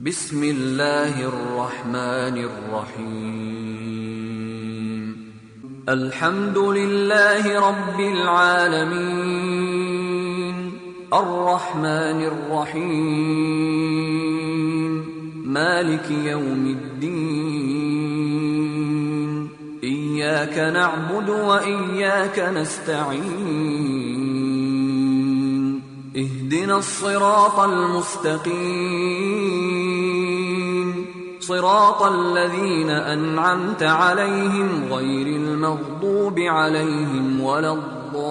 بسم الله الرحمن الرحيم الحمد لله رب العالمين الرحمن الرحيم مالك يوم الدين إياك نعبد وإياك نستعين اهدنا الصراط المستقيم صراط الذين أنعمت عليهم غير المغضوب عليهم ولا الضالين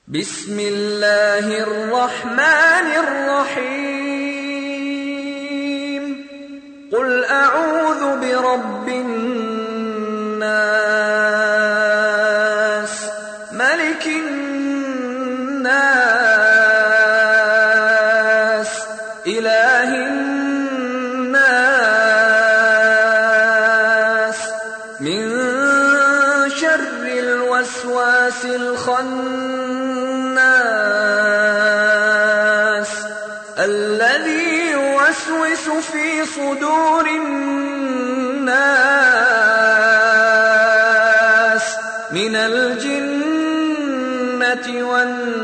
بسم الله الرحمن الرحيم قل أعوذ برب الناس ملك الناس إله الناس من شر الوسواس الخناس الذي يوسوس في صدور الناس من الجنة والناس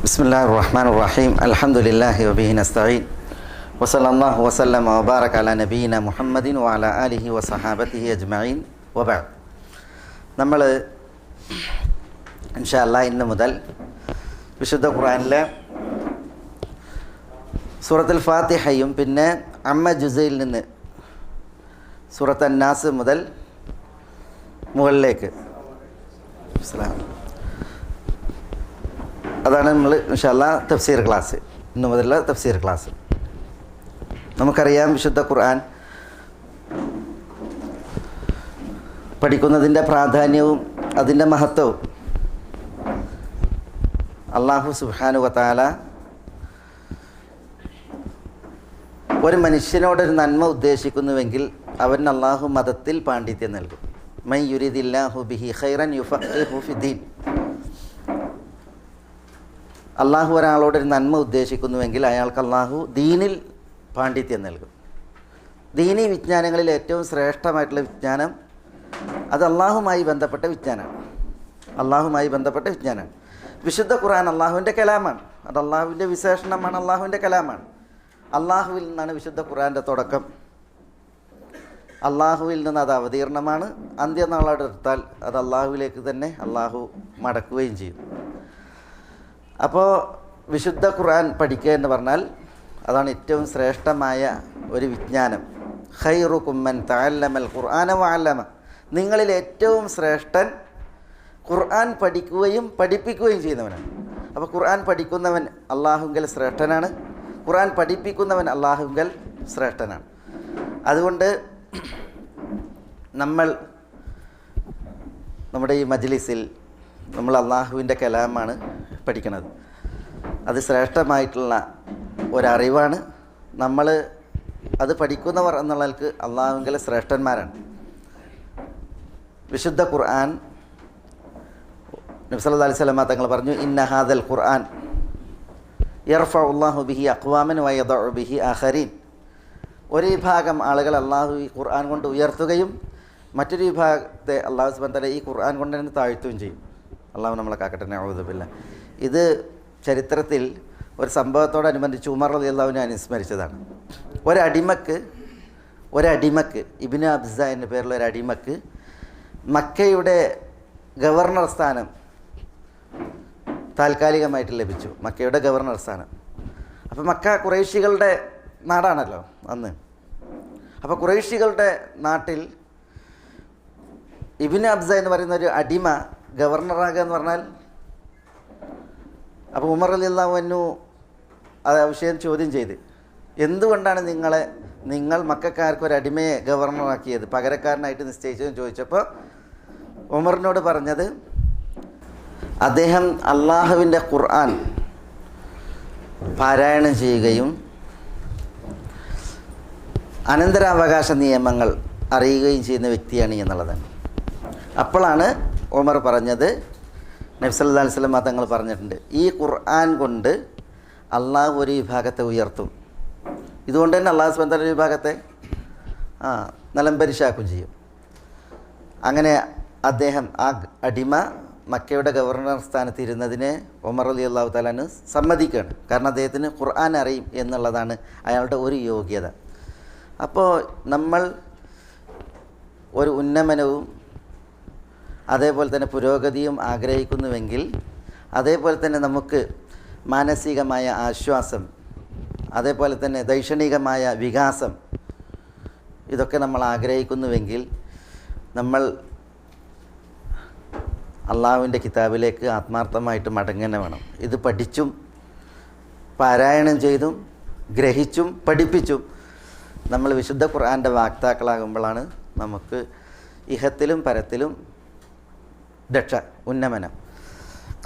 بسم الله الرحمن الرحيم الحمد لله وبه نستعين وصلى الله وسلم وبارك على نبينا محمد وعلى آله وصحابته أجمعين وبعد നമ്മൾ ഇൻഷാ അല്ലാഹ് ഇന്ന് മുതൽ വിശുദ്ധ ഖുർആനിലെ സൂറത്തുൽ ഫാത്തിഹയും പിന്നെ അമ്മ ജുസയിൽ നിന്ന് സൂറത്ത് അന്നാസ് മുതൽ മുകളിലേക്ക് അതാണ് നമ്മൾ ഇൻഷാ അല്ലാഹ് തഫ്സീർ ക്ലാസ്. ഇന്ന് മുതലുള്ള തഫ്സീർ ക്ലാസ്. നമുക്കറിയാം വിശുദ്ധ ഖുർആൻ പഠിക്കുന്നതിൻ്റെ പ്രാധാന്യവും അതിൻ്റെ മഹത്വവും അല്ലാഹു സുബ്ഹാനഹു വ തആല ഒരു മനുഷ്യനോടൊരു നന്മ ഉദ്ദേശിക്കുന്നുവെങ്കിൽ അവൻ അല്ലാഹു മതത്തിൽ പാണ്ഡിത്യം നൽകും. മൻ യുരിദില്ലാഹു ബിഹി ഖൈറൻ യുഫഖിഹു ഫിദ്ദീൻ. അല്ലാഹു ഒരാളോടൊരു നന്മ ഉദ്ദേശിക്കുന്നുവെങ്കിൽ അയാൾക്ക് അല്ലാഹു ദീനിൽ പാണ്ഡിത്യം നൽകും. ദീനി വിജ്ഞാനങ്ങളിൽ ഏറ്റവും ശ്രേഷ്ഠമായിട്ടുള്ള വിജ്ഞാനം അത് അല്ലാഹുമായി ബന്ധപ്പെട്ട വിജ്ഞാനമാണ്. അല്ലാഹുമായി ബന്ധപ്പെട്ട വിജ്ഞാനമാണ്. വിശുദ്ധ ഖുർആൻ അല്ലാഹുവിൻ്റെ കലാമാണ്. അത് അല്ലാഹുവിൻ്റെ വിശേഷണമാണ്, അല്ലാഹുവിൻ്റെ കലാമാണ്. അല്ലാഹുവിൽ നിന്നാണ് വിശുദ്ധ ഖുർആൻ്റെ തുടക്കം. അല്ലാഹുവിൽ നിന്ന് അത് അവതീർണമാണ്. അന്ത്യനാളെടുത്താൽ അത് അല്ലാഹുവിലേക്ക് തന്നെ അല്ലാഹു മടക്കുകയും ചെയ്യും. അപ്പോൾ വിശുദ്ധ ഖുർആൻ പഠിക്കുക എന്ന് പറഞ്ഞാൽ അതാണ് ഏറ്റവും ശ്രേഷ്ഠമായ ഒരു വിജ്ഞാനം. ഖൈറുകും മൻ തഅല്ലമൽ ഖുർആന വഅല്ലമ. നിങ്ങളിൽ ഏറ്റവും ശ്രേഷ്ഠൻ ഖുർആൻ പഠിക്കുകയും പഠിപ്പിക്കുകയും ചെയ്യുന്നവനാണ്. അപ്പോൾ ഖുർആൻ പഠിക്കുന്നവൻ അല്ലാഹുവിൽ ശ്രേഷ്ഠനാണ്, ഖുർആൻ പഠിപ്പിക്കുന്നവൻ അല്ലാഹുവിൽ ശ്രേഷ്ഠനാണ്. അതുകൊണ്ട് നമ്മുടെ ഈ മജ്ലിസിൽ നമ്മൾ അല്ലാഹുവിൻ്റെ കലാമാണ് പഠിക്കുന്നത്. അത് ശ്രേഷ്ഠമായിട്ടുള്ള ഒരറിവാണ്. നമ്മൾ അത് പഠിക്കുന്നവർ എന്നുള്ളവർക്ക് അല്ലാഹുവിൻ്റെ ശ്രേഷ്ഠന്മാരാണ്. വിശുദ്ധ ഖുർആൻ നബി സല്ലല്ലാഹു അലൈഹി വസല്ലം തങ്ങൾ പറഞ്ഞു, ഇന്ന ഹാദൽ ഖുർആൻ യർഫഉല്ലാഹു ബിഹി അഖ്വാമൻ വയദഉ ബിഹി ആഖരീൻ. ഒരു വിഭാഗം ആളുകൾ അല്ലാഹു ഈ ഖുർആൻ കൊണ്ട് ഉയർത്തുകയും മറ്റൊരു വിഭാഗത്തെ അല്ലാഹു സുബ്ഹാനഹു വ തആല ഈ ഖുർആൻ കൊണ്ട് തന്നെ താഴ്ത്തുകയും ചെയ്യും. അല്ലാഹു നമ്മളെ കാക്കട്ടെ. നഊദു ബില്ലാഹ്. ഇത് ചരിത്രത്തിൽ ഒരു സംഭവത്തോടനുബന്ധിച്ച് ഉമർ റളിയല്ലാഹു അൻഹു അനുസ്മരിച്ചതാണ്. ഒരടിമക്ക് ഇബ്നു അബ്സ എന്ന പേരുള്ള ഒരു അടിമക്ക് മക്കയുടെ ഗവർണർ സ്ഥാനം താൽക്കാലികമായിട്ട് ലഭിച്ചു. മക്കയുടെ ഗവർണർ സ്ഥാനം. അപ്പോൾ മക്ക ഖുറൈശികളുടെ നാടാണല്ലോ അന്ന്. അപ്പോൾ ഖുറൈശികളുടെ നാട്ടിൽ ഇബ്നു അബ്സ എന്ന് പറയുന്ന ഒരു അടിമ ഗവർണറാകുക എന്ന് പറഞ്ഞാൽ, അപ്പോൾ ഉമർ റളിയല്ലാഹു അൻഹു ആ വിഷയം ചോദ്യം ചെയ്ത്, എന്തുകൊണ്ടാണ് നിങ്ങൾ മക്കക്കാർക്ക് ഒരു അടിമയെ ഗവർണറാക്കിയത്, പകരക്കാരനായിട്ട് നിശ്ചയിച്ചതെന്ന് ചോദിച്ചപ്പോൾ ഉമറിനോട് പറഞ്ഞത്, അദ്ദേഹം അള്ളാഹുവിൻ്റെ ഖുർആൻ പാരായണം ചെയ്യുകയും അനന്തരാവകാശ നിയമങ്ങൾ അറിയുകയും ചെയ്യുന്ന വ്യക്തിയാണ് എന്നുള്ളതാണ്. അപ്പോഴാണ് ഉമർ പറഞ്ഞത്, നബി സല്ലല്ലാഹു അലൈഹി വസല്ലം തങ്ങൾ പറഞ്ഞിട്ടുണ്ട്, ഈ ഖുർആൻ കൊണ്ട് അള്ളാഹു ഒരു വിഭാഗത്തെ ഉയർത്തും. ഇതുകൊണ്ട് തന്നെ അള്ളാഹു സുബ്ഹാനഹു വ തആല ഒരു വിഭാഗത്തെ നിലംപരിശാക്കും ചെയ്യും. അങ്ങനെ അദ്ദേഹം ആ അടിമ മക്കയുടെ ഗവർണർ സ്ഥാനത്ത് ഇരുന്നതിനെ ഉമർ റളിയല്ലാഹു തആല അൻഹു സമ്മതിക്കുകയാണ്. കാരണം അദ്ദേഹത്തിന് ഖുർആൻ അറിയും എന്നുള്ളതാണ് അയാളുടെ ഒരു യോഗ്യത. അപ്പോൾ നമ്മൾ ഒരു ഉന്നമനവും അതേപോലെ തന്നെ പുരോഗതിയും ആഗ്രഹിക്കുന്നുവെങ്കിൽ, അതേപോലെ തന്നെ നമുക്ക് മാനസികമായ ആശ്വാസം, അതേപോലെ തന്നെ ദൈക്ഷണികമായ വികാസം, ഇതൊക്കെ നമ്മൾ ആഗ്രഹിക്കുന്നുവെങ്കിൽ നമ്മൾ അള്ളാഹുവിൻ്റെ കിതാബിലേക്ക് ആത്മാർത്ഥമായിട്ട് മടങ്ങനെ വേണം. ഇത് പഠിച്ചും പാരായണം ചെയ്തും ഗ്രഹിച്ചും പഠിപ്പിച്ചും നമ്മൾ വിശുദ്ധ ഖുർആൻ്റെ വാക്താക്കളാകുമ്പോഴാണ് നമുക്ക് ഇഹത്തിലും പരത്തിലും രക്ഷ, ഉന്നമനം.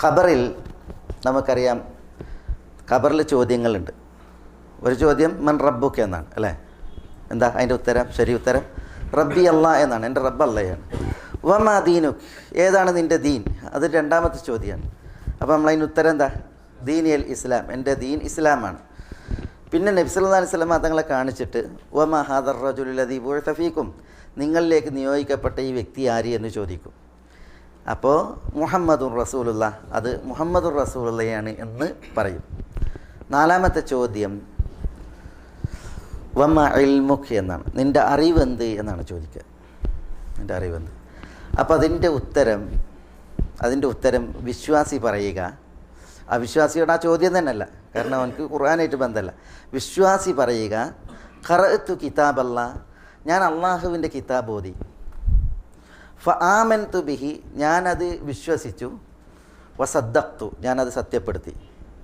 ഖബറിൽ നമുക്കറിയാം, ഖബറിൽ ചോദ്യങ്ങളുണ്ട്. ഒരു ചോദ്യം മൻ റബ്ബുക്ക് എന്നാണ്, അല്ലേ? എന്താ അതിൻ്റെ ഉത്തരം? ശരി ഉത്തരം റബ്ബി അല്ലാ എന്നാണ്, എൻ്റെ റബ്ബ് അല്ലയാണ്. വമാ ദീനുക്ക്, ഏതാണ് നിൻ്റെ ദീൻ? അത് രണ്ടാമത്തെ ചോദ്യമാണ്. അപ്പോൾ നമ്മളതിന് ഉത്തരം എന്താ? ദീനിയൽ ഇസ്ലാം, എൻ്റെ ദീൻ ഇസ്ലാമാണ്. പിന്നെ നബി സല്ലല്ലാഹു അലൈഹി വസല്ലം തങ്ങളെ കാണിച്ചിട്ട് വമാ ഹാദർ റജുലു ലദീ ബുഇസ ഫീക്കും, നിങ്ങളിലേക്ക് നിയോഗിക്കപ്പെട്ട ഈ വ്യക്തി ആര് എന്ന് ചോദിക്കും. അപ്പോൾ മുഹമ്മദുർ റസൂലുള്ള, അത് മുഹമ്മദുർ റസൂലുള്ളയാണ് എന്ന് പറയും. നാലാമത്തെ ചോദ്യം വമാ ഇൽമുക്ക് എന്നാണ്, നിൻ്റെ അറിവെന്ത് എന്നാണ് ചോദിക്കുക. നിൻ്റെ അറിവെന്ത്? അപ്പോൾ അതിൻ്റെ ഉത്തരം വിശ്വാസി പറയുക. അവിശ്വാസിയുടെ ആ ചോദ്യം തന്നെയല്ല, കാരണം അവനക്ക് ഖുർആനായിട്ട് ബന്ധമല്ല. വിശ്വാസി പറയുക, ഖറഅ്തു കിതാബല്ലാ, ഞാൻ അള്ളാഹുവിൻ്റെ കിതാബ് ഓതി, ഫആമൻതു ബിഹി, ഞാനത് വിശ്വസിച്ചു, വസദ്ദഖ്തു, ഞാനത് സത്യപ്പെടുത്തി.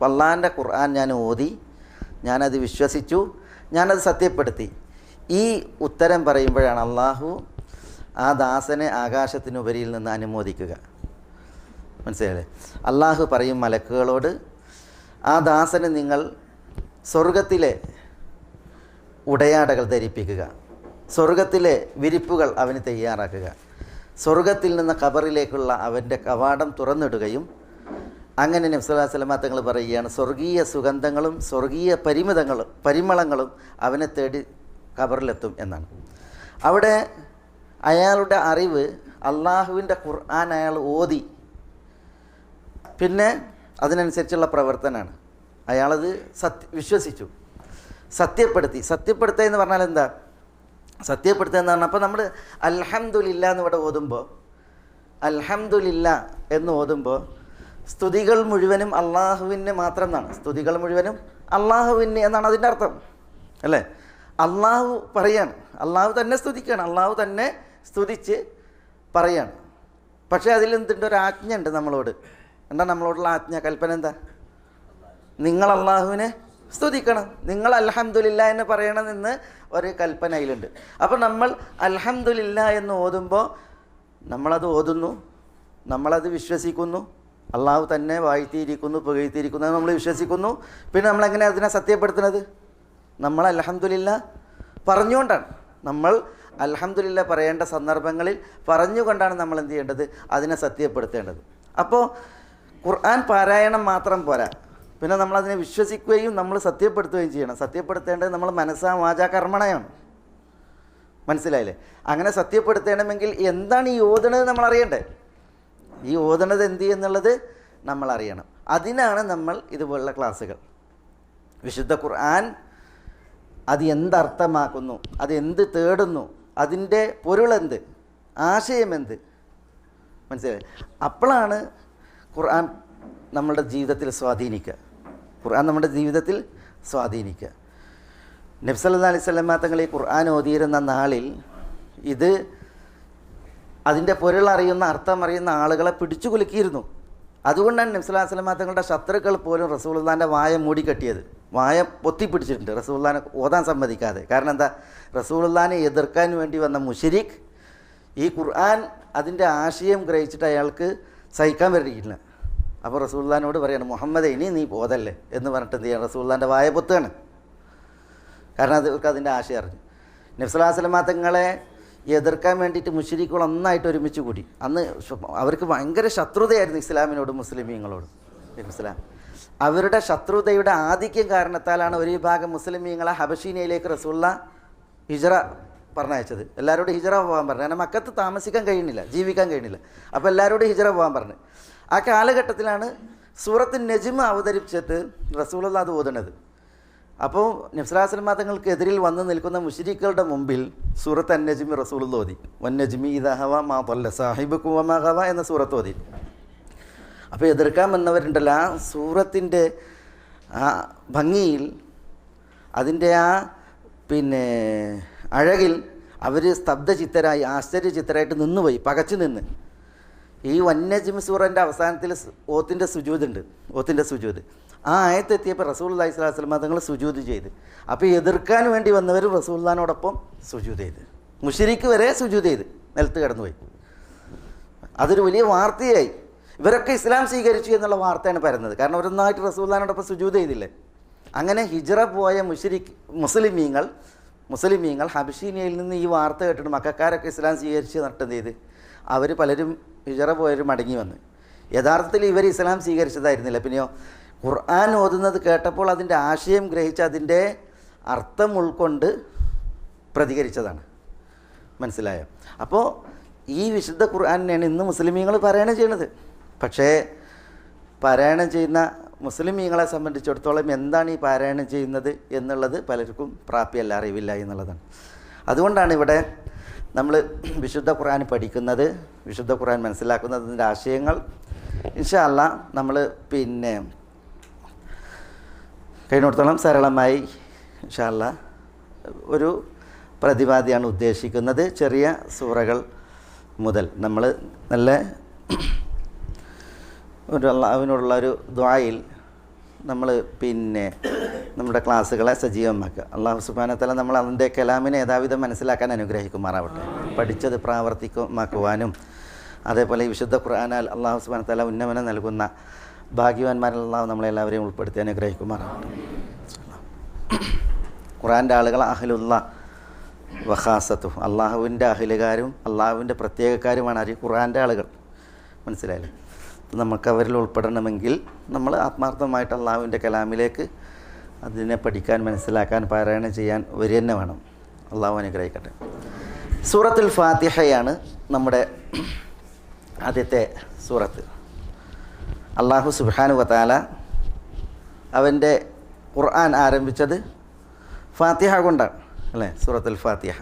അള്ളാഹിൻ്റെ ഖുർആൻ ഞാൻ ഓതി, ഞാനത് വിശ്വസിച്ചു, ഞാനത് സത്യപ്പെടുത്തി. ഈ ഉത്തരം പറയുമ്പോഴാണ് അള്ളാഹു ആ ദാസനെ ആകാശത്തിനുപരിയിൽ നിന്ന് അനുമോദിക്കുക. മനസ്സിലായില്ലേ? അള്ളാഹു പറയും മലക്കുകളോട്, ആ ദാസന് നിങ്ങൾ സ്വർഗത്തിലെ ഉടയാടകൾ ധരിപ്പിക്കുക, സ്വർഗത്തിലെ വിരിപ്പുകൾ അവന് തയ്യാറാക്കുക, സ്വർഗത്തിൽ നിന്ന് ഖബറിലേക്കുള്ള അവൻ്റെ കവാടം തുറന്നിടുകയും, അങ്ങനെ നബി സല്ലല്ലാഹു അലൈഹി വസല്ലം തങ്ങൾ പറയുകയാണ്, സ്വർഗീയ സുഗന്ധങ്ങളും സ്വർഗീയ പരിമളങ്ങളും അവനെ തേടി ഖബറിലെത്തും എന്നാണ്. അവിടെ അയാളുടെ അറിവ് അള്ളാഹുവിൻ്റെ ഖുർആൻ അയാൾ ഓതി, പിന്നെ അതിനനുസരിച്ചുള്ള പ്രവർത്തനമാണ്. അയാളത് വിശ്വസിച്ചു, സത്യപ്പെടുത്തുക എന്ന് പറഞ്ഞാൽ എന്താ? സത്യപ്പെടുത്തുക എന്ന് പറഞ്ഞാൽ, അപ്പോൾ നമ്മൾ അൽഹംദുലില്ലാ എന്ന് ഇവിടെ ഓതുമ്പോൾ, അൽഹംദുലില്ലാ എന്ന് ഓതുമ്പോൾ സ്തുതികൾ മുഴുവനും അള്ളാഹുവിന് മാത്രം എന്നാണ്. സ്തുതികൾ മുഴുവനും അള്ളാഹുവിന് എന്നാണ് അതിൻ്റെ അർത്ഥം, അല്ലേ? അള്ളാഹു പറയാണ്, അള്ളാഹു തന്നെ സ്തുതിക്കുകയാണ്, അള്ളാഹു തന്നെ സ്തുതിച്ച് പറയാണ്. പക്ഷേ അതിലെന്തുണ്ട്? ഒരു ആജ്ഞ ഉണ്ട് നമ്മളോട്. എന്താ നമ്മളോടുള്ള ആജ്ഞ, കൽപ്പന എന്താ? നിങ്ങൾ അള്ളാഹുവിനെ സ്തുതിക്കണം, നിങ്ങൾ അൽഹംദുലില്ലാ എന്ന് പറയണമെന്ന് ഒരു കൽപ്പന അതിലുണ്ട്. അപ്പോൾ നമ്മൾ അൽഹംദുലില്ലാ എന്ന് ഓതുമ്പോൾ നമ്മളത് ഓതുന്നു, നമ്മളത് വിശ്വസിക്കുന്നു, അള്ളാഹു തന്നെ വാഴ്ത്തിയിരിക്കുന്നു, പുകഴ്ത്തിയിരിക്കുന്നു നമ്മൾ വിശ്വസിക്കുന്നു. പിന്നെ നമ്മളെങ്ങനെ അതിനെ സത്യപ്പെടുത്തുന്നത്? നമ്മൾ അൽഹംദുലില്ലാ പറഞ്ഞുകൊണ്ടാണ്. നമ്മൾ അൽഹംദുലില്ലാ പറയേണ്ട സന്ദർഭങ്ങളിൽ പറഞ്ഞുകൊണ്ടാണ് നമ്മൾ എന്ത് ചെയ്യേണ്ടത്? അതിനെ സത്യപ്പെടുത്തേണ്ടത്. അപ്പോൾ ഖുർആൻ പാരായണം മാത്രം പോരാ, പിന്നെ നമ്മളതിനെ വിശ്വസിക്കുകയും നമ്മൾ സത്യപ്പെടുത്തുകയും ചെയ്യണം. സത്യപ്പെടുത്തേണ്ടത് നമ്മൾ മനസ്സാ വാചാ കർമ്മണയാണ്. മനസ്സിലായില്ലേ? അങ്ങനെ സത്യപ്പെടുത്തണമെങ്കിൽ എന്താണ് ഈ ഓതണത് നമ്മൾ അറിയണ്ടേ? ഈ ഓതണത് എന്ത് എന്നുള്ളത് നമ്മൾ അറിയണം. അതിനാണ് നമ്മൾ ഇതുപോലുള്ള ക്ലാസ്സുകൾ. വിശുദ്ധ ഖുർആൻ അത് എന്തർത്ഥമാക്കുന്നു, അത് എന്ത് തേടുന്നു, അതിൻ്റെ പൊരുളെന്ത്, ആശയമെന്ത്, മനസ്സിലായി? അപ്പോഴാണ് ഖുർആൻ നമ്മളുടെ ജീവിതത്തിൽ സ്വാധീനിക്കുക. ഖുർആൻ നമ്മുടെ ജീവിതത്തിൽ സ്വാധീനിക്കുക. നബി സല്ലല്ലാഹു അലൈഹി വസല്ലം തങ്ങൾ ഈ ഖുർആൻ ഓതിയിരുന്ന നാളിൽ ഇത് അതിൻ്റെ പൊരുളറിയുന്ന, അർത്ഥം അറിയുന്ന ആളുകളെ പിടിച്ചു കുലുക്കിയിരുന്നു. അതുകൊണ്ടാണ് നബി സല്ലല്ലാഹു അലൈഹി വസല്ലം തങ്ങളുടെ ശത്രുക്കൾ പോലും റസൂലുള്ളാഹിൻ്റെ വായ മൂടിക്കെട്ടിയത്. വായ പൊത്തിപ്പിടിച്ചിട്ടുണ്ട് റസൂലുള്ളാഹിനെ ഓതാൻ സമ്മതിക്കാതെ. കാരണം എന്താ? റസൂലുള്ളാഹിനെ എതിർക്കാൻ വേണ്ടി വന്ന മുശ്രിക്ക് ഈ ഖുർആൻ അതിൻ്റെ ആശയം ഗ്രഹിച്ചിട്ട് അയാൾക്ക് സഹിക്കാൻ വരില്ല. അപ്പോൾ റസൂലുള്ളാഹിനോട് പറയാണ്, മുഹമ്മദേ ഇനി നീ ഓതല്ലേ എന്ന് പറഞ്ഞിട്ട് എന്ത് ചെയ്യണം? റസൂലുള്ളാഹിൻ്റെ വായ പൊത്തുകയാണ്. കാരണം അതിൻ്റെ ആശയം അറിഞ്ഞു. നബി സല്ലല്ലാഹു അലൈഹി വസല്ലം തങ്ങളെ എതിർക്കാൻ വേണ്ടിയിട്ട് മുശ്രിക്കുകൾ ഒന്നായിട്ട് ഒരുമിച്ച് കൂടി. അന്ന് അവർക്ക് ഭയങ്കര ശത്രുതയായിരുന്നു ഇസ്ലാമിനോടും മുസ്ലിമീങ്ങളോടും. ഇസ്ലാം അവരുടെ ശത്രുതയുടെ ആധിക്യം കാരണത്താലാണ് ഒരു വിഭാഗം മുസ്ലിമീങ്ങളെ ഹബശീനയിലേക്ക് റസൂലുള്ള ഹിജ്റ പറഞ്ഞയച്ചത്. എല്ലാവരോടും ഹിജ്റ പോകാൻ പറഞ്ഞു. കാരണം മക്കത്ത് താമസിക്കാൻ കഴിയുന്നില്ല, ജീവിക്കാൻ കഴിയുന്നില്ല. അപ്പോൾ എല്ലാവരോടും ഹിജ്റ പോകാൻ പറഞ്ഞു. ആ കാലഘട്ടത്തിലാണ് സൂറത്ത് നജ്മ് അവതരിപ്പിച്ചിട്ട് റസൂലുള്ള അത് ഓതുന്നത്. അപ്പോൾ നബി സല്ലല്ലാഹു അലൈഹി വസല്ലം തങ്ങൾക്കെതിരിൽ വന്ന് നിൽക്കുന്ന മുശ്രിക്കുകളുടെ മുമ്പിൽ സൂറത്ത് അൻ-നജ്മി റസൂലുള്ള ഓതി. വൻ-നജ്മി ഇദാ ഹവ മാ ضل സാഹിബുക്കും വമാ ഗവ എന്ന സൂറത്ത് ഓതി. അപ്പോൾ എതിർക്കാൻ വന്നവരുണ്ടല്ലോ, ആ സൂറത്തിൻ്റെ ആ ഭംഗിയിൽ, അതിൻ്റെ ആ അഴകിൽ അവർ സ്തബ്ധചിത്തരായി, ആശ്ചര്യചിത്തരായിട്ട് നിന്നുപോയി, പകച്ചു നിന്ന്. ഈ വൻ-നജ്മി സൂറൻ്റെ അവസാനത്തിൽ ഓത്തിൻ്റെ സുജൂദുണ്ട്, ഓത്തിൻ്റെ സുജൂദ്. ആ ആയത്തെത്തിയപ്പോൾ റസൂലുള്ളാഹി സ്വല്ലല്ലാഹു അലൈഹി വസല്ലം തങ്ങൾ സുജൂദ് ചെയ്ത്. അപ്പോൾ എതിർക്കാൻ വേണ്ടി വന്നവർ റസൂലുള്ളാഹിനോടൊപ്പം സുജൂദ് ചെയ്ത്, മുശ്രിക്ക് വരെ സുജൂദ് ചെയ്ത് നിലത്ത് കിടന്നുപോയി. അതൊരു വലിയ വാർത്തയായി. ഇവരൊക്കെ ഇസ്ലാം സ്വീകരിച്ചു എന്നുള്ള വാർത്തയാണ് പരന്നത്. കാരണം അവരൊന്നായിട്ട് റസൂലുള്ളാഹിനോടൊപ്പം സുജൂദ് ചെയ്തില്ലേ. അങ്ങനെ ഹിജ്റ പോയ മുസ്ലിമീങ്ങൾ ഹബശീനയിൽ നിന്ന് ഈ വാർത്ത കേട്ടിട്ട് മക്കക്കാരൊക്കെ ഇസ്ലാം സ്വീകരിച്ച് നട്ടെന്ത് ചെയ്ത് അവർ പലരും ഹിജ്റ പോയവരും മടങ്ങി വന്ന്. യഥാർത്ഥത്തിൽ ഇവർ ഇസ്ലാം സ്വീകരിച്ചതായിരുന്നില്ല. പിന്നെയോ ഖുർആൻ ഓതുന്നത് കേട്ടപ്പോൾ അതിൻ്റെ ആശയം ഗ്രഹിച്ച് അതിൻ്റെ അർത്ഥം ഉൾക്കൊണ്ട് പ്രതികരിച്ചതാണ്. മനസ്സിലായോ? അപ്പോൾ ഈ വിശുദ്ധ ഖുർആനെയാണ് ഇന്ന് മുസ്ലിമീങ്ങൾ പാരായണം ചെയ്യുന്നത്. പക്ഷേ പാരായണം ചെയ്യുന്ന മുസ്ലിമീങ്ങളെ സംബന്ധിച്ചിടത്തോളം എന്താണ് ഈ പാരായണം ചെയ്യുന്നത് എന്നുള്ളത് പലർക്കും പ്രാപ്യമല്ല, അറിവില്ല എന്നുള്ളതാണ്. അതുകൊണ്ടാണ് ഇവിടെ നമ്മൾ വിശുദ്ധ ഖുർആൻ പഠിക്കുന്നത്, വിശുദ്ധ ഖുർആൻ മനസ്സിലാക്കുന്നതിൻ്റെ ആശയങ്ങൾ ഇൻഷാ അല്ലാ നമ്മൾ കഴിഞ്ഞിടത്തോളം സരളമായി ഇൻഷാ അല്ലാ ഒരു പ്രതിപാദിയാണ് ഉദ്ദേശിക്കുന്നത്. ചെറിയ സൂറകൾ മുതൽ നമ്മൾ നല്ല ഒരു അള്ളാഹുവിനോടുള്ള ഒരു ദുആയിൽ നമ്മൾ നമ്മുടെ ക്ലാസ്സുകളെ സജീവമാക്കുക. അള്ളാഹു സുബ്ഹാനഹു വ തആല നമ്മൾ അതിൻ്റെ കലാമിനെ യഥാവിധം മനസ്സിലാക്കാൻ അനുഗ്രഹിക്കുമാറാവട്ടെ. പഠിച്ചത് പ്രാവർത്തികമാക്കുവാനും അതേപോലെ ഈ വിശുദ്ധ ഖുർആനാൽ അള്ളാഹു സുബ്ഹാനഹു വ തആല ഉന്നമനം നൽകുന്ന ഭാഗ്യവാന്മാരിൽ അള്ളാഹു നമ്മളെല്ലാവരെയും ഉൾപ്പെടുത്തി അനുഗ്രഹിക്കുമാറാവട്ടെ. ഖുർആൻ്റെ ആളുകൾ അഹ്ലുള്ള വഖാസത്തു, അള്ളാഹുവിൻ്റെ അഹ്ലുകാരും അള്ളാഹുവിൻ്റെ പ്രത്യേകക്കാരുമാണ് ഈ ഖുർആൻ്റെ ആളുകൾ. മനസ്സിലായില്ലേ? നമുക്ക് അവരിൽ ഉൾപ്പെടണമെങ്കിൽ നമ്മൾ ആത്മാർത്ഥമായിട്ട് അള്ളാഹുവിൻ്റെ കലാമിലേക്ക് അതിനെ പഠിക്കാൻ, മനസ്സിലാക്കാൻ, പാരായണം ചെയ്യാൻ വരിക തന്നെ വേണം. അള്ളാഹു അനുഗ്രഹിക്കട്ടെ. സൂറത്തുൽ ഫാത്തിഹയാണ് നമ്മുടെ ആദ്യത്തെ സൂറത്ത്. അള്ളാഹു സുബ്ഹാനഹു വ തആല അവൻ്റെ ഖുർആൻ ആരംഭിച്ചത് ഫാത്തിഹ കൊണ്ടാണ് അല്ലേ? സൂറത്തുൽ ഫാത്തിഹ.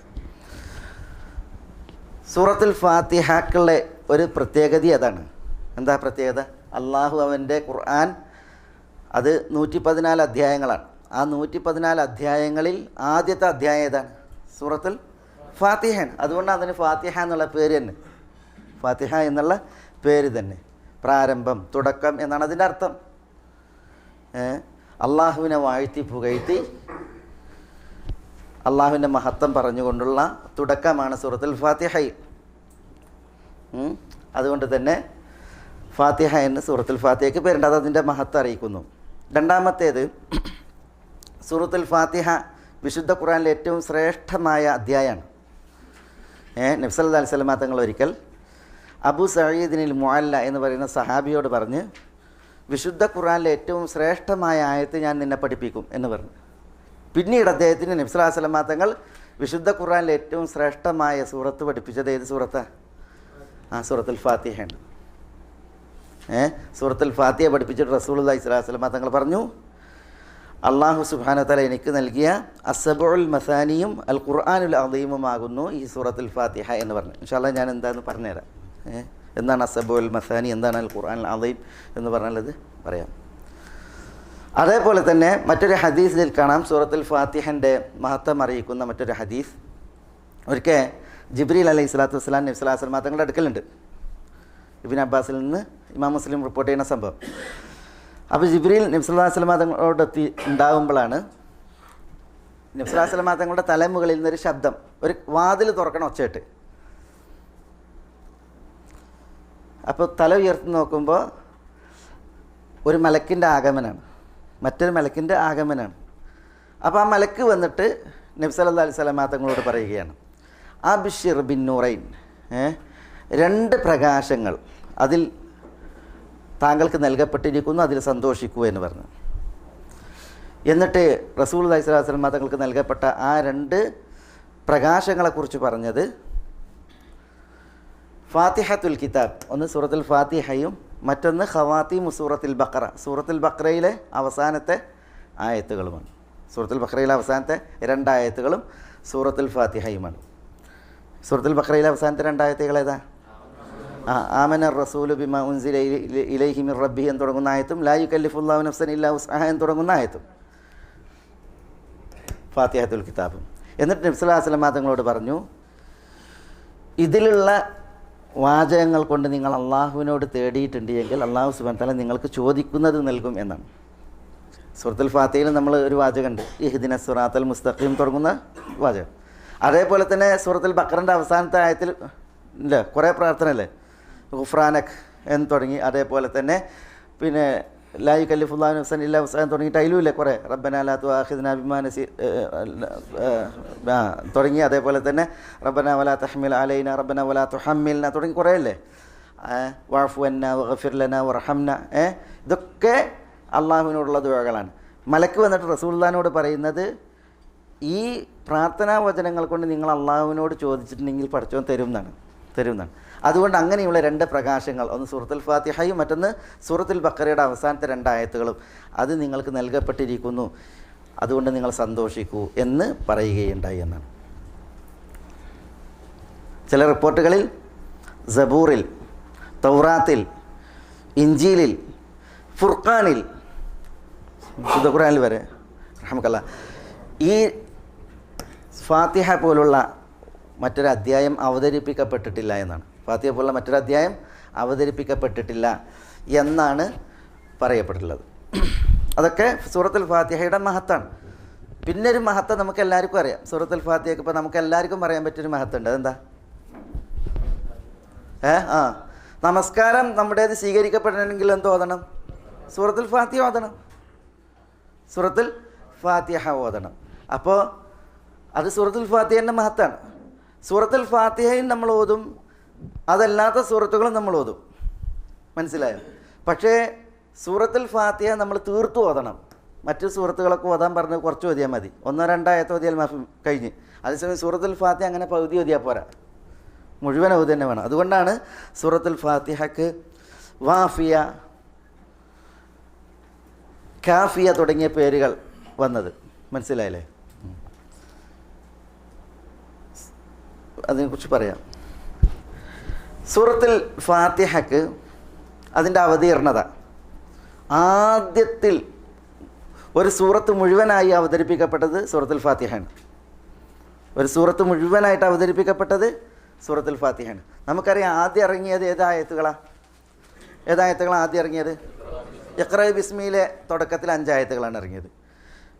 സൂറത്തുൽ ഫാത്തിഹക്കുള്ള ഒരു പ്രത്യേകത അതാണ്. എന്താ പ്രത്യേകത? അള്ളാഹു അവൻ്റെ ഖുർആൻ അത് 114 അധ്യായങ്ങളാണ്. ആ 114 അധ്യായങ്ങളിൽ ആദ്യത്തെ അധ്യായം ഏതാണ്? സൂറത്തുൽ ഫാത്തിഹയാണ്. അതുകൊണ്ടാണ് അതിന് ഫാത്തിഹ എന്നുള്ള പേര് തന്നെ, ഫാത്തിഹ എന്നുള്ള പേര് തന്നെ. പ്രാരംഭം, തുടക്കം എന്നാണ് അതിൻ്റെ അർത്ഥം. അള്ളാഹുവിനെ വാഴ്ത്തി പുകഴ്ത്തി അള്ളാഹുവിൻ്റെ മഹത്വം പറഞ്ഞുകൊണ്ടുള്ള തുടക്കമാണ് സൂറത്തുൽ ഫാത്തിഹയിൽ. അതുകൊണ്ട് തന്നെ ഫാത്തിഹ എന്ന് സൂറത്തുൽ ഫാത്തിഹയ്ക്ക് പേരുണ്ട്. അത് അതിൻ്റെ മഹത്വം അറിയിക്കുന്നു. രണ്ടാമത്തേത്, സൂറത്തുൽ ഫാത്തിഹ വിശുദ്ധ ഖുർആനിലെ ഏറ്റവും ശ്രേഷ്ഠമായ അധ്യായമാണ്. നബി സല്ലല്ലാഹു അലൈഹി വസല്ലം തങ്ങൾ ഒരിക്കൽ അബൂ സഈദിനിൽ മുഅല്ല എന്ന് പറയുന്ന സഹാബിയോട് പറഞ്ഞ്, വിശുദ്ധ ഖുർആനിലെ ഏറ്റവും ശ്രേഷ്ഠമായ ആയത്ത് ഞാൻ നിന്നെ പഠിപ്പിക്കും എന്ന് പറഞ്ഞു. പിന്നീട് അദ്ദേഹത്തിന് നബി സല്ലല്ലാഹു അലൈഹി വസല്ലം തങ്ങൾ വിശുദ്ധ ഖുർആനിലെ ഏറ്റവും ശ്രേഷ്ഠമായ സൂറത്ത് പഠിപ്പിച്ചത് ഏത് സൂറത്താണ്? സൂറത്തുൽ ഫാത്തിഹയാണ്. സൂറത്തുൽ ഫാത്തിഹ പഠിപ്പിച്ചിട്ട് റസൂലുള്ളാഹി സ്വല്ലല്ലാഹു അലൈഹി വസല്ലം തങ്ങൾ പറഞ്ഞു, അള്ളാഹു സുബ്ഹാനഹു വ തആല എനിക്ക് നൽകിയ അസ്സബഉൽ മസാനിയും അൽ ഖുർആനുൽ അദീമുമാകുന്നു ഈ സൂറത്തുൽ ഫാത്തിഹ എന്ന് പറഞ്ഞു. ഇൻഷാ അല്ലാഹ് ഞാൻ എന്താണെന്ന് പറഞ്ഞുതരാം. എന്താണ് അസ്സബഉൽ മസാനി, എന്താണ് അൽ ഖുർആനുൽ അദീം എന്ന് പറഞ്ഞാലത് പറയാം. അതേപോലെ തന്നെ മറ്റൊരു ഹദീസിൽ കാണാം സൂറത്തുൽ ഫാത്തിഹൻ്റെ മഹത്വം അറിയിക്കുന്ന മറ്റൊരു ഹദീസ്. ഒരിക്കൽ ജിബ്രീൽ അലൈഹി സ്വലാത്തു വസ്സലാം നബി സ്വല്ലല്ലാഹു അലൈഹി വസല്ലം തങ്ങളുടെ അടുക്കലുണ്ട്. ഇബ്നു അബ്ബാസിൽ നിന്ന് ഇമാം മുസ്ലിം റിപ്പോർട്ട് ചെയ്യുന്ന സംഭവം. അപ്പോൾ ജിബ്രീൽ നബി സല്ലല്ലാഹു അലൈഹി വസല്ലം തങ്ങളോട് ഉണ്ടാകുമ്പോഴാണ് നബി സല്ലല്ലാഹു അലൈഹി വസല്ലം തങ്ങളുടെ തലമുകളിൽ നിന്നൊരു ശബ്ദം, ഒരു വാതിൽ തുറക്കണം ഒച്ചയിട്ട്. അപ്പോൾ തല ഉയർത്തി നോക്കുമ്പോൾ ഒരു മലക്കിൻ്റെ ആഗമനാണ്, മറ്റൊരു മലക്കിൻ്റെ ആഗമനാണ്. അപ്പോൾ ആ മലക്ക് വന്നിട്ട് നബി സല്ലല്ലാഹു അലൈഹി വസല്ലം തങ്ങളോട് പറയുകയാണ്, അബ്ഷിർ ബിൻ നൂറൈൻ, രണ്ട് പ്രകാശങ്ങൾ അതിൽ താങ്കൾക്ക് നൽകപ്പെട്ടിരിക്കുന്നു, അതിൽ സന്തോഷിക്കൂ എന്ന് പറഞ്ഞു. എന്നിട്ട് റസൂലുള്ളാഹി സ്വല്ലല്ലാഹു അലൈഹി വസല്ലം തങ്ങൾക്ക് നൽകപ്പെട്ട ആ രണ്ട് പ്രകാശങ്ങളെക്കുറിച്ച് പറഞ്ഞത് ഫാത്തിഹത്തുൽ കിതാബ്, ഒന്ന് സൂറത്തുൽ ഫാത്തിഹയും മറ്റൊന്ന് ഖവാതീമു സൂറത്തുൽ ബഖറ, സൂറത്തുൽ ബഖറയിലെ അവസാനത്തെ ആയത്തുകളുമാണ്. സൂറത്തുൽ ബഖറയിലെ അവസാനത്തെ രണ്ടായത്തുകളും സൂറത്തുൽ ഫാത്തിഹയുമാണ്. സൂറത്തുൽ ബഖറയിലെ അവസാനത്തെ രണ്ടായത്തുകൾ ഏതാ? ആമന റസൂലു ബിമാ ഉൻസില ഇലൈഹി മിർ റബ്ബിഹി എന്ന് തുടങ്ങുന്ന ആയത്തും ലാ യുകല്ലിഫുല്ലാഹു നഫ്സൻ ഇല്ലാ വസ്അഹാ എന്ന് തുടങ്ങുന്ന ആയത്തും ഫാത്തിഹത്തുൽ കിതാബും. എന്നിട്ട് നബി സല്ലല്ലാഹു അലൈഹി വസല്ലം തങ്ങളോട് പറഞ്ഞു, ഇതിലുള്ള വാചകങ്ങൾ കൊണ്ട് നിങ്ങൾ അള്ളാഹുവിനോട് തേടിയിട്ടുണ്ട് എങ്കിൽ അള്ളാഹു സുബ്ഹാനഹു വ തആല നിങ്ങൾക്ക് ചോദിക്കുന്നത് നൽകും എന്നാണ്. സൂറത്തുൽ ഫാത്തിഹയിൽ നമ്മൾ ഒരു വാചകമുണ്ട്, ഇഹ്ദിന സിറാത്തൽ മുസ്തഖീം തുടങ്ങുന്ന വാചകം. അതേപോലെ തന്നെ സൂറത്തുൽ ബഖറൻ്റെ അവസാനത്തെ ആയത്തിൽ ഇല്ല കുറേ പ്രാർത്ഥന അല്ലേ, ഗുഫ്രാനക് എന്ന് തുടങ്ങി. അതേപോലെ തന്നെ പിന്നെ ലാ യുകല്ലിഫുല്ലാഹു നഫ്സൻ ഇല്ലാ വസ്അഹാ തുടങ്ങിയിട്ട് അതിലും ഇല്ലേ കുറേ, റബ്ബനാ ലാ തുആഖിദ്നാ ബിമാ നസി തുടങ്ങി. അതേപോലെ തന്നെ റബ്ബനാ വലാ തഹ്മിൽ അലൈനാ റബ്ബനാ വലാ തുഹമ്മിൽനാ തുടങ്ങി കുറേ അല്ലേ, വഅഫു അന്നാ വഗ്ഫിർ ലനാ വർഹംനാ. ഇതൊക്കെ അള്ളാഹുവിനോടുള്ള ദുആകളാണ്. മലക്ക് വന്നിട്ട് റസൂലുള്ളാഹിനോട് പറയുന്നത്, ഈ പ്രാർത്ഥനാ വചനങ്ങൾ കൊണ്ട് നിങ്ങൾ അള്ളാഹുവിനോട് ചോദിച്ചിട്ടുണ്ടെങ്കിൽ പടച്ചവൻ തരും എന്നാണ്. അതുകൊണ്ട് അങ്ങനെയുള്ള രണ്ട് പ്രകാശങ്ങൾ, ഒന്ന് സൂറത്തുൽ ഫാത്തിഹയും മറ്റൊന്ന് സൂറത്തുൽ ബഖറയുടെ അവസാനത്തെ രണ്ടായത്തുകളും അത് നിങ്ങൾക്ക് നൽകപ്പെട്ടിരിക്കുന്നു, അതുകൊണ്ട് നിങ്ങൾ സന്തോഷിക്കൂ എന്ന് പറയുകയുണ്ടായി എന്നാണ്. ചില റിപ്പോർട്ടുകളിൽ സബൂറിൽ, തൗറാത്തിൽ, ഇഞ്ചീലിൽ, ഫുർഖാനിൽ, വിശുദ്ധ ഖുർആനിൽ വരെ റഹ്മക്കല്ലാഹ് ഈ ഫാത്തിഹ പോലുള്ള മറ്റൊരു അധ്യായം അവതരിപ്പിക്കപ്പെട്ടിട്ടില്ല എന്നാണ്. ഫാത്തിഹ പോലുള്ള മറ്റൊരു അധ്യായം അവതരിപ്പിക്കപ്പെട്ടിട്ടില്ല എന്നാണ് പറയപ്പെട്ടിട്ടുള്ളത്. അതൊക്കെ സൂറത്തുൽ ഫാത്തിഹയുടെ മഹത്താണ്. പിന്നൊരു മഹത്വം നമുക്ക് എല്ലാവർക്കും അറിയാം. സൂറത്തുൽ ഫാത്തിഹയ്ക്ക് ഇപ്പോൾ നമുക്ക് എല്ലാവർക്കും പറയാൻ പറ്റിയൊരു മഹത്വമുണ്ട്. അതെന്താ? നമസ്കാരം നമ്മുടേത് സ്വീകരിക്കപ്പെടണമെങ്കിൽ എന്ത് ഓതണം? സൂറത്തുൽ ഫാത്തിഹ ഓതണം. സൂറത്തുൽ ഫാത്തിഹ ഓതണം. അപ്പോൾ അത് സൂറത്തുൽ ഫാത്തിഹേൻ്റെ മഹത്താണ്. സൂറത്തുൽ ഫാത്തിഹയും നമ്മൾ ഓതും, അതല്ലാത്ത സൂറത്തുകളും നമ്മൾ ഓതും. മനസ്സിലായോ? പക്ഷേ സൂറത്തുൽ ഫാത്തിഹ നമ്മൾ തീർത്തു ഓതണം. മറ്റു സൂറത്തുകളൊക്കെ ഓതാൻ പറഞ്ഞ് കുറച്ച് ഓതിയാൽ മതി, ഒന്നോ രണ്ടായത്ത് ഓതിയാൽ കഴിഞ്ഞ്. അതേസമയം സൂറത്തുൽ ഫാത്തിഹ അങ്ങനെ പകുതി ഓതിയാൽ പോരാ, മുഴുവൻ ഓതി തന്നെ വേണം. അതുകൊണ്ടാണ് സൂറത്തുൽ ഫാത്തിഹക്ക് വാഫിയ, കാഫിയ തുടങ്ങിയ പേരുകൾ വന്നത്. മനസ്സിലായില്ലേ? അതിനെക്കുറിച്ച് പറയാം. സൂറത്തുൽ ഫാത്തിഹക്ക് അതിൻ്റെ അവതീർണത, ആദ്യത്തിൽ ഒരു സൂറത്ത് മുഴുവനായി അവതരിപ്പിക്കപ്പെട്ടത് സൂറത്തുൽ ഫാത്തിഹയാണ്. ഒരു സൂറത്ത് മുഴുവനായിട്ട് അവതരിപ്പിക്കപ്പെട്ടത് സൂറത്തുൽ ഫാത്തിഹയാണ്. നമുക്കറിയാം ആദ്യം ഇറങ്ങിയത് ഏതായത്തുകളാണ് ആദ്യം ഇറങ്ങിയത്? ഇഖ്റ ബിസ്മിയിലെ തുടക്കത്തിൽ 5 ആയത്തുകളാണ് ഇറങ്ങിയത്.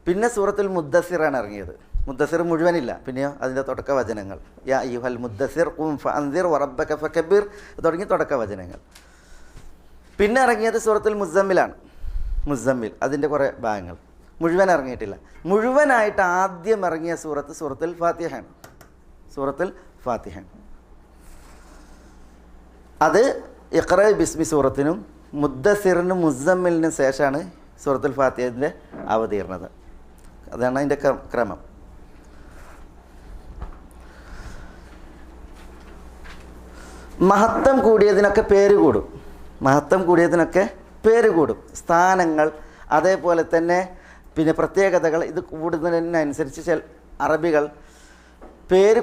പിന്നെ സൂറത്തുൽ മുദ്ദസിറാണ് ഇറങ്ങിയത്. മുദ്ദസിർ മുഴുവനില്ല, പിന്നെയോ അതിൻ്റെ തുടക്ക വചനങ്ങൾ, യാ അയ്യുഹൽ മുദ്ദസിർ ഖും ഫഅൻദിർ വറബ്ബക ഫകബ്ബിർ തുടങ്ങി തുടക്ക വചനങ്ങൾ. പിന്നെ ഇറങ്ങിയത് സൂറത്തുൽ മുസമ്മിലാണ്. മുസമ്മിൽ അതിൻ്റെ കുറേ ഭാഗങ്ങൾ മുഴുവൻ ഇറങ്ങിയിട്ടില്ല. മുഴുവനായിട്ട് ആദ്യം ഇറങ്ങിയ സൂറത്തുൽ ഫാത്തിഹയാണ്. സൂറത്തുൽ ഫാത്തിഹയാണ്. അത് ഇഖ്റ ബിസ്മി സൂറത്തിനും മുദ്ദസിറിനും മുസമ്മിലിനും ശേഷമാണ് സൂറത്തുൽ ഫാത്തിഹയുടെ അവതീർണത. അതാണ് അതിൻ്റെ ക്രമം. മഹത്വം കൂടിയതിനൊക്കെ പേര് കൂടും. സ്ഥാനങ്ങൾ, അതേപോലെ തന്നെ പിന്നെ പ്രത്യേകതകൾ, ഇത് കൂടുന്നതിനനുസരിച്ച് അറബികൾ പേര്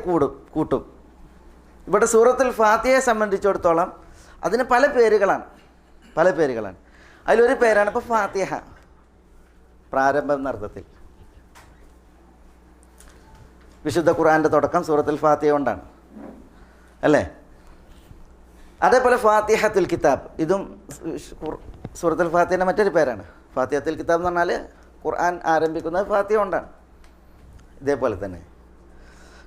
കൂട്ടും. ഇവിടെ സൂറത്തുൽ ഫാത്തിഹയെ സംബന്ധിച്ചിടത്തോളം അതിന് പല പേരുകളാണ്. അതിലൊരു പേരാണ് ഇപ്പോൾ ഫാത്തിഹ, പ്രാരംഭം എന്നർത്ഥത്തിൽ. വിശുദ്ധ ഖുർആൻ്റെ തുടക്കം സൂറത്തുൽ ഫാത്തിഹ കൊണ്ടാണ് അല്ലേ? അതേപോലെ ഫാത്തിഹത്തുൽ കിതാബ്, ഇതും സൂറത്തുൽ ഫാത്തിഹയുടെ മറ്റൊരു പേരാണ്. ഫാത്തിഹത്തുൽ കിതാബ് എന്ന് പറഞ്ഞാൽ ഖുർആൻ ആരംഭിക്കുന്നത് ഫാത്തിഹ കൊണ്ടാണ്. ഇതേപോലെ തന്നെ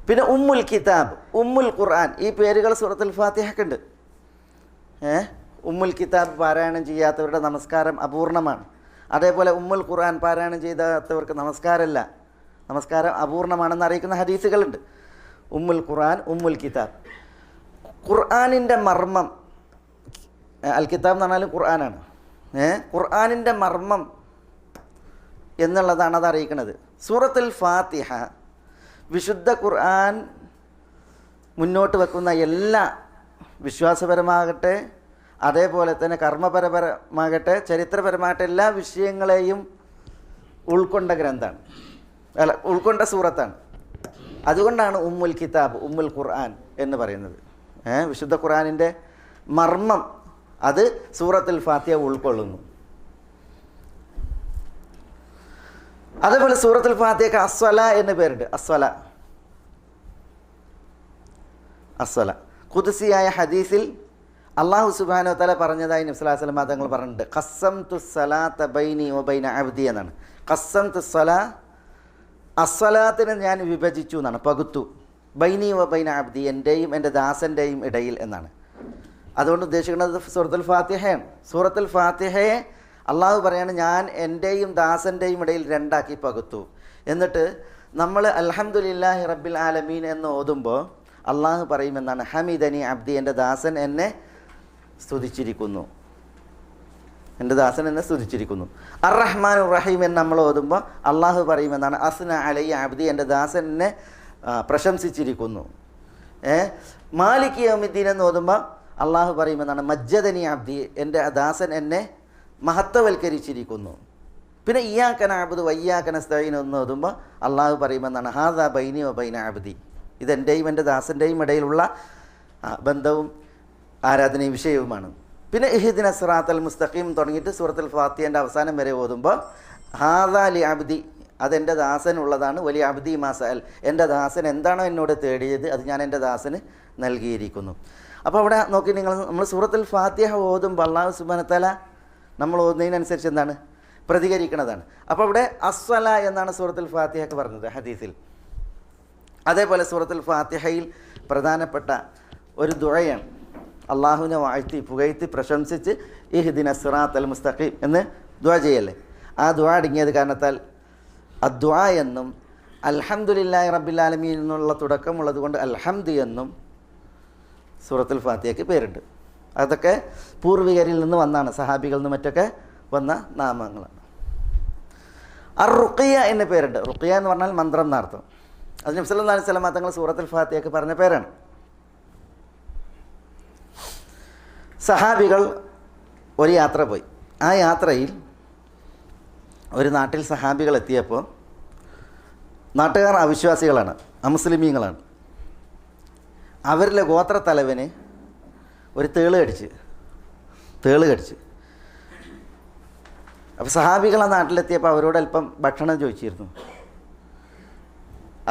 പിന്നെ ഉമ്മുൽ കിതാബ്, ഉമ്മുൽ ഖുർആൻ, ഈ പേരുകൾ സൂറത്തുൽ ഫാത്തിഹയ്ക്കുണ്ട്. ഉമ്മുൽ കിതാബ് പാരായണം ചെയ്യാത്തവരുടെ നമസ്കാരം അപൂർണമാണ്. അതേപോലെ ഉമ്മുൽ ഖുർആൻ പാരായണം ചെയ്താത്തവർക്ക് നമസ്കാരം അപൂർണമാണെന്ന് അറിയിക്കുന്ന ഹദീസുകളുണ്ട്. ഉമ്മുൽ ഖുർആൻ, ഉമ്മുൽ കിതാബ്. ഖുർആനിൻ്റെ മർമ്മം, അൽ കിതാബ് എന്ന് പറഞ്ഞാൽ ഖുർആനാണ്. ഖുർആനിൻ്റെ മർമ്മം എന്നുള്ളതാണ് അത് അറിയിക്കുന്നത്. സൂറത്തുൽ ഫാത്തിഹ വിശുദ്ധ ഖുർആൻ മുന്നോട്ട് വെക്കുന്ന എല്ലാ വിശ്വാസപരമാകട്ടെ, അതേപോലെ തന്നെ കർമ്മപരമാകട്ടെ, ചരിത്രപരമാകട്ടെ എല്ലാ വിഷയങ്ങളെയും ഉൾക്കൊണ്ട ഗ്രന്ഥമാണ്, ഉൾക്കൊണ്ട സൂറത്താണ്. അതുകൊണ്ടാണ് ഉമ്മുൽ കിതാബ്, ഉമ്മുൽ ഖുർആൻ എന്ന് പറയുന്നത്. വിശുദ്ധ ഖുർആനിൻ്റെ മർമ്മം അത് സൂറത്തുൽ ഫാത്തിഹ ഉൾക്കൊള്ളുന്നു. അതേപോലെ സൂറത്തുൽ ഫാത്തിഹയ്ക്ക് അസ്വല എന്ന് പേരുണ്ട്. അസ്വല ഖുദ്സിയായ ഹദീസിൽ അല്ലാഹു സുബ്ഹാനഹു വ തആല പറഞ്ഞതായി നബി സല്ലല്ലാഹു അലൈഹി വസല്ലം തങ്ങൾ പറഞ്ഞിട്ടുണ്ട്. ഖസ്സംതു സ്വലാത്ത ബൈനി വ ബൈന അബ്ദി എന്നാണ്. ഖസ്സംതു സ്വലാ, അസ്വലാത്തിനെ ഞാൻ വിഭജിച്ചു എന്നാണ്, പകുത്തു. ബൈനി വ ബൈന അബ്ദി, എൻ്റെയും എൻ്റെ ദാസൻ്റെയും ഇടയിൽ എന്നാണ്. അതുകൊണ്ട് ഉദ്ദേശിക്കുന്നത് സൂറത്തുൽ ഫാത്തിഹയാണ്. സൂറത്തുൽ ഫാത്തിഹയെ അള്ളാഹു പറയാണ് ഞാൻ എൻ്റെയും ദാസൻ്റെയും ഇടയിൽ രണ്ടാക്കി പകുത്തു. എന്നിട്ട് നമ്മൾ അൽഹംദുലില്ലാഹി റബ്ബിൽ ആലമീൻ എന്ന് ഓതുമ്പോൾ അള്ളാഹു പറയുമെന്നാണ് ഹമീദനി അബ്ദി, എൻ്റെ ദാസൻ എന്നെ സ്തുതിച്ചിരിക്കുന്നു, എൻ്റെ ദാസൻ എന്നെ സ്തുതിച്ചിരിക്കുന്നു. അർ റഹ്മാൻ റഹീം എന്ന് നമ്മൾ ഓതുമ്പോൾ അള്ളാഹു പറയുമെന്നാണ് അസ്ന അലൈ അബ്ദി, എൻ്റെ ദാസൻ എന്നെ പ്രശംസിച്ചിരിക്കുന്നു. മാലിക് യൗമിദ്ദീൻ എന്ന് ഓതുമ്പോൾ അള്ളാഹു പറയുമെന്നാണ് മജ്ജദനി അബ്ദി, എൻ്റെ ദാസൻ എന്നെ മഹത്വവൽക്കരിച്ചിരിക്കുന്നു. പിന്നെ ഇയ്യാക നഅ്ബുദു വഇയ്യാക നസ്തഈൻ എന്ന് ഓതുമ്പോൾ അള്ളാഹു പറയുമെന്നാണ് ഹാദാ ബൈനി വ ബൈന അബ്ദി, ഇതെൻ്റെയും എൻ്റെ ദാസൻ്റെയും ഇടയിലുള്ള ബന്ധവും ആരാധനയും വിഷയവുമാണ്. പിന്നെ ഇഹ്ദിന സിറാത്തൽ മുസ്തഖീം തുടങ്ങിയിട്ട് സൂറത്തുൽ ഫാത്തിഹയുടെ അവസാനം വരെ ഓതുമ്പോൾ ഹാദാ ലി അബ്ദി, അതെൻ്റെ ദാസനുള്ളതാണ്. വലിയ അബ്ദി മാസഅൽ, എൻ്റെ ദാസൻ എന്താണോ എന്നോട് തേടിയത് അത് ഞാൻ എൻ്റെ ദാസന് നൽകിയിരിക്കുന്നു. അപ്പോൾ അവിടെ നോക്കി നമ്മൾ സൂറത്തുൽ ഫാത്തിഹ ഓതുമ്പോൾ അല്ലാഹു സുബ്ഹാനഹു വ തആല നമ്മൾ ഓതുന്നതിനനുസരിച്ച് എന്താണ് പ്രതികരിക്കുന്നതാണ്. അപ്പോൾ അവിടെ അസ്വല എന്നാണ് സൂറത്തുൽ ഫാത്തിഹയ്ക്ക് പറഞ്ഞത് ഹദീസിൽ. അതേപോലെ സൂറത്തുൽ ഫാത്തിഹയിൽ പ്രധാനപ്പെട്ട ഒരു ദുആയാണ്, അള്ളാഹുവിനെ വാഴ്ത്തി പുകഴ്ത്തി പ്രശംസിച്ച് ഇഹ്ദിന സിറാത്തൽ മുസ്തഖീം എന്ന് ദുആ ചെയ്യല്ലേ. ആ ദുആ അടങ്ങിയത് കാരണത്താൽ അദ്ദുആ എന്നും അൽഹംദുലില്ലാഹി റബ്ബിൽ ആലമീൻ എന്നുള്ള തുടക്കമുള്ളത് കൊണ്ട് അൽഹംദ് എന്നും സൂറത്തുൽ ഫാത്തിഹയ്ക്ക് പേരുണ്ട്. അതൊക്കെ പൂർവികരിൽ നിന്ന് വന്നാണ്, സഹാബികളിൽ നിന്ന് മറ്റൊക്കെ വന്ന നാമങ്ങളാണ്. അർ റുഖിയ എന്ന പേരുണ്ട്. റുഖിയ എന്ന് പറഞ്ഞാൽ മന്ത്രം എന്നർത്ഥം. അത് നബി സല്ലല്ലാഹു അലൈഹി വസല്ലം തങ്ങൾ സൂറത്തുൽ ഫാത്തിഹയ്ക്ക് പറഞ്ഞ പേരാണ്. സഹാബികൾ ഒരു യാത്ര പോയി. ആ യാത്രയിൽ ഒരു നാട്ടിൽ സഹാബികൾ എത്തിയപ്പോൾ നാട്ടുകാർ അവിശ്വാസികളാണ്, അമുസ്ലിമീങ്ങളാണ്. അവരിലെ ഗോത്രത്തലവന് ഒരു തേള് കടിച്ച്. അപ്പോൾ സഹാബികൾ ആ നാട്ടിലെത്തിയപ്പോൾ അവരോട് അല്പം ഭക്ഷണം ചോദിച്ചിരുന്നു.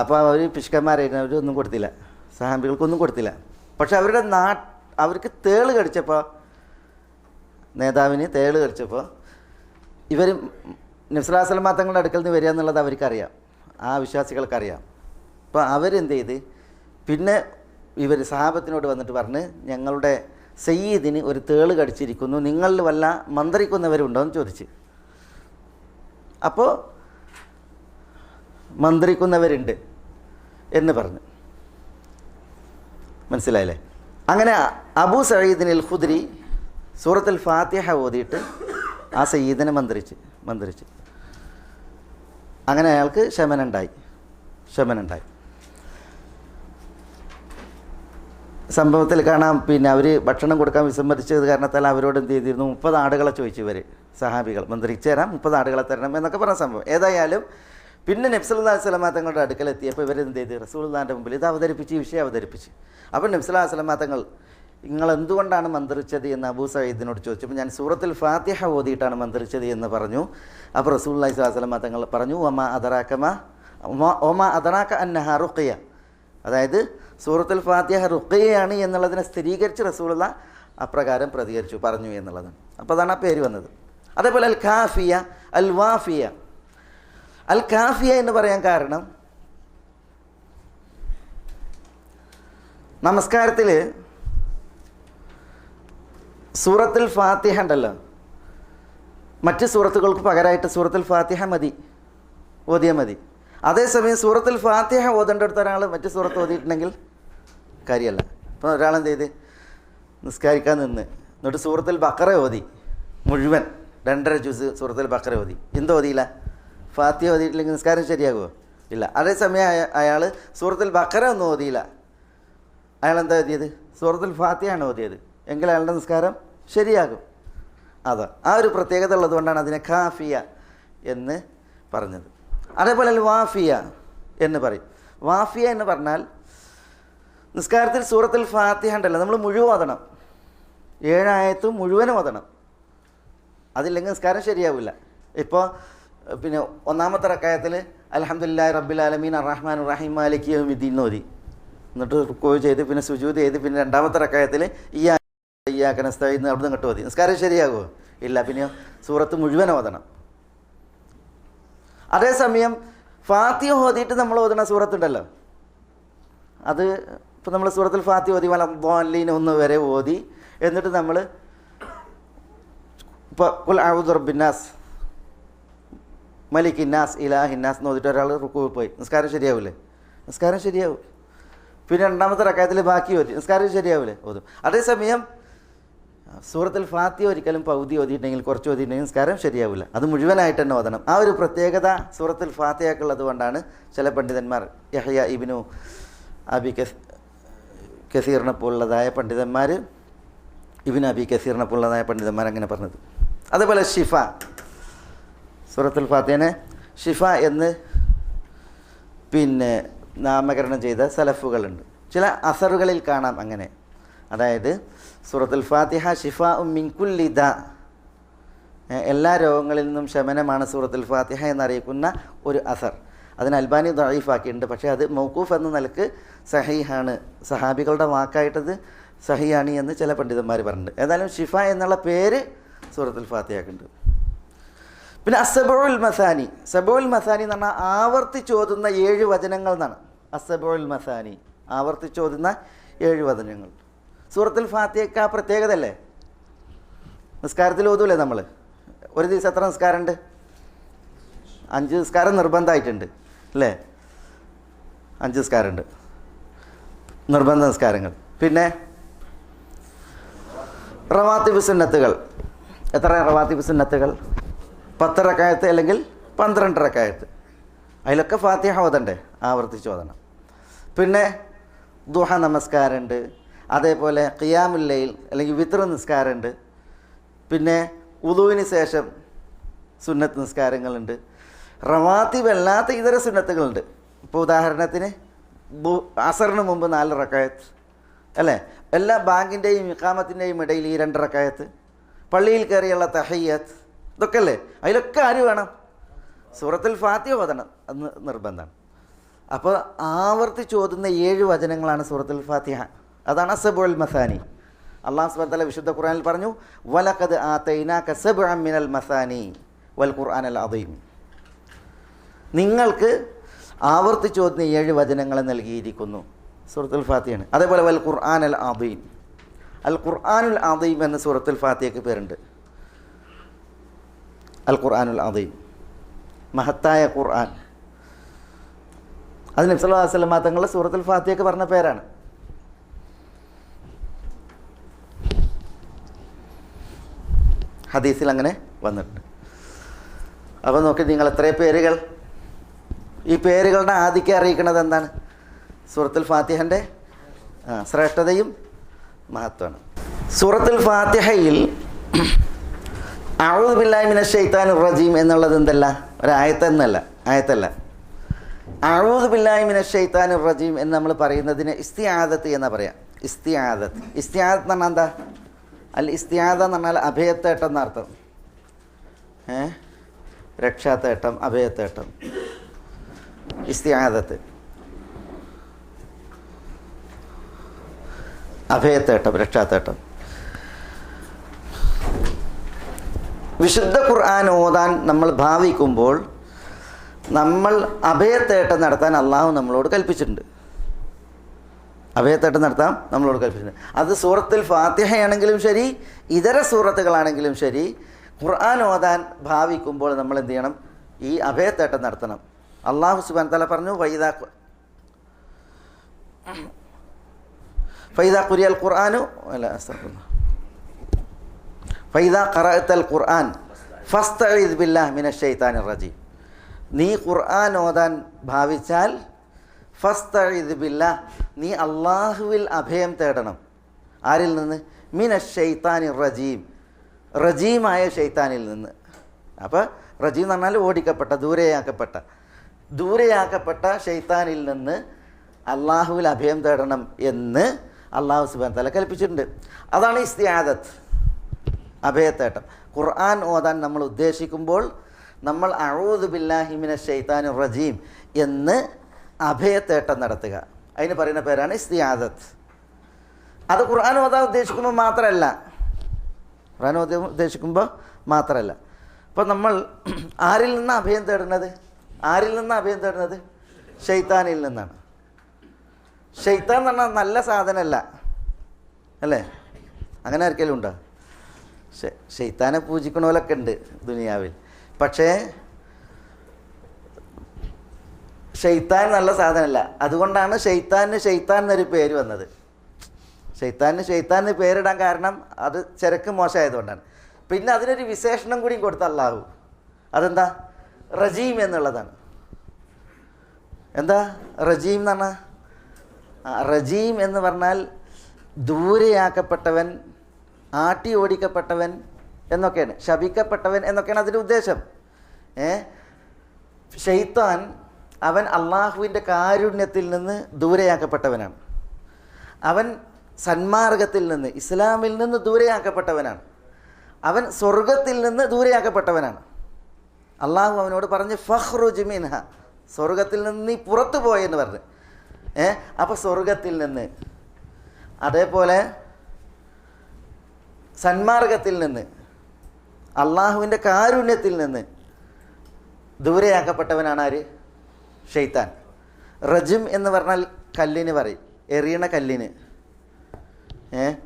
അപ്പോൾ അവർ പിശുക്കന്മാരായിരുന്നു, അവരൊന്നും കൊടുത്തില്ല, സഹാബികൾക്കൊന്നും കൊടുത്തില്ല. പക്ഷെ അവർക്ക് തേള് കടിച്ചപ്പോൾ, നേതാവിന് തേള് കടിച്ചപ്പോൾ ഇവർ നബി സല്ലല്ലാഹു അലൈഹി വസല്ലം തങ്ങളുടെ അടുക്കൽ നിന്ന് വരിക എന്നുള്ളത് അവർക്കറിയാം, ആ വിശ്വാസികൾക്കറിയാം. അപ്പോൾ അവരെന്ത് ചെയ്ത് പിന്നെ ഇവർ സഹാബത്തിനോട് വന്നിട്ട് പറഞ്ഞ് ഞങ്ങളുടെ സയ്യിദിന് ഒരു തേള് കടിച്ചിരിക്കുന്നു, നിങ്ങളിൽ വല്ല മന്ത്രിക്കുന്നവരുണ്ടോ എന്ന് ചോദിച്ച്. അപ്പോൾ മന്ത്രിക്കുന്നവരുണ്ട് എന്ന് പറഞ്ഞു. മനസ്സിലായില്ലേ? അങ്ങനെ അബൂ സഈദിൻ അൽ ഖുദ്രി സൂറത്തുൽ ഫാത്തിഹ ഓതിയിട്ട് ആ സയ്യിദിനെ മന്ത്രിച്ച് അങ്ങനെ അയാൾക്ക് ശമനുണ്ടായി. സംഭവത്തിൽ കാണാം, പിന്നെ അവർ ഭക്ഷണം കൊടുക്കാൻ വിസമ്മതിച്ചത് കാരണത്താൽ അവരോട് എന്ത് ചെയ്തിരുന്നു, 30 ആടുകളെ ചോദിച്ചു ഇവർ സഹാബികൾ, മന്ത്രിച്ചു തരാം, 30 ആടുകളെ തരണം എന്നൊക്കെ പറഞ്ഞ സംഭവം. ഏതായാലും പിന്നെ നബി സല്ലല്ലാഹു അലൈഹി വസല്ലം തങ്ങളുടെ അടുക്കലെത്തിയപ്പോൾ ഇവരെന്ത് ചെയ്ത് റസൂലുള്ളാഹിൻ്റെ മുമ്പിൽ ഇത് അവതരിപ്പിച്ച്, ഈ വിഷയം അവതരിപ്പിച്ച്. അപ്പോൾ നബി സല്ലല്ലാഹു അലൈഹി വസല്ലം തങ്ങൾ നിങ്ങൾ എന്തുകൊണ്ടാണ് മന്ത്രിച്ചത് എന്ന് അബൂ സഈദിനോട് ചോദിച്ചപ്പോൾ ഞാൻ സൂറത്തുൽ ഫാത്തിഹ ഓതിയിട്ടാണ് മന്ത്രിച്ചത് എന്ന് പറഞ്ഞു. അപ്പോൾ റസൂലുള്ളാഹി സ്വല്ലല്ലാഹു അലൈഹി വസല്ലം തങ്ങൾ പറഞ്ഞു ഒമാ അദറാക അന്നഹാ റുഖിയ, അതായത് സൂറത്തുൽ ഫാത്തിഹ റുഖിയയാണ് എന്നുള്ളതിനെ സ്ഥിരീകരിച്ച് റസൂലുള്ളാഹി അപ്രകാരം പറഞ്ഞു എന്നുള്ളതാണ്. അപ്പോൾ അതാണ് ആ പേര് വന്നത്. അതേപോലെ അൽ കാഫിയ, അൽ വാഫിയ. അൽ കാഫിയ എന്ന് പറയാൻ കാരണം നമസ്കാരത്തിൽ സൂറത്തുൽ ഫാത്തിഹ ഉണ്ടല്ലോ, മറ്റ് സൂറത്തുകൾക്ക് പകരമായിട്ട് സൂറത്തുൽ ഫാത്തിഹ ഓതിയാൽ മതി. അതേസമയം സൂറത്തുൽ ഫാത്തിഹ ഓതേണ്ട അടുത്ത ഒരാൾ മറ്റു സൂറത്ത് ഓതിയിട്ടുണ്ടെങ്കിൽ കാര്യമല്ല. ഇപ്പോൾ ഒരാളെന്ത് ചെയ്ത് നിസ്കരിക്കാൻ നിന്ന് എന്നിട്ട് സൂറത്തുൽ ബഖറ ഓതി മുഴുവൻ 2.5 ജുസ് സൂറത്തുൽ ബഖറ ഓതി, എന്ത് ഓതിയില്ല? ഫാത്തിഹ ഓതിയിട്ടില്ലെങ്കിൽ നിസ്കാരം ശരിയാകുമോ? ഇല്ല. അതേസമയം അയാൾ സൂറത്തുൽ ബഖറ ഒന്നും ഓതിയില്ല, അയാൾ എന്താ ഓതിയത്? സൂറത്തുൽ ഫാത്തിഹയാണ് ഓതിയത്, എങ്കിൽ അയാളുടെ നിസ്കാരം ശരിയാകും. അതാ ആ ഒരു പ്രത്യേകത ഉള്ളതുകൊണ്ടാണ് അതിനെ ഖാഫിയ എന്ന് പറഞ്ഞത്. അതേപോലെ വാഫിയ എന്ന് പറയും. വാഫിയ എന്ന് പറഞ്ഞാൽ നിസ്കാരത്തിൽ സൂറത്തുൽ ഫാത്തിഹ ഉണ്ടല്ലോ, നമ്മൾ മുഴുവൻ ഓതണം, 7 ആയത്തും മുഴുവനും ഓതണം. അതില്ലെങ്കിൽ നിസ്കാരം ശരിയാവില്ല. ഇപ്പോൾ പിന്നെ ഒന്നാമത്തെ റക്അത്തിൽ അൽഹംദുലില്ലാഹി റബ്ബിൽ ആലമീൻ അർറഹ്മാൻ റഹീം മാലികി യൗമിദ്ദീൻ ഓതി, എന്നിട്ട് റുക്കൂ ചെയ്ത് പിന്നെ സുജൂദ് ചെയ്ത് പിന്നെ രണ്ടാമത്തെ റക്അത്തിൽ ഇയ്യാക നസ്തഈൻ അവിടുന്ന് ഇങ്ങോട്ട് ഓതി, നിസ്കാരം ശരിയാകുമോ? ഇല്ല. പിന്നെ സൂറത്ത് മുഴുവൻ ഓതണം. അതേസമയം ഫാത്തിഹ ഓതിയിട്ട് നമ്മൾ ഓതുന്ന സൂറത്തുണ്ടല്ലോ, അത് ഇപ്പോൾ നമ്മൾ സൂറത്തുൽ ഫാത്തിഹ ഓതി വലദ്ദാലീൻ 1 വരെ ഓതി, എന്നിട്ട് നമ്മൾ ഇപ്പോൾ ഖുൽ അഊദു റബ്ബിന്നാസ് മലിക്കിന്നാസ് ഇലാഹിന്നാസ് എന്ന് ഓതിയിട്ട് ഒരാൾ റുക്കൂ പോയി, നിസ്കാരം ശരിയാവില്ലേ? നിസ്കാരം ശരിയാവും. പിന്നെ രണ്ടാമത്തെ റക്അത്തിൽ ബാക്കി ഓതി, നിസ്കാരം ശരിയാവില്ലേ? ഓതും. അതേസമയം സൂറത്തുൽ ഫാത്തിഹ ഒരിക്കലും പകുതി ഓതിയിട്ടുണ്ടെങ്കിൽ കുറച്ച് ഓതിയിട്ടുണ്ടെങ്കിൽ നിസ്കാരം ശരിയാവില്ല, അത് മുഴുവനായിട്ട് തന്നെ ഓതണം. ആ ഒരു പ്രത്യേകത സൂറത്തുൽ ഫാത്തിഹക്കുള്ളത് കൊണ്ടാണ് ചില പണ്ഡിതന്മാർ, യഹ്യ ഇബ്നു അബി കസീറിനെ പോലുള്ളതായ പണ്ഡിതന്മാർ, ഇബ്നു അബി കസീറിനെ പോലുള്ളതായ പണ്ഡിതന്മാർ അങ്ങനെ പറഞ്ഞത്. അതേപോലെ ഷിഫ, സൂറത്തുൽ ഫാത്തിഹനെ ഷിഫ എന്ന് പിന്നെ നാമകരണം ചെയ്ത സലഫുകളുണ്ട്. ചില അസറുകളിൽ കാണാം അങ്ങനെ. അതായത് സൂറത്തുൽ ഫാത്തിഹ ഷിഫാ മിൻ കുല്ലി ദാ, എല്ലാ രോഗങ്ങളിൽ നിന്നും ശമനമാണ് സൂറത്തുൽ ഫാത്തിഹ എന്നറിയിക്കുന്ന ഒരു അസർ. അതിന് അൽബാനി ദഈഫാക്കിയിട്ടുണ്ട്, പക്ഷേ അത് മൗഖൂഫ് എന്ന നിലക്ക് സഹീഹാണ്, സഹാബികളുടെ വാക്കായിട്ടത് സഹീഹാണ് എന്ന് ചില പണ്ഡിതന്മാർ പറഞ്ഞിട്ടുണ്ട്. ഏതായാലും ഷിഫ എന്നുള്ള പേര് സൂറത്തുൽ ഫാത്തിഹക്കുണ്ട്. പിന്നെ അസ്സബഉൽ മസാനി, സബഉൽ മസാനി എന്ന് പറഞ്ഞാൽ ആവർത്തിച്ചോതുന്ന 7 വചനങ്ങൾ എന്നാണ്. അസ്സബഉൽ മസാനി, ആവർത്തിച്ചോതുന്ന 7 വചനങ്ങൾ. സൂറത്തുൽ ഫാത്തിഹയ്ക്ക് ആ പ്രത്യേകത അല്ലേ? നിസ്കാരത്തിൽ ഓതൂലേ നമ്മൾ? ഒരു ദിവസം എത്ര നിസ്കാരമുണ്ട്? 5 നിസ്കാരം നിർബന്ധമായിട്ടുണ്ട് അല്ലേ? 5 നിസ്കാരമുണ്ട്, നിർബന്ധ നിസ്കാരങ്ങൾ. പിന്നെ റവാത്തിബ് സുന്നത്തുകൾ. എത്ര റവാത്തിബ് സുന്നത്തുകൾ? 10 റക്അത്ത് അല്ലെങ്കിൽ 12 റക്അത്ത്. അതിലൊക്കെ ഫാത്തിഹ ഓതണ്ടേ? ആവർത്തിച്ച് ഓതണം. പിന്നെ ദുഹ നമസ്കാരമുണ്ട്, അതേപോലെ ഖിയാമുൽ ലൈൽ അല്ലെങ്കിൽ വിത്ർ നിസ്കാരമുണ്ട്, പിന്നെ വുളൂവിന് ശേഷം സുന്നത്ത് നിസ്കാരങ്ങളുണ്ട്, റവാത്തിബ് അല്ലാത്ത ഇതര സുന്നത്തുകളുണ്ട്. ഇപ്പോൾ ഉദാഹരണത്തിന് അസറിന് മുമ്പ് 4 റക്അത്ത് അല്ലേ? എല്ലാ ബാങ്കിൻ്റെയും ഇഖാമത്തിൻ്റെയും ഇടയിൽ ഈ 2 റക്അത്ത്, പള്ളിയിൽ കയറിയുള്ള തഹയ്യത്ത്, ഇതൊക്കെ അല്ലേ? അതിലൊക്കെ ആര് വേണം? സൂറത്തുൽ ഫാത്തിഹ ഓതണം, അത് നിർബന്ധമാണ്. അപ്പോൾ ആവർത്തിച്ച് ഓതുന്ന 7 വചനങ്ങളാണ് സൂറത്തുൽ ഫാത്തിഹ. അതാണ് സബഉൽ മസാനി. അല്ലാഹു സുബ്ഹാനഹു വ തആല വിശുദ്ധ ഖുർആനിൽ പറഞ്ഞു, വലഖദ് ആതൈനാക സബ്അൻ മിനൽ മസാനി വൽ ഖുർആനൽ അദീം. നിങ്ങൾക്ക് ആവർത്തിച്ചോതുന്ന 7 വചനങ്ങളെ നൽകിയിരിക്കുന്നു. സൂറത്തുൽ ഫാത്തിഹയാണ്. അതേപോലെ വൽ ഖുർആനൽ അദീം, അൽ ഖുർആനുൽ അദീം എന്ന സൂറത്തുൽ ഫാത്തിഹയ്ക്ക് പേരുണ്ട്. അൽ ഖുർആനുൽ അദീം, മഹത്തായ ഖുർആൻ. അത് നബി സല്ലല്ലാഹു അലൈഹി വസല്ലം തങ്ങൾ സൂറത്തുൽ ഫാത്തിഹയ്ക്ക് പറഞ്ഞ പേരാണ്. ഹദീസിൽ അങ്ങനെ വന്നിട്ടുണ്ട്. അപ്പോൾ നോക്കി നിങ്ങൾ എത്രയും പേരുകൾ, ഈ പേരുകളുടെ ആധിക്യം അറിയിക്കുന്നത് എന്താണ്? സൂറത്തുൽ ഫാത്തിഹൻ്റെ ശ്രേഷ്ഠതയും മഹത്വമാണ്. സൂറത്തുൽ ഫാത്തിഹയിൽ അഊദു ബില്ലാഹി മിനശ് ശൈത്താനിർ റജീം എന്നുള്ളത് എന്തല്ല? ആയത്തല്ല. അഊദു ബില്ലാഹി മിനശ് ശൈത്താനിർ റജീം എന്ന് നമ്മൾ പറയുന്നതിന് ഇസ്തിആദത്ത് എന്ന് പറയാം. ഇസ്തിആദത്ത് എന്ന് പറഞ്ഞാൽ എന്താ? അൽ ഇസ്തിആദ എന്ന് പറഞ്ഞാൽ അഭയത്തേട്ടം എന്നർത്ഥം. രക്ഷാത്തേട്ടം, അഭയത്തേട്ടം, ഇസ്തിആദത്ത്, അഭയത്തേട്ടം, രക്ഷാത്തേട്ടം. വിശുദ്ധ ഖുർആൻ ഓതാൻ നമ്മൾ ഭാവിക്കുമ്പോൾ നമ്മൾ അഭയത്തേട്ടം നടത്താൻ അള്ളാഹു നമ്മളോട് കൽപ്പിച്ചിട്ടുണ്ട്. അഭയത്തേട്ടം നടത്താൻ നമ്മളോട് കൽപ്പിച്ചിട്ടുണ്ട്. അത് സൂറത്തുൽ ഫാത്തിഹയാണെങ്കിലും ശരി, ഇതര സൂറത്തുകളാണെങ്കിലും ശരി, ഖുർആൻ ഓതാൻ ഭാവിക്കുമ്പോൾ നമ്മൾ എന്ത് ചെയ്യണം? ഈ അഭയത്തേട്ടം നടത്തണം. അള്ളാഹു സുബ്ഹാനഹു വ തആല പറഞ്ഞു ഫൈദാ ഖുരിയൽ ഖുർആനു അല്ല അസ്തഗ്ഫിറുല്ലാഹ് ഫൈദാ ഖറഅതൽ ഖുർആൻ ഫസ്തഈദ് ബില്ലാഹി മിനശ് ശൈത്താനിർ റജീം. നീ ഖുർആൻ ഓതാൻ ഭാവിച്ചാൽ ഫസ്തഈദ് ബില്ലാഹ്, നീ അള്ളാഹുവിൽ അഭയം തേടണം. ആരിൽ നിന്ന്? മിനശ് ശൈത്താനിർ റജീം, റജീമായ ഷെയ്ത്താനിൽ നിന്ന്. അപ്പോൾ റജീം എന്ന് പറഞ്ഞാൽ ഓടിക്കപ്പെട്ട, ദൂരെയാക്കപ്പെട്ട ഷെയ്ത്താനിൽ നിന്ന് അള്ളാഹുവിൽ അഭയം തേടണം എന്ന് അള്ളാഹു സുബ്ഹാനഹു വ തആല കൽപ്പിച്ചിട്ടുണ്ട്. അതാണ് ഇസ്തിആദത്ത്, അഭയത്തേട്ടം. ഖുർആൻ ഓതാൻ നമ്മൾ ഉദ്ദേശിക്കുമ്പോൾ നമ്മൾ അഊദു ബില്ലാഹി മിനശ് ശൈത്താനിർ റജീം എന്ന് അഭയത്തേട്ടം നടത്തുക. അതിന് പറയുന്ന പേരാണ് ഇസ്തിആദത്ത്. അത് ഖുർആൻ ഓതാൻ ഉദ്ദേശിക്കുമ്പോൾ മാത്രമല്ല, അപ്പോൾ നമ്മൾ ആരിൽ നിന്നാണ് അഭയം തേടുന്നത്? ഷെയ്ത്താനിൽ നിന്നാണ്. ഷെയ്ത്താൻ എന്ന് പറഞ്ഞാൽ നല്ല സാധനമല്ല അല്ലേ? അങ്ങനെ ആർക്കെങ്കിലും ഉണ്ടോ? ഷെയ്ത്താനെ പൂജിക്കണോലൊക്കെ ഉണ്ട് ദുനിയാവിൽ. പക്ഷേ ഷെയ്ത്താൻ നല്ല സാധനമല്ല. അതുകൊണ്ടാണ് ഷെയ്ത്താൻ എന്നൊരു പേര് വന്നത്. ഷെയ്ത്താന് പേരിടാൻ കാരണം അത് ചരക്ക് മോശമായതുകൊണ്ടാണ്. പിന്നെ അതിനൊരു വിശേഷണം കൂടി കൊടുത്ത അള്ളാഹു. അതെന്താ? റജീം എന്നുള്ളതാണ്. എന്താ റജീം എന്ന് പറഞ്ഞാൽ? റജീം എന്ന് പറഞ്ഞാൽ ദൂരെയാക്കപ്പെട്ടവൻ, ആട്ടി ഓടിക്കപ്പെട്ടവൻ എന്നൊക്കെയാണ്, ശപിക്കപ്പെട്ടവൻ എന്നൊക്കെയാണ് അതിൻ്റെ ഉദ്ദേശം. ഷെയ്ത്താൻ അവൻ അള്ളാഹുവിൻ്റെ കാരുണ്യത്തിൽ നിന്ന് ദൂരെയാക്കപ്പെട്ടവനാണ്. അവൻ സന്മാർഗത്തിൽ നിന്ന്, ഇസ്ലാമിൽ നിന്ന് ദൂരെയാക്കപ്പെട്ടവനാണ്. അവൻ സ്വർഗത്തിൽ നിന്ന് ദൂരെയാക്കപ്പെട്ടവനാണ്. അള്ളാഹു അവനോട് പറഞ്ഞ് ഫഖ്റുജ് മിൻഹ, സ്വർഗത്തിൽ നിന്ന് നീ പുറത്തു പോയെന്ന് പറഞ്ഞ്. അപ്പോൾ സ്വർഗത്തിൽ നിന്ന്, അതേപോലെ സന്മാർഗത്തിൽ നിന്ന്, അള്ളാഹുവിൻ്റെ കാരുണ്യത്തിൽ നിന്ന് ദൂരെയാക്കപ്പെട്ടവനാണ് ആര്? ഷെയ്ത്താൻ. റജിം എന്ന് പറഞ്ഞാൽ കല്ലിന് പറയും, എറിയണ കല്ലിന്.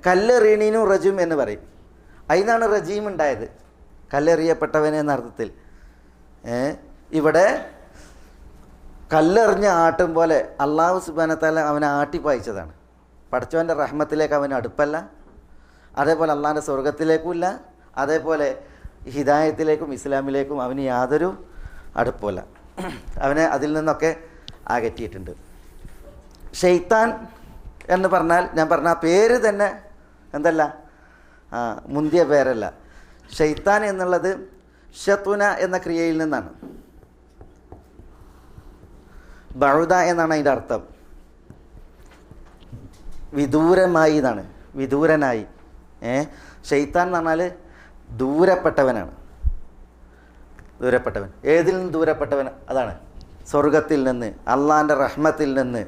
കല്ലെറിയണീനും റജിം എന്ന് പറയും. അതിനാണ് റജീം ഉണ്ടായത്, കല്ലെറിയപ്പെട്ടവൻ എന്ന അർത്ഥത്തിൽ. ഇവിടെ കല്ലെറിഞ്ഞ് ആട്ടും പോലെ അള്ളാഹു സുബ്ഹാനഹു വ തആല അവനെ ആട്ടിപ്പായിച്ചതാണ്. പടച്ചവൻ്റെ റഹ്മത്തിലേക്ക് അവന് അടുപ്പല്ല, അതേപോലെ അള്ളാഹിൻ്റെ സ്വർഗത്തിലേക്കുമില്ല, അതേപോലെ ഹിദായത്തിലേക്കും ഇസ്ലാമിലേക്കും അവന് യാതൊരു അടുപ്പമില്ല. അവനെ അതിൽ നിന്നൊക്കെ അകറ്റിയിട്ടുണ്ട്. ഷെയ്ത്താൻ എന്ന് പറഞ്ഞാൽ, ഞാൻ പറഞ്ഞ ആ പേര് തന്നെ എന്തല്ല, മുന്തിയ പേരല്ല. ഷെയ്ത്താൻ എന്നുള്ളത് ഷതുന എന്ന ക്രിയയിൽ നിന്നാണ്. ബഉദ എന്നാണ് അതിൻ്റെ അർത്ഥം. വിദൂരമായി എന്നാണ്, വിദൂരനായി. ഷെയ്ത്താൻ എന്ന് പറഞ്ഞാൽ ദൂരപ്പെട്ടവനാണ്. ഏതിൽ നിന്ന് ദൂരപ്പെട്ടവൻ? അതാണ് സ്വർഗത്തിൽ നിന്ന്, അള്ളാഹിൻ്റെ റഹ്മത്തിൽ നിന്ന്,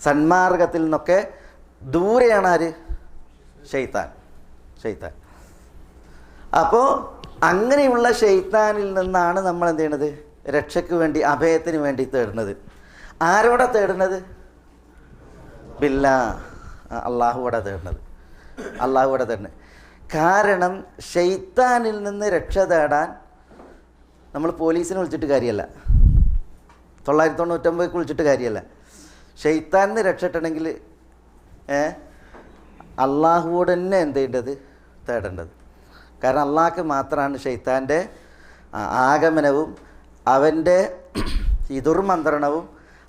സന്മാർഗത്തിൽ നിന്നൊക്കെ ദൂരെയാണ് ആര്? ഷെയ്ത്താൻ. അപ്പോൾ അങ്ങനെയുള്ള ഷെയ്ത്താനിൽ നിന്നാണ് നമ്മൾ എന്ത് ചെയ്യണത്? രക്ഷയ്ക്ക് വേണ്ടി, അഭയത്തിന് വേണ്ടി തേടുന്നത്. ആരോടെ തേടുന്നത്? ബില്ലാ, അള്ളാഹുവോടെ തേടുന്നത്. കാരണം ഷെയ്ത്താനിൽ നിന്ന് രക്ഷ തേടാൻ നമ്മൾ പോലീസിനെ വിളിച്ചിട്ട് കാര്യമല്ല, 999 വിളിച്ചിട്ട് കാര്യമല്ല. ഷെയ്ത്താനിന്ന് രക്ഷപ്പെടണമെങ്കിൽ അള്ളാഹുവോട് തന്നെ എന്ത് ചെയ്യേണ്ടത്? തേടേണ്ടത്. കാരണം അള്ളാഹ്ക്ക് മാത്രമാണ് ഷെയ്ത്താൻ്റെ ആഗമനവും അവൻ്റെ ദുർമന്ത്രണവും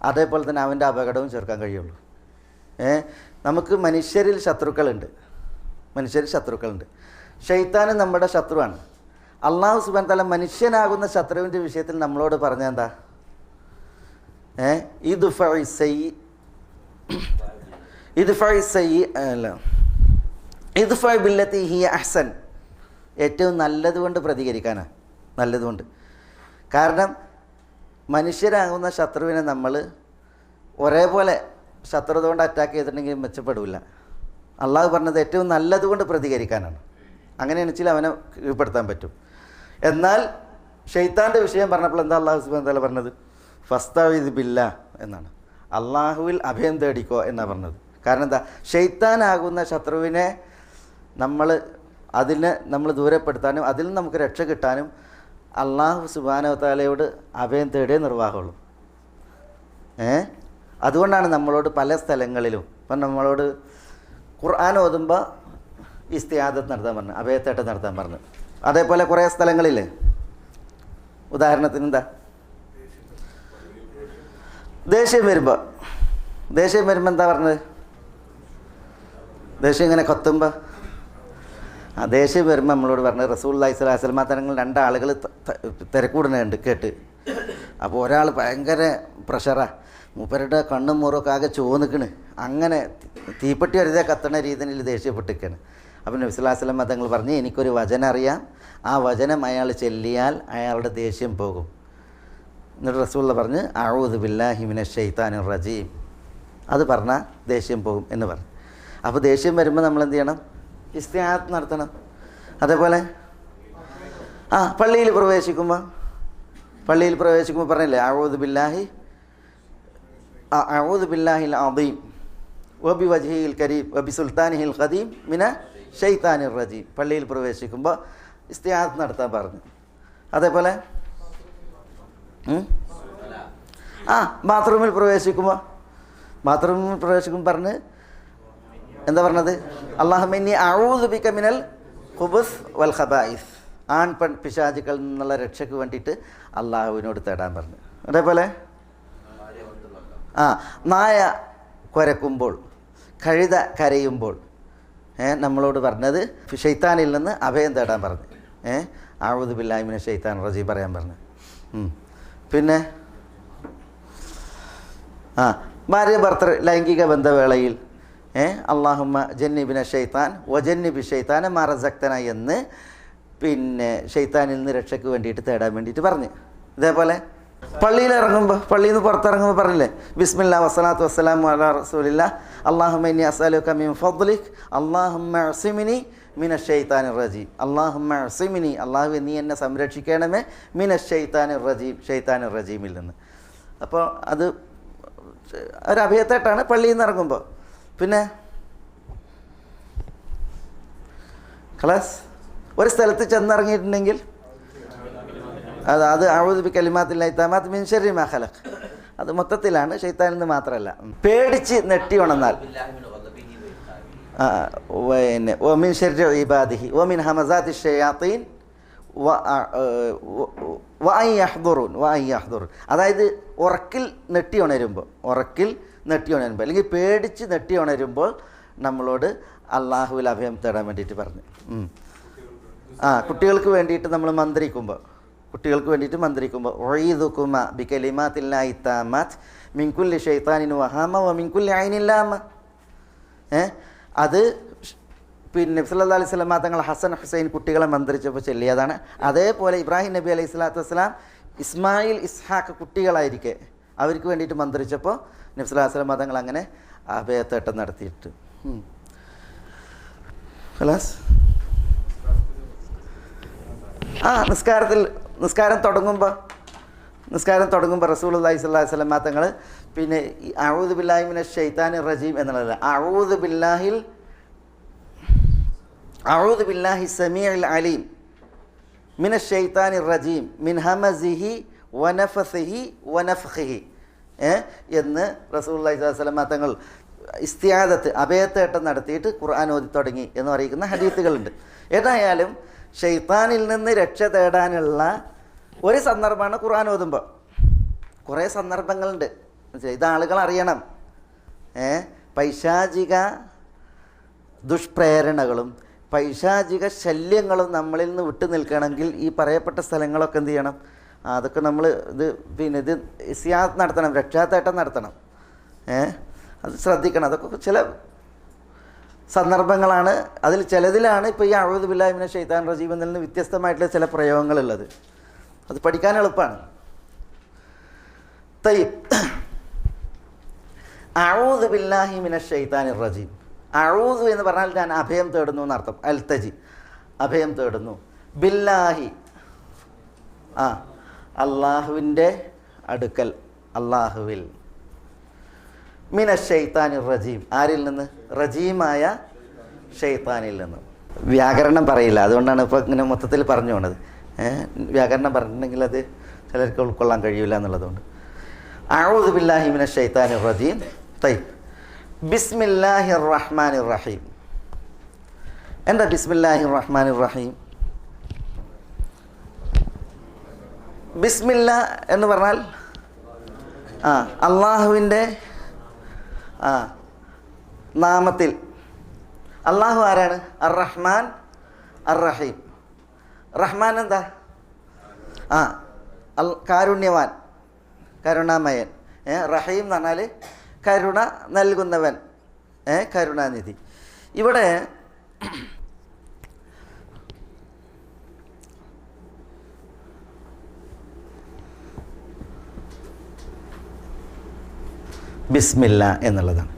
അതേപോലെ തന്നെ അവൻ്റെ അപകടവും ചേർക്കാൻ കഴിയുള്ളൂ. നമുക്ക് മനുഷ്യരിൽ ശത്രുക്കളുണ്ട്. ഷെയ്ത്താൻ നമ്മുടെ ശത്രുവാണ്. അള്ളാഹു സുബ്ഹാനഹു വ തആല മനുഷ്യനാകുന്ന ശത്രുവിൻ്റെ വിഷയത്തിൽ നമ്മളോട് പറഞ്ഞ എന്താ? ഇദ്ഫഅ ബില്ലത്തി ഹിയ അഹ്സൻ, ഏറ്റവും നല്ലതുകൊണ്ട് പ്രതികരിക്കാനാണ്. നല്ലതുകൊണ്ട്. കാരണം മനുഷ്യരാകുന്ന ശത്രുവിനെ നമ്മൾ ഒരേപോലെ ശത്രുത കൊണ്ട് അറ്റാക്ക് ചെയ്തിട്ടുണ്ടെങ്കിൽ മെച്ചപ്പെടില്ല. അള്ളാഹു പറഞ്ഞത് ഏറ്റവും നല്ലതുകൊണ്ട് പ്രതികരിക്കാനാണ്. അങ്ങനെയാണെന്ന് അവനെ കീഴ്പ്പെടുത്താൻ പറ്റും. എന്നാൽ ഷെയ്ത്താൻ്റെ വിഷയം പറഞ്ഞപ്പോൾ എന്താ അള്ളാഹു സുബ്ഹാനഹു വ തആല പറഞ്ഞത്? ഫസ്തഈദ് ബില്ലാ എന്നാണ്. അള്ളാഹുവിൽ അഭയം തേടിക്കോ എന്നാണ് പറഞ്ഞത്. കാരണം എന്താ? ഷെയ്ത്താനാകുന്ന ശത്രുവിനെ നമ്മൾ ദൂരപ്പെടുത്താനും അതിൽ നിന്ന് നമുക്ക് രക്ഷ കിട്ടാനും അള്ളാഹു സുബ്ഹാനഹു വ തആലയോട് അഭയം തേടിയേ നിർവാഹമുള്ളൂ. അതുകൊണ്ടാണ് നമ്മളോട് പല സ്ഥലങ്ങളിലും ഇപ്പം നമ്മളോട് ഖുർആൻ ഓതുമ്പോൾ ഇസ്തിആദത്ത് നടത്താൻ പറഞ്ഞു, അഭയത്തേട്ടം നടത്താൻ പറഞ്ഞു. അതേപോലെ കുറേ സ്ഥലങ്ങളില്ലേ, ഉദാഹരണത്തിന് എന്താ, ദേഷ്യം വരുമ്പോൾ എന്താ പറഞ്ഞത്? ദേഷ്യം ഇങ്ങനെ കൊത്തുമ്പോൾ ദേഷ്യം വരുമ്പോൾ നമ്മളോട് പറഞ്ഞത് റസൂലുള്ളാഹി സ്വല്ലല്ലാഹു അലൈഹി വസല്ലം തങ്ങൾ രണ്ടാളുകൾ തിരക്കൂടുന്നുണ്ട് കേട്ട്. അപ്പോൾ ഒരാൾ ഭയങ്കര പ്രഷറാണ്, മൂപ്പരുടെ കണ്ണും മുറൊക്കെ ആകെ ചോന്നിക്കണ്, അങ്ങനെ തീപ്പെട്ടി വരെ കത്തണ രീതിയിൽ ദേഷ്യപ്പെട്ടിരിക്കുകയാണ്. അപ്പോൾ നബി സല്ലല്ലാഹു അലൈഹി വസല്ലം തങ്ങൾ പറഞ്ഞ് എനിക്കൊരു വചനം അറിയാം, ആ വചനം അയാൾ ചൊല്ലിയാൽ അയാളുടെ ദേഷ്യം പോകും. എന്നിട്ട് റസൂലുള്ള പറഞ്ഞ് അഊദു ബില്ലാഹി മിനശ് ശൈത്താനിർ റജീം, അത് പറഞ്ഞാൽ ദേഷ്യം പോകും എന്ന് പറഞ്ഞു. അപ്പോൾ ദേഷ്യം വരുമ്പോൾ നമ്മൾ എന്ത് ചെയ്യണം? ഇസ്തിആദത്ത് നടത്തണം. അതേപോലെ പള്ളിയിൽ പ്രവേശിക്കുമ്പോൾ പറഞ്ഞില്ലേ അഊദു ബില്ലാഹിൽ അദീം വബി വജ്ഹിഹിൽ കരീം വബി സുൽത്താനിഹിൽ ഖദീം മിന ശൈത്താനിർ റജീം. പള്ളിയിൽ പ്രവേശിക്കുമ്പോൾ ഇസ്തിആദത്ത് നടത്താൻ പറഞ്ഞു. അതേപോലെ ബാത്റൂമിൽ പ്രവേശിക്കുമ്പോൾ പറഞ്ഞ് എന്താ പറഞ്ഞത്? അല്ലാഹുമ്മ ഇന്നി അഊദു ബിക മിനൽ ഖുബുസ് വൽ ഖബായിസ്, ആൺ പെൺ പിശാചുക്കളിൽ നിന്നുള്ള രക്ഷയ്ക്ക് വേണ്ടിയിട്ട് അള്ളാഹുവിനോട് തേടാൻ പറഞ്ഞു. അതേപോലെ നായ കുരക്കുമ്പോൾ, കഴുത കരയുമ്പോൾ നമ്മളോട് പറഞ്ഞത് ശൈത്താനിൽ നിന്ന് അഭയം തേടാൻ പറഞ്ഞു. അഊദു ബില്ലാഹി മിനശ് ശൈത്താനിർ റജീം പറയാൻ പറഞ്ഞു. പിന്നെ ഭാര്യ ഭർത്തൃ ലൈംഗിക ബന്ധവേളയിൽ അല്ലാഹുമ്മ ജന്നിബിന ഷൈത്താൻ വജന്നിബി ഷൈത്താന മാ റസഖ്തന എന്ന് പിന്നെ ഷൈത്താനിൽ നിന്ന് രക്ഷയ്ക്ക് വേണ്ടിയിട്ട് തേടാൻ വേണ്ടിയിട്ട് പറഞ്ഞു. ഇതേപോലെ പള്ളിയിൽ നിന്ന് പുറത്തിറങ്ങുമ്പോൾ പറഞ്ഞില്ലേ ബിസ്മില്ലാ വസ്സലാത്തു വസ്സലാമു അലാ റസൂലില്ലാ അല്ലാഹുമ്മ ഇന്നി അസ്അലുക മിൻ ഫദ്ലിക് അല്ലാഹുമ്മ അഅ്സിമിനി മിനശ് ശൈത്താനിർ റജീം അല്ലാഹുമ്മ അഅ്സിമിനി, അല്ലാഹുവേ നീ എന്നെ സംരക്ഷിക്കണമേ മിനശ് ശൈത്താനിർ റജീം, ശൈത്താനിർ റജീമിൽ നിന്ന്. അപ്പോൾ അത് ഒരു അഭയത്തേട്ടാണ് പള്ളിയിൽ നിന്ന് ഇറങ്ങുമ്പോൾ. പിന്നെ ഖലാസ് ഒരു സ്ഥലത്ത് ചെന്നിറങ്ങിയിട്ടുണ്ടെങ്കിൽ അത് അഊദു ബി കലിമാത്തില്ലാഹി തമ്മാത്ത് മിൻ ശർരി മാ ഖലഖ്, അത് മൊത്തത്തിലാണ്, ശൈത്താനിൽ നിന്ന് മാത്രമല്ല. പേടിച്ച് നെട്ടി ഉണർന്നാൽ വമിൻ ശർരി ഇബാദിഹി വമിൻ ഹമസാത്തി ഷയാത്തീൻ വഅൻ യഹ്ദുറൂൻ, അതായത് ഉറക്കിൽ നെട്ടി ഉണരുമ്പോൾ അല്ലെങ്കിൽ പേടിച്ച് നെട്ടി ഉണരുമ്പോൾ നമ്മളോട് അള്ളാഹുവിൽ അഭയം തേടാൻ വേണ്ടിയിട്ട് പറഞ്ഞു. കുട്ടികൾക്ക് വേണ്ടിയിട്ട് നമ്മൾ മന്ത്രിക്കുമ്പോൾ ഉഈദുകുമ ബികലിമാത്തില്ലാഹി തമ്മാത്ത് മിൻ കുല്ലി ശൈത്താനിൻ വഹാമ വമിൻ കുല്ലി ഐനിൻ ലാമ. അത് പിന്നെ സല്ലല്ലാഹു അലൈഹി വസല്ലം തങ്ങൾ ഹസൻ ഹുസൈൻ കുട്ടികളെ മന്ത്രിച്ചപ്പോൾ ചൊല്ലിയതാണ്. അതേപോലെ ഇബ്രാഹിം നബി അലൈഹി സ്വലാത്തു വസ്സലാം ഇസ്മായിൽ ഇസ്ഹാഖ് കുട്ടികളായിരിക്കെ അവർക്ക് വേണ്ടിയിട്ട് മന്ത്രിച്ചപ്പോൾ നബി സല്ലല്ലാഹു അലൈഹി വസല്ലം തങ്ങൾ അങ്ങനെ അഭയത്തേട്ടം നടത്തിയിട്ട്. നിസ്കാരം തുടങ്ങുമ്പോൾ റസൂലുള്ളാഹി സ്വല്ലല്ലാഹു അലൈഹി വസല്ലം തങ്ങൾ പിന്നെ അഊദു ബില്ലാഹി മിനശ് ശൈത്താനിർ റജീം എന്നുള്ളത് അഊദു ബില്ലാഹി സമീഉൽ അലീം മിനശ് ശൈത്താനിർ റജീം മിൻ ഹമസിഹി വനഫസിഹി വനഫ്ഖിഹി എന്ന് റസൂലുള്ളാഹി സ്വല്ലല്ലാഹു അലൈഹി വസല്ലം തങ്ങൾ ഇസ്തിആദത്ത് അഭയത്തേട്ടം നടത്തിയിട്ട് ഖുർആൻ ഓതി തുടങ്ങി എന്ന് അറിയിക്കുന്ന ഹദീസുകളുണ്ട്. ഏതായാലും ഷൈത്താനിൽ നിന്ന് രക്ഷ തേടാനുള്ള ഒരു സന്ദർഭമാണ് ഖുർആൻ ഓതുമ്പോൾ. കുറേ സന്ദർഭങ്ങളുണ്ട്, ഇത് ആളുകൾ അറിയണം. പൈശാചിക ദുഷ്പ്രേരണകളും പൈശാചിക ശല്യങ്ങളും നമ്മളിൽ നിന്ന് വിട്ടു നിൽക്കണമെങ്കിൽ ഈ പറയപ്പെട്ട സ്ഥലങ്ങളൊക്കെ എന്ത് ചെയ്യണം? അതൊക്കെ നമ്മൾ ഇത് ഇസ്തിആദത്ത് നടത്തണം, രക്ഷാത്തേട്ടം നടത്തണം. അത് ശ്രദ്ധിക്കണം. അതൊക്കെ ചില സന്ദർഭങ്ങളാണ്. അതിൽ ചിലതിലാണ് ഇപ്പോൾ ഈ അഊദു ബില്ലാഹി മിനശ് ശൈത്താനിർ റജീം എന്നതിൽ നിന്ന് വ്യത്യസ്തമായിട്ടുള്ള ചില പ്രയോഗങ്ങളുള്ളത്. അത് പഠിക്കാൻ എളുപ്പമാണ്. അഊദു ബില്ലാഹി മിനശ് ശൈത്താനിർ റജീം. അഊദു എന്ന് പറഞ്ഞാൽ ഞാൻ അഭയം തേടുന്നു എന്നർത്ഥം. അൽതജി, അഭയം തേടുന്നു. ബില്ലാഹി, അള്ളാഹുവിൻ്റെ അടുക്കൽ, അള്ളാഹുവിൽ. മിനശ് ശൈത്താനിർ റജീം, ആരിൽ നിന്ന്? റജീമായ ഷൈത്താനിൽ നിന്ന്. വ്യാകരണം പറയില്ല, അതുകൊണ്ടാണ് ഇപ്പോൾ ഇങ്ങനെ മൊത്തത്തിൽ പറഞ്ഞു പോണത്. വ്യാകരണം പറഞ്ഞിട്ടുണ്ടെങ്കിൽ അത് ചിലർക്ക് ഉൾക്കൊള്ളാൻ കഴിയില്ല എന്നുള്ളതുകൊണ്ട്. അഊദു ബില്ലാഹി മിനശ് ശൈത്താനിർ റജീം. തയ്യബ്. ബിസ്മില്ലാഹിർ റഹ്മാനിർ റഹീം. എന്താ ബിസ്മില്ലാഹിർ റഹ്മാനിർ റഹീം? ബിസ്മില്ല എന്ന് പറഞ്ഞാൽ അള്ളാഹുവിൻ്റെ നാമത്തിൽ. അള്ളാഹു ആരാണ്? അർ റഹ്മാൻ അർ റഹീം. റഹ്മാൻ എന്താ? കാരുണ്യവാൻ, കരുണാമയൻ. റഹീം എന്ന് പറഞ്ഞാൽ കരുണ നൽകുന്നവൻ, കരുണാനിധി. ഇവിടെ ബിസ്മില്ല എന്നുള്ളതാണ്.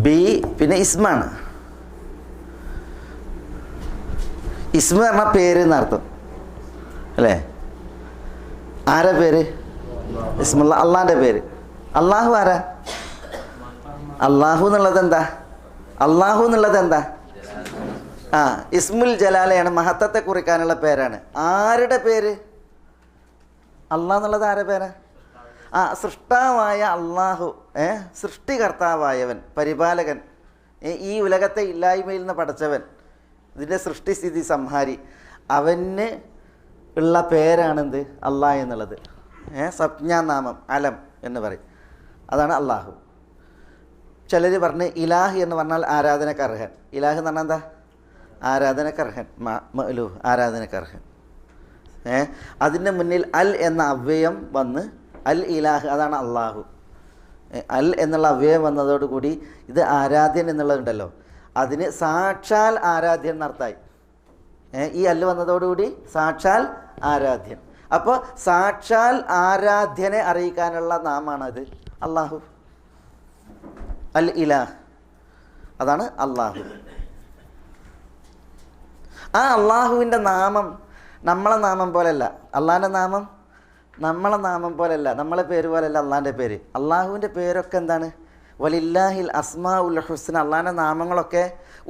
ബി പിന്നെ ഇസ്മാണ്. ഇസ്മ പറഞ്ഞാൽ പേര് എന്നർത്ഥം അല്ലേ? ആരാ പേര്? ഇസ്മുള്ള, അള്ളാൻ്റെ പേര്. അള്ളാഹു ആരാ? അള്ളാഹു എന്നുള്ളത് എന്താ? അള്ളാഹു എന്നുള്ളത് എന്താ? ഇസ്മുൽ ജലാലയാണ്, മഹത്വത്തെ കുറിക്കാനുള്ള പേരാണ്. ആരുടെ പേര്? അള്ളാഹ് എന്നുള്ളത് ആരുടെ പേരാ? സൃഷ്ടാവായ അള്ളാഹു, സൃഷ്ടികർത്താവായവൻ, പരിപാലകൻ, ഈ ഉലകത്തെ ഇല്ലായ്മയിൽ നിന്ന് പടച്ചവൻ, ഇതിൻ്റെ സൃഷ്ടിസ്ഥിതി സംഹാരി, അവന് ഉള്ള പേരാണെന്ത്? അള്ളാഹ് എന്നുള്ളത്. സംജ്ഞാനാമം, അലം എന്ന് പറയും. അതാണ് അള്ളാഹു. ചിലർ പറഞ്ഞ് ഇലാഹ് എന്ന് പറഞ്ഞാൽ ആരാധനക്കർഹൻ. ഇലാഹ് എന്ന് പറഞ്ഞാൽ എന്താ? ആരാധനക്കർഹൻ, മഅ്ലൂഹ്, ആരാധനക്കർഹൻ. അതിൻ്റെ മുന്നിൽ അൽ എന്ന അവ്യയം വന്ന് അൽ ഇലാഹ്, അതാണ് അള്ളാഹു. അൽ എന്നുള്ള അവ്യയം വന്നതോടുകൂടി ഇത് ആരാധ്യൻ എന്നുള്ളതുണ്ടല്ലോ, അതിന് സാക്ഷാൽ ആരാധ്യൻ എന്നർത്ഥമായി. ഈ അല്ല് വന്നതോടുകൂടി സാക്ഷാൽ ആരാധ്യൻ. അപ്പോൾ സാക്ഷാൽ ആരാധ്യനെ അറിയിക്കാനുള്ള നാമാണത് അള്ളാഹു. അൽ ഇലാഹ്, അതാണ് അള്ളാഹു. ആ അള്ളാഹുവിൻ്റെ നാമം നമ്മളെ നാമം പോലെയല്ല. അള്ളാഹിൻ്റെ നാമം നമ്മളെ നാമം പോലെയല്ല, നമ്മളെ പേര് പോലെയല്ല അള്ളാഹിൻ്റെ പേര്. അള്ളാഹുവിൻ്റെ പേരൊക്കെ എന്താണ്? വലില്ലാഹിൽ അസ്മാ ഉൽ ഹുസ്ന. അള്ളാഹിൻ്റെ നാമങ്ങളൊക്കെ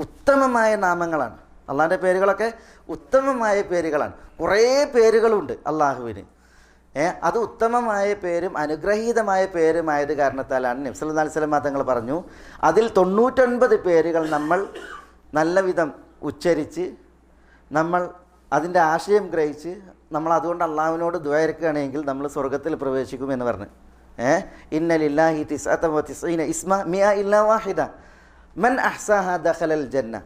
ഉത്തമമായ നാമങ്ങളാണ്. അള്ളാഹിൻ്റെ പേരുകളൊക്കെ ഉത്തമമായ പേരുകളാണ്. കുറേ പേരുകളുണ്ട് അള്ളാഹുവിന്. അത് ഉത്തമമായ പേരും അനുഗ്രഹീതമായ പേരുമായത് കാരണത്താലാണ് നബി സല്ലല്ലാഹു അലൈഹി വസല്ലം തങ്ങൾ പറഞ്ഞു, അതിൽ 99 പേരുകൾ നമ്മൾ നല്ല വിധം ഉച്ചരിച്ച് നമ്മൾ അതിൻ്റെ ആശയം ഗ്രഹിച്ച് നമ്മൾ അതുകൊണ്ട് അള്ളാഹുവിനോട് ദുആയിരക്കുകയാണെങ്കിൽ നമ്മൾ സ്വർഗത്തിൽ പ്രവേശിക്കുമെന്ന് പറഞ്ഞു. ഇന്ന ലില്ലാഹി 99 ഇസ്മ മിഅ ഇല്ലാ വാഹിദ മൻ അഹ്സാഹ ദഖലൽ ജന്ന.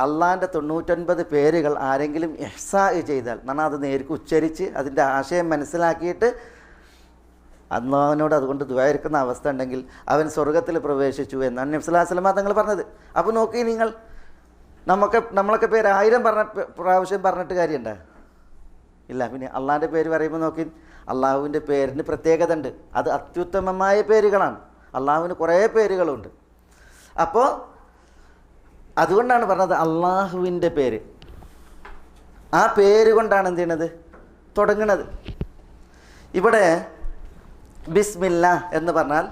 അള്ളാഹിൻ്റെ 99 പേരുകൾ ആരെങ്കിലും ഇഹ്സാ ചെയ്താൽ, എന്നാൽ അത് നേർക്ക് ഉച്ചരിച്ച് അതിൻ്റെ ആശയം മനസ്സിലാക്കിയിട്ട് അള്ളാഹുവിനോട് അതുകൊണ്ട് ദുആയിരക്കുന്ന അവസ്ഥ ഉണ്ടെങ്കിൽ അവൻ സ്വർഗത്തിൽ പ്രവേശിച്ചു എന്നാണ് നബി സല്ലല്ലാഹു അലൈഹി വസല്ലം തങ്ങൾ പറഞ്ഞത്. അപ്പോൾ നോക്കി നിങ്ങൾ, നമ്മളൊക്കെ പേര് 1000 പ്രാവശ്യം പറഞ്ഞിട്ട് കാര്യമുണ്ടോ? ഇല്ല. പിന്നെ അള്ളാഹിൻ്റെ പേര് പറയുമ്പോൾ നോക്കി, അള്ളാഹുവിൻ്റെ പേരിന് പ്രത്യേകത ഉണ്ട്. അത് അത്യുത്തമമായ പേരുകളാണ്. അള്ളാഹുവിന് കുറേ പേരുകളുണ്ട്. അപ്പോൾ അതുകൊണ്ടാണ് പറഞ്ഞത് അള്ളാഹുവിൻ്റെ പേര്. ആ പേര് കൊണ്ടാണ് എന്ത് ചെയ്യണത്? തുടങ്ങുന്നത്. ഇവിടെ ബിസ്മില്ല എന്ന് പറഞ്ഞാൽ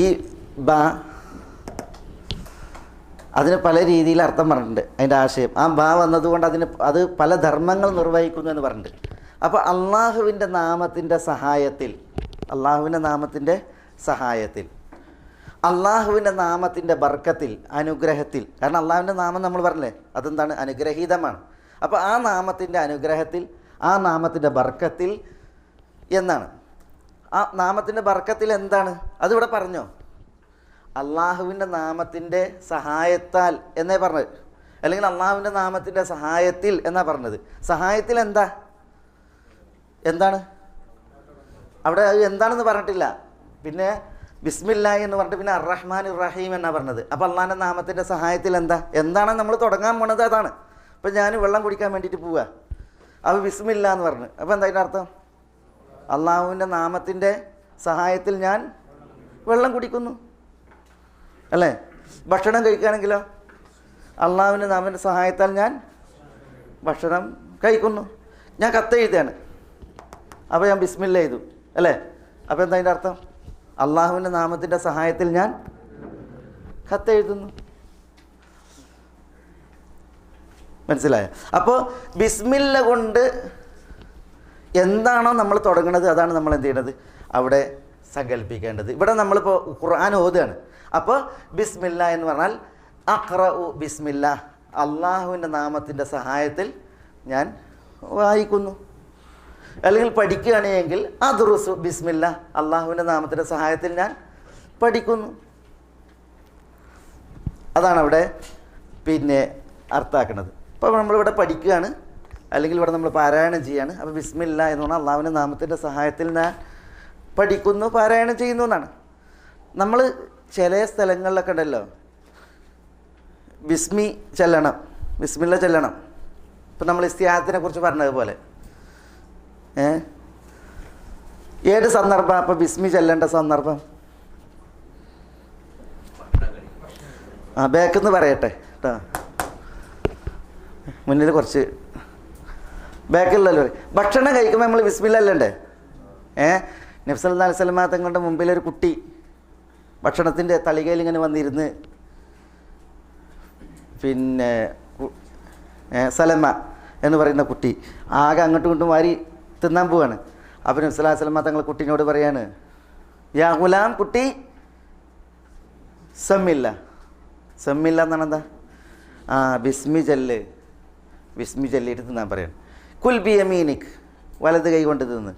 ഈ ബ, അതിന് പല രീതിയിൽ അർത്ഥം പറഞ്ഞിട്ടുണ്ട്. അതിൻ്റെ ആശയം ആ ബ വന്നതുകൊണ്ട് അത് പല ധർമ്മങ്ങൾ നിർവഹിക്കുന്നു എന്ന് പറഞ്ഞിട്ടുണ്ട്. അപ്പോൾ അള്ളാഹുവിൻ്റെ നാമത്തിൻ്റെ സഹായത്തിൽ, അള്ളാഹുവിൻ്റെ നാമത്തിൻ്റെ സഹായത്തിൽ, അള്ളാഹുവിൻ്റെ നാമത്തിൻ്റെ ബർക്കത്തിൽ, അനുഗ്രഹത്തിൽ, കാരണം അള്ളാഹുവിൻ്റെ നാമം നമ്മൾ പറഞ്ഞില്ലേ അതെന്താണ്? അനുഗ്രഹീതമാണ്. അപ്പോൾ ആ നാമത്തിൻ്റെ അനുഗ്രഹത്തിൽ, ആ നാമത്തിൻ്റെ ബർക്കത്തിൽ എന്നാണ്. ആ നാമത്തിൻ്റെ ബർക്കത്തിൽ എന്താണ്? അതിവിടെ പറഞ്ഞോ? അള്ളാഹുവിൻ്റെ നാമത്തിൻ്റെ സഹായത്താൽ എന്നേ പറഞ്ഞത്, അല്ലെങ്കിൽ അള്ളാഹുവിൻ്റെ നാമത്തിൻ്റെ സഹായത്തിൽ എന്നാ പറഞ്ഞത്. സഹായത്തിൽ എന്താണ് അവിടെ എന്താണെന്ന് പറഞ്ഞിട്ടില്ല. പിന്നെ ബിസ്മില്ലാഹി എന്ന് പറഞ്ഞിട്ട് പിന്നെ അർ-റഹ്മാൻ ഇർ-റഹീം എന്നാണ് പറഞ്ഞത്. അപ്പോൾ അള്ളാഹിൻ്റെ നാമത്തിൻ്റെ സഹായത്തിൽ എന്താണ് നമ്മൾ തുടങ്ങാൻ പോണത്? അതാണ്. അപ്പോൾ ഞാൻ വെള്ളം കുടിക്കാൻ വേണ്ടിയിട്ട് പോവുക, അപ്പോൾ ബിസ്മില്ല എന്ന് പറഞ്ഞു. അപ്പോൾ എന്താ അതിൻ്റെ അർത്ഥം? അള്ളാഹുവിൻ്റെ നാമത്തിൻ്റെ സഹായത്തിൽ ഞാൻ വെള്ളം കുടിക്കുന്നു അല്ലേ? ഭക്ഷണം കഴിക്കുകയാണെങ്കിലോ അള്ളാഹുവിൻ്റെ നാമത്തിൻ്റെ സഹായത്താൽ ഞാൻ ഭക്ഷണം കഴിക്കുന്നു. ഞാൻ കത്തെഴുതുകയാണ്, അപ്പോൾ ഞാൻ ബിസ്മില്ല ചെയ്തു അല്ലേ? അപ്പോൾ എന്താ അതിൻ്റെ അർത്ഥം? അള്ളാഹുവിൻ്റെ നാമത്തിൻ്റെ സഹായത്തിൽ ഞാൻ കത്തെഴുതുന്നു. മനസ്സിലായോ? അപ്പോൾ ബിസ്മില്ല കൊണ്ട് എന്താണോ നമ്മൾ തുടങ്ങുന്നത് അതാണ് നമ്മൾ എന്ത് ചെയ്യണത് അവിടെ സങ്കല്പിക്കേണ്ടത്. ഇവിടെ നമ്മളിപ്പോൾ ഖുർആൻ ഓതുകയാണ്. അപ്പോൾ ബിസ്മില്ല എന്ന് പറഞ്ഞാൽ അഖ്റഉ ബിസ്മില്ല, അള്ളാഹുവിൻ്റെ നാമത്തിൻ്റെ സഹായത്തിൽ ഞാൻ വായിക്കുന്നു. അല്ലെങ്കിൽ പഠിക്കുകയാണെങ്കിൽ അദ്റുസു ബിസ്മില്ല, അള്ളാഹുവിൻ്റെ നാമത്തിൻ്റെ സഹായത്തിൽ ഞാൻ പഠിക്കുന്നു. അതാണ് അവിടെ പിന്നെ അർത്ഥാക്കുന്നത്. ഇപ്പോൾ നമ്മളിവിടെ പഠിക്കുകയാണ്, അല്ലെങ്കിൽ ഇവിടെ നമ്മൾ പാരായണം ചെയ്യാണ്. അപ്പോൾ ബിസ്മില്ല എന്ന് പറഞ്ഞാൽ അള്ളാഹുവിൻ്റെ നാമത്തിൻ്റെ സഹായത്തിൽ ഞാൻ പഠിക്കുന്നു, പാരായണം ചെയ്യുന്നു എന്നാണ്. നമ്മൾ ചില സ്ഥലങ്ങളിലൊക്കെ ഉണ്ടല്ലോ ബിസ്മി ചെല്ലണം, ബിസ്മില്ല ചെല്ലണം. ഇപ്പം നമ്മൾ ഇസ്തിഹാത്തിനെ കുറിച്ച് പറഞ്ഞതുപോലെ ഏത് സന്ദർഭം അപ്പോൾ ബിസ്മി ചെല്ലേണ്ട സന്ദർഭം? ബാക്കിന്ന് പറയട്ടെ കേട്ടോ, മുന്നിൽ കുറച്ച് ബാക്കിലല്ലോ. ഭക്ഷണം കഴിക്കുമ്പോൾ നമ്മൾ ബിസ്മില്ല അല്ലണ്ടേ? നബി സല്ലല്ലാഹു അലൈഹി വസല്ലം തങ്ങളുടെ മുമ്പിലൊരു കുട്ടി ഭക്ഷണത്തിൻ്റെ തളികയിൽ ഇങ്ങനെ വന്നിരുന്ന് പിന്നെ സലമ എന്ന് പറയുന്ന കുട്ടി ആകെ അങ്ങോട്ടും ഇങ്ങോട്ടും വാരി തിന്നാൻ പോവാണ്. അപ്പോൾ നബി സല്ലല്ലാഹു അലൈഹി വസല്ലം തങ്ങൾ കുട്ടീനോട് പറയാണ്, യാ ഗുലാം, കുട്ടി സമ്മില്ല. സമ്മില്ല എന്നാണ് എന്താ? ബിസ്മി ജല്ല്, ബിസ്മി ജല്ലിയിട്ട് തിന്നാൻ പറയാണ്. കുൽ ബി യമീനിക്, വലത് കൈ കൊണ്ട് തിന്ന്,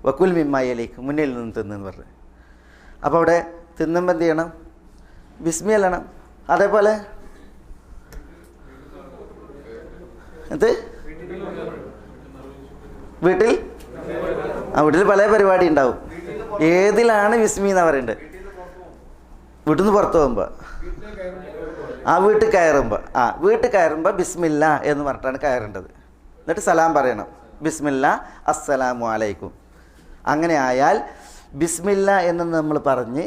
വക്കുൽ മിമ്മായലേക്ക്, മുന്നിൽ നിന്ന് തിന്നെന്ന് പറഞ്ഞു. അപ്പോൾ അവിടെ തിന്നുമ്പോൾ എന്ത് ചെയ്യണം? ബിസ്മി അല്ലണം. അതേപോലെ ഇത് വീട്ടിൽ പല പരിപാടി ഉണ്ടാവും. ഏതിലാണ് ബിസ്മി എന്നാണ് പറയേണ്ടത്? വീട്ടിൽ നിന്ന് പുറത്ത് പോകുമ്പോൾ, വീട്ടിൽ കയറുമ്പോൾ ബിസ്മില്ല എന്ന് പറഞ്ഞിട്ടാണ് കയറേണ്ടത്. എന്നിട്ട് സലാം പറയണം, ബിസ്മില്ല അസ്സലാമു അലൈക്കും. അങ്ങനെ ആയാൽ ബിസ്മില്ല എന്ന് നമ്മൾ പറഞ്ഞ്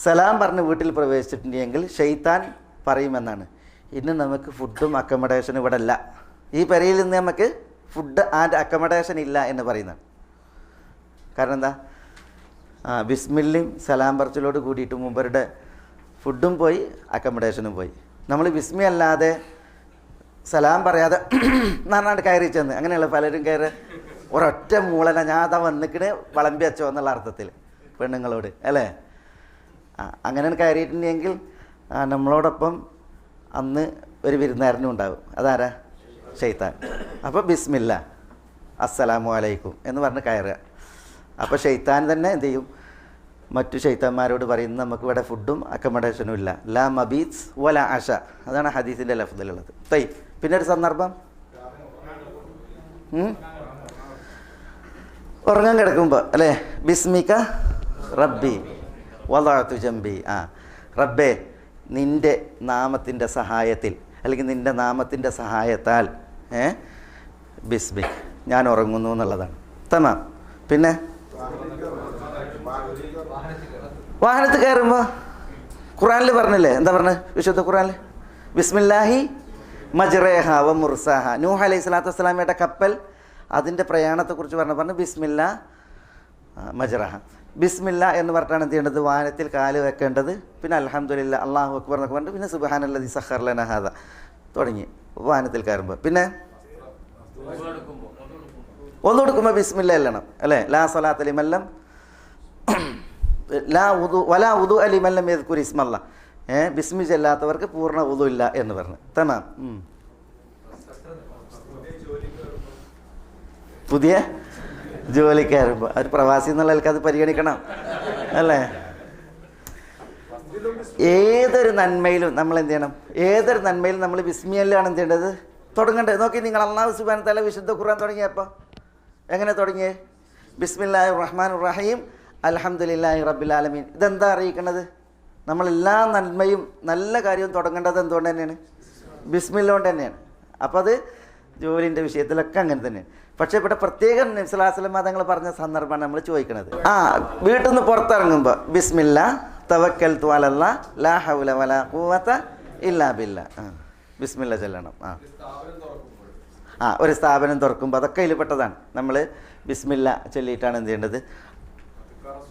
സലാം പറഞ്ഞ് വീട്ടിൽ പ്രവേശിച്ചിട്ടുണ്ടെങ്കിൽ ഷെയ്ത്താൻ പറയുമെന്നാണ്, ഇന്ന് നമുക്ക് ഫുഡും അക്കമഡേഷനും ഇവിടെ അല്ല, ഈ പെരയിൽ നിന്ന് നമുക്ക് ഫുഡ് ആൻഡ് അക്കമഡേഷൻ ഇല്ല എന്ന് പറയുന്നതാണ്. കാരണം എന്താ? ബിസ്മില്ലയും സലാം പറച്ചിലോട് കൂടിയിട്ട് മുമ്പരുടെ ഫുഡും പോയി, അക്കമഡേഷനും പോയി. നമ്മൾ ബിസ്മി അല്ലാതെ സലാം പറയാതെ നന്നായിട്ട് കയറി ചെന്ന്, അങ്ങനെയുള്ള പലരും കയറി ഒരൊറ്റ മൂളന ഞാൻ അതാ വന്നിക്കണ് വിളമ്പി വെച്ചോ എന്നുള്ള അർത്ഥത്തിൽ പെണ്ണുങ്ങളോട് അല്ലേ? അങ്ങനെ കയറിയിട്ടുണ്ടെങ്കിൽ നമ്മളോടൊപ്പം അന്ന് ഒരു വിരുന്നുകാരനും ഉണ്ടാവും. അതാരാ? ഷെയ്ത്താൻ. അപ്പോൾ ബിസ്മില്ല അസ്സലാമു അലൈക്കും എന്ന് പറഞ്ഞ് കയറുക. അപ്പോൾ ഷെയ്ത്താൻ തന്നെ എന്ത് ചെയ്യും? മറ്റു ഷെയ്ത്താന്മാരോട് പറയുന്നത് നമുക്ക് ഇവിടെ ഫുഡും അക്കമഡേഷനും ഇല്ല, ലാ മബീത്സ് വല അഷ. അതാണ് ഹദീസിൻ്റെ ലഫ്ദിലുള്ളത്. പിന്നെ ഒരു സന്ദർഭം ഉറങ്ങാൻ കിടക്കുമ്പോൾ അല്ലേ? ബിസ്മിക റബ്ബി വദഅതു ജംബി. റബ്ബേ, നിൻ്റെ നാമത്തിൻ്റെ സഹായത്തിൽ, അല്ലെങ്കിൽ നിൻ്റെ നാമത്തിൻ്റെ സഹായത്താൽ ബിസ്മിക്, ഞാൻ ഉറങ്ങുന്നു എന്നുള്ളതാണ്. തമാം. പിന്നെ വാഹനത്തിൽ കയറുമ്പോൾ ഖുറാനിൽ പറഞ്ഞില്ലേ? എന്താ പറഞ്ഞത്? വിശുദ്ധ ഖുറാനിൽ ബിസ്മില്ലാഹി മജ്റേഹ വ മുർസാഹ. നൂഹ് അലൈഹി സ്വലാത്തു വസ്സലാമയുടെ കപ്പൽ അതിൻ്റെ പ്രയാണത്തെക്കുറിച്ച് പറഞ്ഞു ബിസ്മില്ല മജ്റഹ. ബിസ്മില്ല എന്ന് പറഞ്ഞിട്ടാണ് എന്ത് ചെയ്യേണ്ടത്? വാഹനത്തിൽ കാല് വെക്കേണ്ടത്. പിന്നെ അൽഹംദുലില്ലാ, അല്ലാഹു അക്ബർ എന്നൊക്കെ പറഞ്ഞിട്ട് പിന്നെ സുബ്ഹാനല്ലദി സഖറ ലനാ ഹാദാ തുടങ്ങി വാഹനത്തിൽ കയറുമ്പോൾ. പിന്നെ ഒന്നു കൊടുക്കുമ്പോൾ ബിസ്മില്ല എല്ലണം അല്ലേ? ലാ സ്വലാത്ത ലിമല്ലം ലാ ഉദു വലാ ഉദു അലിമല്ലം യദ്കുർ ഇസ്മല്ലാ. ബിസ്മി ചെല്ലാത്തവർക്ക് പൂർണ്ണ ഉദു ഇല്ല എന്ന് പറഞ്ഞു. തമാം. പുതിയ ജോലി കയറുമ്പോൾ ഒരു പ്രവാസി എന്നുള്ള നിലക്ക് അത് പരിഗണിക്കണം അല്ലേ? ഏതൊരു നന്മയിലും നമ്മൾ എന്ത് ചെയ്യണം? ഏതൊരു നന്മയിലും നമ്മൾ ബിസ്മിയിലാണ് എന്ത് ചെയ്യേണ്ടത്? തുടങ്ങേണ്ടത്. നോക്കി, നിങ്ങൾ അല്ലാഹു സുബ്ഹാനഹു വ തആല വിശുദ്ധ ഖുർആൻ തുടങ്ങിയപ്പോൾ എങ്ങനെ തുടങ്ങിയേ? ബിസ്മില്ലാഹിർ റഹ്മാനിർ റഹീം അൽഹംദുലില്ലാഹി റബ്ബിൽ ആലമീൻ. ഇതെന്താ അറിയിക്കുന്നത്? നമ്മളെല്ലാ നന്മയും നല്ല കാര്യവും തുടങ്ങേണ്ടത് എന്തുകൊണ്ട് തന്നെയാണ്? ബിസ്മില്ല കൊണ്ട് തന്നെയാണ്. അപ്പോൾ അത് ജോലിൻ്റെ വിഷയത്തിലൊക്കെ അങ്ങനെ തന്നെയാണ്. പക്ഷേ ഇവിടെ പ്രത്യേകം നബി സല്ലല്ലാഹു അലൈഹി വസല്ലം തങ്ങൾ പറഞ്ഞ സന്ദർഭമാണ് നമ്മൾ ചോദിക്കുന്നത്. വീട്ടിൽ നിന്ന് പുറത്തിറങ്ങുമ്പോൾ ബിസ്മില്ല തവക്കൽതു അലല്ലാഹ് ലാ ഹൗല വലാ ഖുവത ഇല്ലാ ബില്ലാ. ബിസ്മില്ല ചൊല്ലണം. ഒരു സ്ഥാപനം തുറക്കുമ്പോൾ അതൊക്കെ അതിൽപ്പെട്ടതാണ്. നമ്മൾ ബിസ്മില്ല ചൊല്ലിയിട്ടാണ് എന്ത് ചെയ്യേണ്ടത്?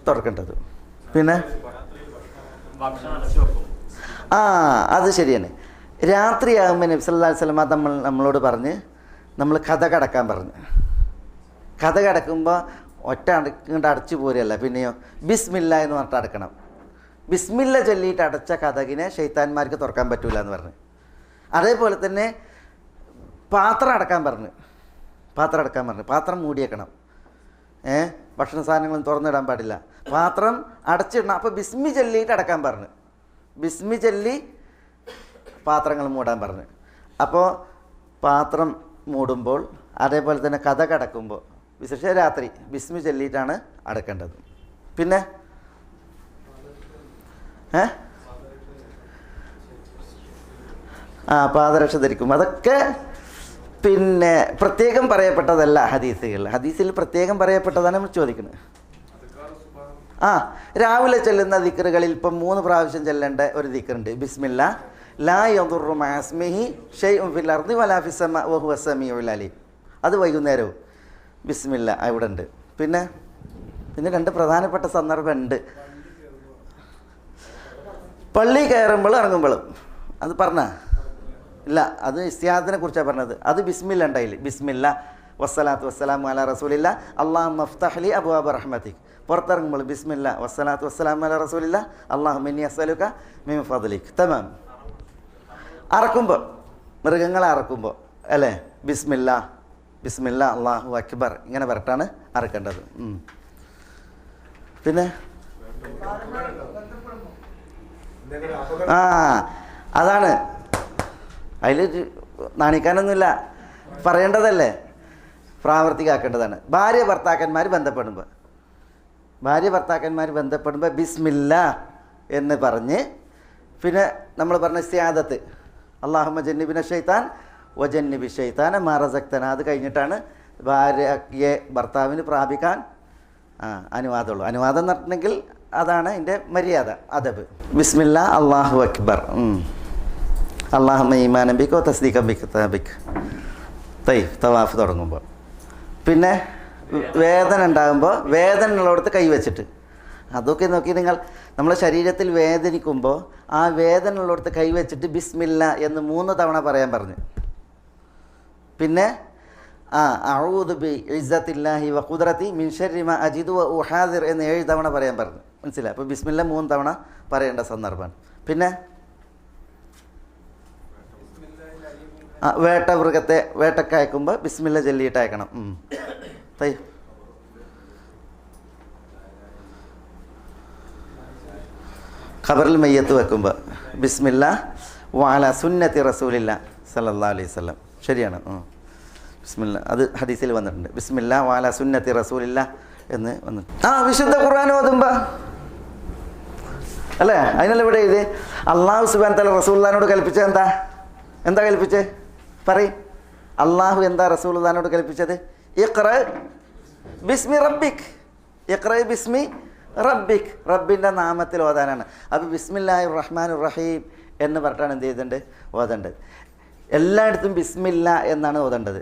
തുറക്കേണ്ടത്. പിന്നെ അത് ശരിയാണ്. രാത്രിയാകുമ്പോൾ നബി സല്ലല്ലാഹു അലൈഹി വസല്ലമ നമ്മളോട് പറഞ്ഞ് നമ്മൾ കഥ കടക്കാൻ പറഞ്ഞു. കഥ കടക്കുമ്പോൾ ഒറ്റ ഇങ്ങോട്ട് അടച്ചു പോരുകയല്ല, പിന്നെയോ ബിസ്മില്ല എന്ന് പറഞ്ഞിട്ട് അടക്കണം. ബിസ്മില്ല ചൊല്ലിയിട്ട് അടച്ച കഥകിനെ ശൈത്താന്മാർക്ക് തുറക്കാൻ പറ്റൂല എന്ന് പറഞ്ഞു. അതേപോലെ തന്നെ പാത്രം അടക്കാൻ പറഞ്ഞു. പാത്രം മൂടിയേക്കണം. ഭക്ഷണ സാധനങ്ങളൊന്നും തുറന്നിടാൻ പാടില്ല, പാത്രം അടച്ചിടണം. അപ്പോൾ ബിസ്മി ചൊല്ലിയിട്ട് അടക്കാൻ പറഞ്ഞു. ബിസ്മി ചൊല്ലി പാത്രങ്ങൾ മൂടാൻ പറഞ്ഞു. അപ്പോൾ പാത്രം മൂടുമ്പോൾ അതേപോലെ തന്നെ കഥ കടക്കുമ്പോൾ വിശേഷ രാത്രി ബിസ്മി ചൊല്ലിയിട്ടാണ് അടക്കേണ്ടത്. പിന്നെ പാദരക്ഷ ധരിക്കും. അതൊക്കെ പിന്നെ പ്രത്യേകം പറയപ്പെട്ടതല്ല ഹദീസിൽ പ്രത്യേകം പറയപ്പെട്ടതാണ് നമ്മൾ ചോദിക്കുന്നത്. രാവിലെ ചെല്ലുന്ന ദിക്റുകളിൽ ഇപ്പം 3 പ്രാവശ്യം ചെല്ലേണ്ട ഒരു ദിക്റുണ്ട്. ബിസ്മില്ല ലാ യദുറു മഅ ഇസ്മിഹി ഷൈഉൻ ഫിൽ അർദി വലാ ഫിസ് സമാ വഹുവ സമീഉൽ അലീം. അത് വൈകുന്നേരവും ബിസ്മില്ല അവിടെ ഉണ്ട്. പിന്നെ 2 പ്രധാനപ്പെട്ട സന്ദർഭമുണ്ട്. പള്ളി കയറുമ്പോഴും ഇറങ്ങുമ്പോഴും. അത് പറഞ്ഞാ ഇല്ല, അത് ഇസ്തിയാദത്തിനെ കുറിച്ചാണ് പറഞ്ഞത്. അത് ബിസ്മില്ല ഉണ്ടായില്ല. ബിസ്മില്ല വസ്സലാത്തു വസ്സലാമു അലാ റസൂലില്ല അല്ലാഹുമ്മ ഇഫ്തഹ് ലി അബ്വാബ റഹ്മതിക്. പുറത്തിറങ്ങുമ്പോൾ ബിസ്മില്ല വസ്സലാത്തു വസ്സലാമു അലാ റസൂലില്ല അല്ലാഹുമ്മ ഇന്നി അസ്അലുക മിൻ ഫദ്ലിക്. തമാം. അറക്കുമ്പോൾ, മൃഗങ്ങളെ അറക്കുമ്പോൾ അല്ലേ, ബിസ്മില്ല അല്ലാഹു അക്ബർ ഇങ്ങനെ പറഞ്ഞിട്ടാണ് അറക്കേണ്ടത്. പിന്നെ അതാണ്, അതിൽ നാണിക്കാനൊന്നുമില്ല, പറയേണ്ടതല്ലേ, പ്രാവർത്തികമാക്കേണ്ടതാണ്. ഭാര്യ ഭർത്താക്കന്മാർ ബന്ധപ്പെടുമ്പോൾ ബിസ്മില്ല എന്ന് പറഞ്ഞ്, പിന്നെ നമ്മൾ പറഞ്ഞ ഇസ്തിആദത്ത് അല്ലാഹുമ്മ ജന്നിബിന ശൈത്താൻ വജന്നിബി ശൈത്താന മാ റസഖ്തന. അത് കഴിഞ്ഞിട്ടാണ് ഭാര്യയെ ഭർത്താവിന് പ്രാപിക്കാൻ അനുവാദമുള്ളൂ. അനുവാദം എന്ന് പറഞ്ഞിട്ടുണ്ടെങ്കിൽ അതാണ് അതിൻ്റെ മര്യാദ, അദബ്. ബിസ്മില്ല അല്ലാഹു അക്ബർ. അല്ലാഹുമ്മ ഈമാനൻ ബിക തസ്ദീഖൻ ബികിതാബിക. തവാഫ് തുടങ്ങുമ്പോൾ. പിന്നെ വേദന ഉണ്ടാകുമ്പോൾ വേദനയുള്ളിടത്ത് കൈവച്ചിട്ട്, അതൊക്കെ നോക്കി നമ്മളെ ശരീരത്തിൽ വേദനിക്കുമ്പോൾ ആ വേദനയുള്ളിടത്ത് കൈവച്ചിട്ട് ബിസ്മില്ല എന്ന് 3 തവണ പറയാൻ പറഞ്ഞു. പിന്നെ അഊദു ബി ഇസ്സത്തില്ലാഹി വ ഖുദ്റതി മിൻ ശർരി മാ അജിദു വ ഉഹാദിർ എന്ന് 7 തവണ പറയാൻ പറഞ്ഞു. മനസ്സിലായി? അപ്പോൾ ബിസ്മില്ല 3 തവണ പറയേണ്ട സന്ദർഭമാണ്. പിന്നെ മൃഗത്തെ വേട്ടക്കയക്കുമ്പോൾ ബിസ്മില്ല ചൊല്ലിയിട്ട് അയക്കണം. ഖബറിൽ മയ്യത്ത് വെക്കുമ്പോൾ ബിസ്മില്ല വഅലാ സുന്നത്തി റസൂലില്ല സല്ലല്ലാഹു അലൈഹി വസല്ലം. ശരിയാണ്. ബിസ്മില്ല അത് ഹദീസിൽ വന്നിട്ടുണ്ട്. ബിസ്മില്ല വഅലാ സുന്നത്തി റസൂലില്ല എന്ന് വന്നിട്ടുണ്ട്. വിശുദ്ധ ഖുർആൻ ഓതുമ്പോൾ അല്ലേ, അതിനല്ല ഇവിടെ ഇത് അള്ളാഹു സുബ്ഹാനഹു വ തആല റസൂലുള്ളാഹിനോട് കൽപ്പിച്ചത് എന്താ കൽപ്പിച്ചത്? പറയും. അള്ളാഹു എന്താ റസൂലുള്ളാഹിനോട് കൽപ്പിച്ചത്? ഇഖ്റ ബിസ്മി റബ്ബിക്. ഇഖ്റ ബിസ്മി റബ്ബിക്, റബ്ബിൻ്റെ നാമത്തിൽ ഓതാനാണ്. അപ്പോൾ ബിസ്മില്ലാഹിർ റഹ്മാനിർ റഹീം എന്ന് പറഞ്ഞിട്ടാണ് എന്ത് ചെയ്തിട്ടുണ്ട് ഓതേണ്ടത്. എല്ലായിടത്തും ബിസ്മില്ല എന്നാണ് ഓതേണ്ടത്.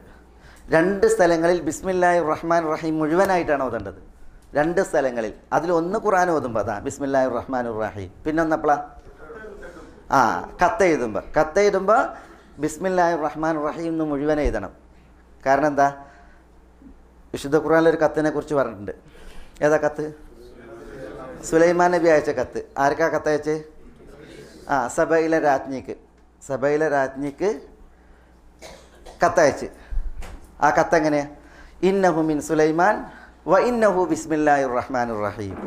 2 സ്ഥലങ്ങളിൽ ബിസ്മില്ലാഹിർ റഹ്മാനിർ റഹീം മുഴുവനായിട്ടാണ് ഓതേണ്ടത്. 2 സ്ഥലങ്ങളിൽ. അതിലൊന്ന് ഖുർആൻ ഓതുമ്പോൾ ബിസ്മില്ലാഹിർ റഹ്മാനിർ റഹീം. പിന്നെ ഒന്നപ്പോഴാ കത്തെഴുതുമ്പോൾ ബിസ്മില്ലാഹിർ റഹ്മാനിർ റഹീം എന്ന് മുഴുവൻ എഴുതണം. കാരണം എന്താ? വിശുദ്ധ ഖുർആനിലൊരു കത്തിനെ കുറിച്ച് പറഞ്ഞിട്ടുണ്ട്. ഏതാ കത്ത്? സുലൈമാൻ നബി അയച്ച കത്ത്. ആർക്കാ കത്തയച്ച്? സബയിലെ രാജ്ഞിക്ക് കത്തയച്ച്. ആ കത്തെങ്ങനെയാ? ഇന്നഹു മിൻ സുലൈമാൻ വ ഇന്നഹു ബിസ്മില്ലാഹിർ റഹ്മാനിർ റഹീം.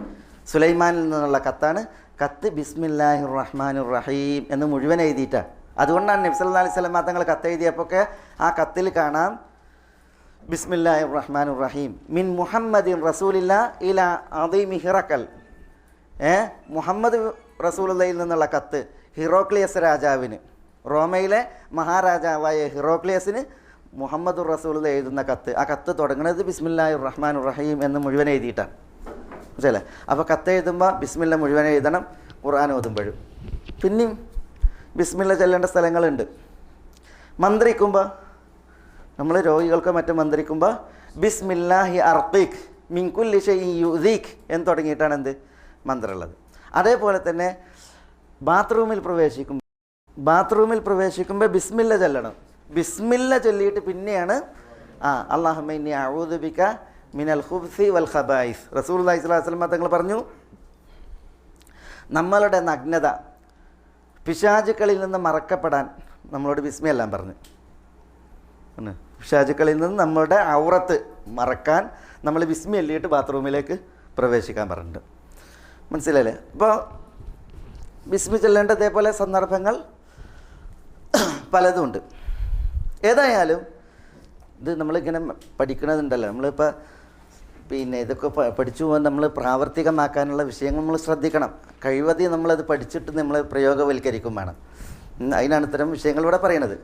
സുലൈമാനിൽ നിന്നുള്ള കത്താണ്. കത്ത് ബിസ്മില്ലാഹിർ റഹ്മാനിർ റഹീം എന്ന് മുഴുവൻ എഴുതിയിട്ടാണ്. അതുകൊണ്ടാണ് നബി സല്ലല്ലാഹു അലൈഹി വസല്ലം തങ്ങൾ കത്തെഴുതിയപ്പോൾ ആ കത്തിൽ കാണാം ബിസ്മില്ലാഹിർ റഹ്മാനിർ റഹീം മിൻ മുഹമ്മദിൻ റസൂലില്ലാ ഇലാ അദീമി ഹിറക്കൽ. മുഹമ്മദ് റസൂലുള്ളാഹിയിൽ നിന്നുള്ള കത്ത് ഹിറോക്ലിയസ് രാജാവിന്, റോമയിലെ മഹാരാജാവായ ഹിറോക്ലിയസിന് മുഹമ്മദ് റസൂലുള്ള എഴുതുന്ന കത്ത്. ആ കത്ത് തുടങ്ങുന്നത് ബിസ്മില്ലാഹിർ റഹ്മാനിർ റഹീം എന്ന് മുഴുവൻ എഴുതിയിട്ടാണ്. മനസ്സിലല്ലേ? അപ്പോൾ കത്ത് എഴുതുമ്പോൾ ബിസ്മില്ല മുഴുവൻ എഴുതണം. ഖുർആൻ ഓതുമ്പോഴും പിന്നെയും ബിസ്മില്ല ചൊല്ലേണ്ട സ്ഥലങ്ങളുണ്ട്. മന്ത്രിക്കുമ്പോൾ, നമ്മൾ രോഗികൾക്ക് മറ്റും മന്ത്രിക്കുമ്പോൾ ബിസ്മില്ലാഹി അർഖീഖ് മിൻ കുല്ലി ഷൈഇൻ യുദീഖ് എന്ന് തുടങ്ങിയിട്ടാണ് മന്ത്രമുള്ളത്. അതേപോലെ തന്നെ ബാത്റൂമിൽ പ്രവേശിക്കുമ്പോൾ ബാത്റൂമിൽ പ്രവേശിക്കുമ്പോൾ ബിസ്മില്ല ചൊല്ലണം. ബിസ്മില്ല ചൊല്ലിയിട്ട് പിന്നെയാണ് അല്ലാഹുമ്മ ഇന്നി അഊദു ബിക മിനൽ ഖുബ്സി വൽ ഖബായിസ്. റസൂലുള്ളാഹി സ്വല്ലല്ലാഹു അലൈഹി വസല്ലം തങ്ങൾ പറഞ്ഞു, നമ്മളുടെ നഗ്നത പിശാചുക്കളിൽ നിന്ന് മറക്കപ്പെടാൻ നമ്മളോട് ബിസ്മി എല്ലാം പറഞ്ഞു. പിശാചുക്കളിൽ നിന്ന് നമ്മളുടെ ഔറത്ത് മറക്കാൻ നമ്മൾ ബിസ്മി എല്ലിയിട്ട് ബാത്റൂമിലേക്ക് പ്രവേശിക്കാൻ പറഞ്ഞിട്ടുണ്ട്. മനസ്സിലല്ലേ? അപ്പോൾ ബിസ്മി ചൊല്ലേണ്ട ഇതേപോലെ സന്ദർഭങ്ങൾ പലതുമുണ്ട്. ഏതായാലും ഇത് നമ്മളിങ്ങനെ പഠിക്കണതുണ്ടല്ലോ, നമ്മളിപ്പോൾ ഇതൊക്കെ പഠിച്ചു പോകാൻ നമ്മൾ പ്രാവർത്തികമാക്കാനുള്ള വിഷയങ്ങൾ നമ്മൾ ശ്രദ്ധിക്കണം. കഴിവതി നമ്മളത് പഠിച്ചിട്ട് നമ്മൾ പ്രയോഗവൽക്കരിക്കും വേണം. അതിനാണ് ഇത്തരം വിഷയങ്ങൾ ഇവിടെ പറയുന്നത്.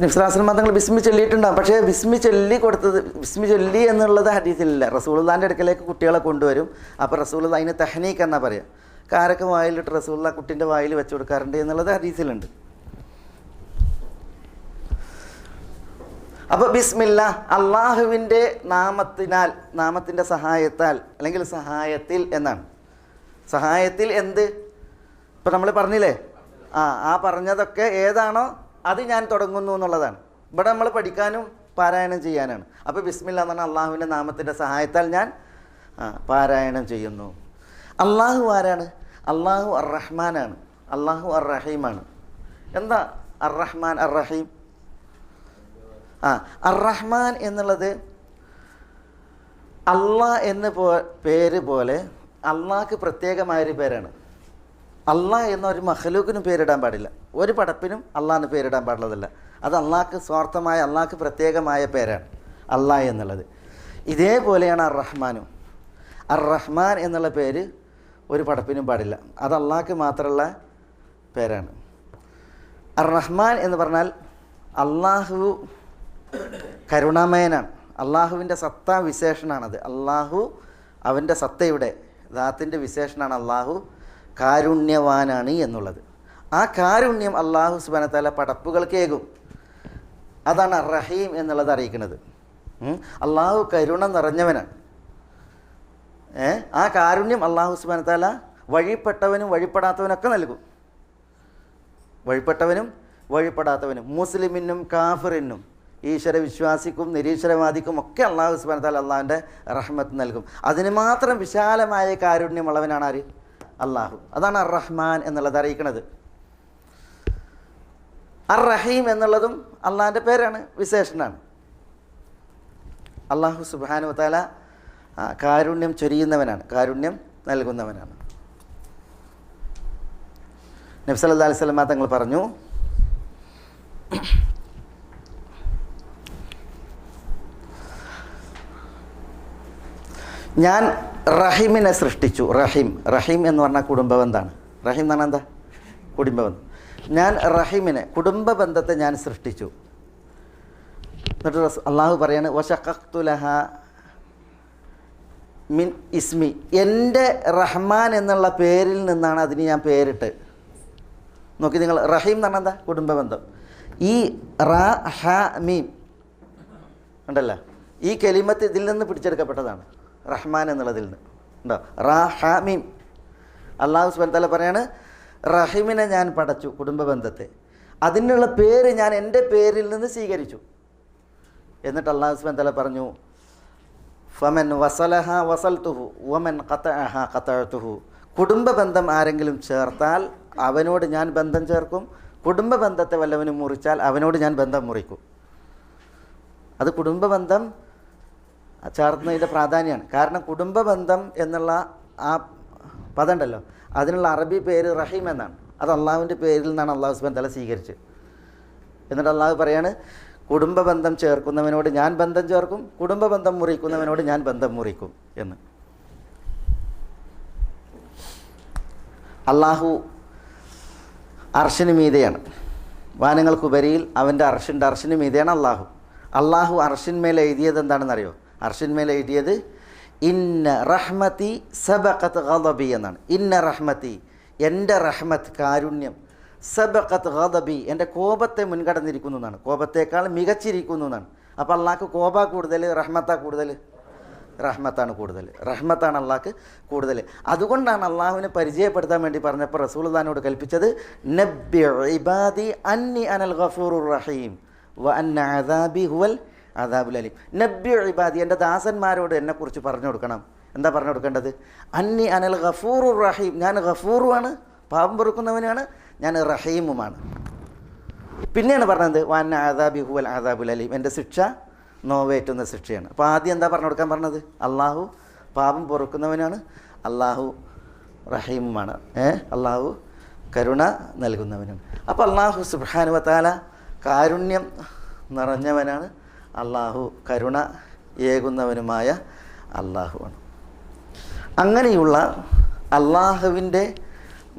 നിസ്ലാസ്ലം തങ്ങൾ ബിസ്മി ചൊല്ലിയിട്ടുണ്ടാകും. പക്ഷേ ബിസ്മി ചൊല്ലി കൊടുത്തത്, ബിസ്മി ചൊല്ലി എന്നുള്ളത് ഹദീസിലില്ല. റസൂലുള്ളാഹിൻ്റെ അടുക്കലേക്ക് കുട്ടികളെ കൊണ്ടുവരും. അപ്പോൾ റസൂലുള്ള അതിന് തഹ്നീക്ക് എന്നാ പറയുക. കാരൊക്കെ വായിലിട്ട് റസൂലുള്ള കുട്ടീൻ്റെ വായിൽ വെച്ച് കൊടുക്കാറുണ്ട് എന്നുള്ളത് ഹദീസിലുണ്ട്. അപ്പോൾ ബിസ്മില്ല അള്ളാഹുവിൻ്റെ നാമത്തിനാൽ, നാമത്തിൻ്റെ സഹായത്താൽ അല്ലെങ്കിൽ സഹായത്തിൽ എന്നാണ്. സഹായത്തിൽ എന്ത്? ഇപ്പം നമ്മൾ പറഞ്ഞില്ലേ, ആ പറഞ്ഞതൊക്കെ ഏതാണോ അത് ഞാൻ തുടങ്ങുന്നു എന്നുള്ളതാണ്. ഇവിടെ നമ്മൾ പഠിക്കാനും പാരായണം ചെയ്യാനാണ്. അപ്പോൾ ബിസ്മില്ല എന്ന് പറഞ്ഞാൽ അള്ളാഹുവിൻ്റെ നാമത്തിൻ്റെ സഹായത്താൽ ഞാൻ പാരായണം ചെയ്യുന്നു. അള്ളാഹു ആരാണ്? അള്ളാഹു അർ റഹ്മാനാണ്. അള്ളാഹു അർ റഹീമാണ്. എന്താ അർ റഹ്മാൻ അർ റഹീം? അർ റഹ്മാൻ എന്നുള്ളത് അള്ളാഹ് എന്ന പേര് പോലെ അള്ളാഹ്ക്ക് പ്രത്യേകമായൊരു പേരാണ്. അള്ളാഹ് എന്നൊരു മഖ്ലൂക്കിനും പേരിടാൻ പാടില്ല. ഒരു പടപ്പിനും അള്ളാഹിന് പേരിടാൻ പാടുള്ളതല്ല. അത് അള്ളാഹ്ക്ക് സ്വാർത്ഥമായ, അള്ളാഹ്ക്ക് പ്രത്യേകമായ പേരാണ് അള്ളാഹ് എന്നുള്ളത്. ഇതേപോലെയാണ് അർ റഹ്മാനും. അർ റഹ്മാൻ എന്നുള്ള പേര് ഒരു പടപ്പിനും പാടില്ല. അത് അള്ളാഹ്ക്ക് മാത്രമുള്ള പേരാണ്. അർ റഹ്മാൻ എന്ന് പറഞ്ഞാൽ അള്ളാഹു കരുണാമയനാണ്. അള്ളാഹുവിൻ്റെ സത്താ വിശേഷണമാണത്. അള്ളാഹു അവൻ്റെ സത്തയുടെ ദാത്തിൻ്റെ വിശേഷണമാണ് അള്ളാഹു കാരുണ്യവാനാണ് എന്നുള്ളത്. ആ കാരുണ്യം അള്ളാഹു സുബ്ഹാനഹു വ തആല പടപ്പുകൾക്കേകും. അതാണ് അർ റഹീം എന്നുള്ളത് അറിയിക്കുന്നത്. അള്ളാഹു കരുണ നിറഞ്ഞവനാണ്. ആ കാരുണ്യം അള്ളാഹു സുബ്ഹാനഹു വ തആല വഴിപ്പെട്ടവനും വഴിപ്പെടാത്തവനൊക്കെ നൽകും. വഴിപ്പെട്ടവനും വഴിപ്പെടാത്തവനും, മുസ്ലിമിനും കാഫിറിനും, ഈശ്വര വിശ്വാസിക്കും നിരീശ്വരവാദിക്കും ഒക്കെ അള്ളാഹു സുബ്ഹാനഹു വ തആല അള്ളാഹുവിൻ്റെ റഹ്മത്ത് നൽകും. അതിന് മാത്രം വിശാലമായ കാരുണ്യമുള്ളവനാണ് ആര്? അള്ളാഹു. അതാണ് അർ റഹ്മാൻ എന്നുള്ളത് അറിയിക്കുന്നത്. അർ റഹീം എന്നുള്ളതും അള്ളാഹിൻ്റെ പേരാണ്, വിശേഷണമാണ്. അള്ളാഹു സുബ്ഹാനഹു വ തആല കാരുണ്യം ചൊരിയുന്നവനാണ്, കാരുണ്യം നൽകുന്നവനാണ്. നബി സല്ലല്ലാഹു അലൈഹി വസല്ലം തങ്ങൾ പറഞ്ഞു, ഞാൻ റഹീമിനെ സൃഷ്ടിച്ചു. റഹീം എന്ന് പറഞ്ഞാൽ കുടുംബബന്ധമാണ്. റഹീം എന്ന് പറഞ്ഞാൽ എന്താ? കുടുംബബന്ധം. ഞാൻ റഹീമിനെ, കുടുംബബന്ധത്തെ ഞാൻ സൃഷ്ടിച്ചു. എന്നിട്ട് അള്ളാഹു പറയാണ്, വശഖഖ്തു ലഹാ മിൻ ഇസ്മി, എൻ്റെ റഹ്മാൻ എന്നുള്ള പേരിൽ നിന്നാണ് അതിന് ഞാൻ പേരിട്ട്. നോക്കി നിങ്ങൾ, റഹീം എന്ന് പറഞ്ഞാൽ എന്താ? കുടുംബബന്ധം. ഈ റ ഹ മീം ഉണ്ടല്ലോ, ഈ കലിമത്ത് ഇതിൽ നിന്ന് പിടിച്ചെടുക്കപ്പെട്ടതാണ്, റഹ്മാൻ എന്നുള്ളതിൽ നിന്ന്. ഉണ്ടോ? റ ഹ മീം. അള്ളാഹു സുബ്ഹാനഹു വ തആല പറയാണ്, റഹീമിനെ ഞാൻ പടച്ചു, കുടുംബബന്ധത്തെ, അതിനുള്ള പേര് ഞാൻ എൻ്റെ പേരിൽ നിന്ന് സ്വീകരിച്ചു. എന്നിട്ട് അള്ളാഹു സുബ്ഹാനഹു വ തആല പറഞ്ഞു, ഫമൻ വസലഹ വസൽതുഹു വമൻ ഖതഅഹ ഖതഅതുഹു, കുടുംബബന്ധം ആരെങ്കിലും ചേർത്താൽ അവനോട് ഞാൻ ബന്ധം ചേർക്കും, കുടുംബബന്ധത്തെ വല്ലവനും മുറിച്ചാൽ അവനോട് ഞാൻ ബന്ധം മുറിക്കും. അത് കുടുംബബന്ധം ചേർന്നതിൻ്റെ പ്രാധാന്യമാണ്. കാരണം കുടുംബബന്ധം എന്നുള്ള ആ പദം ഉണ്ടല്ലോ, അതിനുള്ള അറബി പേര് റഹീം എന്നാണ്. അത് അള്ളാഹുവിൻ്റെ പേരിൽ നിന്നാണ് അള്ളാഹു സുബ്ഹാനഹു വ തആല സ്വീകരിച്ചത്. എന്നിട്ട് അള്ളാഹു പറയാണ്, കുടുംബബന്ധം ചേർക്കുന്നവനോട് ഞാൻ ബന്ധം ചേർക്കും, കുടുംബബന്ധം മുറിക്കുന്നവനോട് ഞാൻ ബന്ധം മുറിക്കും എന്ന്. അള്ളാഹു അർശിന് മീതെയാണ്, വാനങ്ങൾക്കുപരിയിൽ അവൻ്റെ അർശിന് മീതെയാണ് അള്ളാഹു. അള്ളാഹു അർശിന്മേൽ എഴുതിയത് എന്താണെന്നറിയോ? അർശിന്മേൽ എഴുതിയത് ഇന്ന റഹ്മതി സബഖത് ഗളബി എന്നാണ്. ഇന്ന റഹ്മതി, എൻ്റെ റഹ്മത്ത്, കാരുണ്യം, സബഖത് ഗളബി, എൻ്റെ കോപത്തെ മുൻകടന്നിരിക്കുന്നു എന്നാണ്, കോപത്തേക്കാൾ മികച്ചിരിക്കുന്നു എന്നാണ്. അപ്പോൾ അള്ളാഹ്ക്ക് കോപ കൂടുതൽ റഹ്മത്താ കൂടുതൽ? റഹ്മത്താണ് കൂടുതൽ, റഹ്മത്താണ് അള്ളാഹ്ക്ക് കൂടുതൽ. അതുകൊണ്ടാണ് അള്ളാഹുവിനെ പരിചയപ്പെടുത്താൻ വേണ്ടി പറഞ്ഞപ്പോൾ റസൂലുള്ളാഹിനോട് കൽപ്പിച്ചത് നബ്ബി ഇബാദി അന്നി അനൽ ഗഫൂറുർ റഹീം വ അന്ന അദാബി ഹുവൽ അദാബുൽ അലീം. നബ്ബി ഇബാദി, എൻ്റെ ദാസന്മാരോട് എന്നെക്കുറിച്ച് പറഞ്ഞു കൊടുക്കണം. എന്താ പറഞ്ഞു കൊടുക്കേണ്ടത്? അന്നി അനൽ ഗഫൂറുർ റഹീം, ഞാൻ ഗഫൂറുമാണ്, പാപം പൊറുക്കുന്നവനാണ്, ഞാൻ റഹീമുമാണ്. പിന്നെയാണ് പറഞ്ഞത് വ അന്ന അദാബി ഹുവൽ അദാബുൽ അലീം, എൻ്റെ ശിക്ഷ നോവേറ്റുന്ന ശിക്ഷയാണ്. അപ്പോൾ ആദ്യം എന്താ പറഞ്ഞു കൊടുക്കാൻ പറഞ്ഞത്? അള്ളാഹു പാപം പൊറുക്കുന്നവനാണ്, അള്ളാഹു റഹീമുമാണ്, അള്ളാഹു കരുണ നൽകുന്നവനാണ്. അപ്പോൾ അള്ളാഹു സുബ്ഹാനഹു വ തആല കാരുണ്യം നിറഞ്ഞവനാണ്, അള്ളാഹു കരുണ ഏകുന്നവനുമായ അള്ളാഹുവാണ്. അങ്ങനെയുള്ള അള്ളാഹുവിൻ്റെ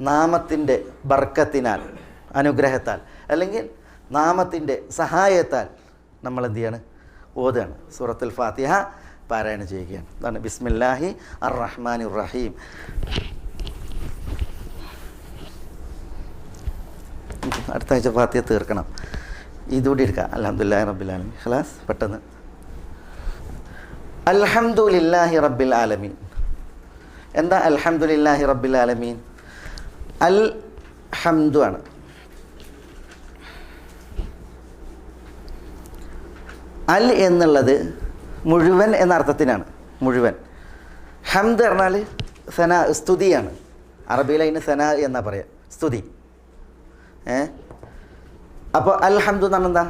നാമത്തിൻ്റെ ബർക്കത്തിനാൽ, അനുഗ്രഹത്താൽ, അല്ലെങ്കിൽ നാമത്തിൻ്റെ സഹായത്താൽ നമ്മൾ എന്ത് ചെയ്യാണ്? ഓതുകയാണ്. സൂറത്തുൽ ഫാത്തിഹ പാരായണം ചെയ്യുകയാണ്. അതാണ് ബിസ്മില്ലാഹി അർ റഹ്മാനിർ റഹീം. അടുത്ത ആഴ്ച ഫാത്തിഹ തീർക്കണം. ഇതുകൂടി എടുക്കാം. അൽഹംദുലില്ലാഹി റബ്ബിൽ ആലമീൻ. ഖലാസ്, പെട്ടെന്ന്. അൽഹംദുലില്ലാഹി റബ്ബിൽ ആലമീൻ. എന്താ അൽഹംദുലില്ലാഹി റബ്ബിൽ ആലമീൻ? അൽ ഹംദു ആണ്. അൽ എന്നുള്ളത് മുഴുവൻ എന്ന അർത്ഥത്തിനാണ്, മുഴുവൻ. ഹംദ് പറഞ്ഞാൽ സന, സ്തുതിയാണ്. അറബിയിൽ അതിന് സന എന്നാ പറയുക, സ്തുതി. അപ്പോൾ അൽ ഹംദു എന്ന് പറഞ്ഞാൽ എന്താ?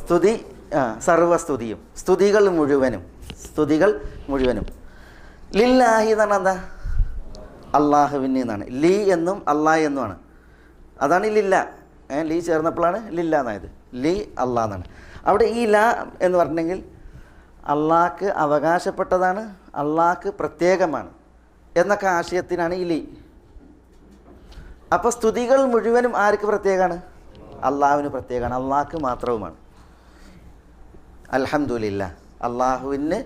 സ്തുതി, സർവസ്തുതിയും, സ്തുതികൾ മുഴുവനും, സ്തുതികൾ മുഴുവനും. ലില്ലാഹി എന്ന് പറഞ്ഞാൽ എന്താ? അള്ളാഹുവിന് എന്നാണ്. ലീ എന്നും അള്ളാഹ് എന്നുമാണ്. അതാണ് ലില്ല. ലീ ചേർന്നപ്പോഴാണ് ലില്ല എന്നായത്. ലീ അള്ളാഹ് എന്നാണ്. അവിടെ ഈ ല എന്ന് പറഞ്ഞെങ്കിൽ അള്ളാഹ്ക്ക് അവകാശപ്പെട്ടതാണ്, അള്ളാഹ്ക്ക് പ്രത്യേകമാണ് എന്നൊക്കെ ആശയത്തിനാണ് ഈ ലീ. അപ്പോൾ സ്തുതികൾ മുഴുവനും ആർക്ക് പ്രത്യേകമാണ്? അള്ളാഹുവിന് പ്രത്യേകമാണ്, അള്ളാഹ്ക്ക് മാത്രവുമാണ്. അൽഹംദുലില്ലാ, അള്ളാഹുവിന്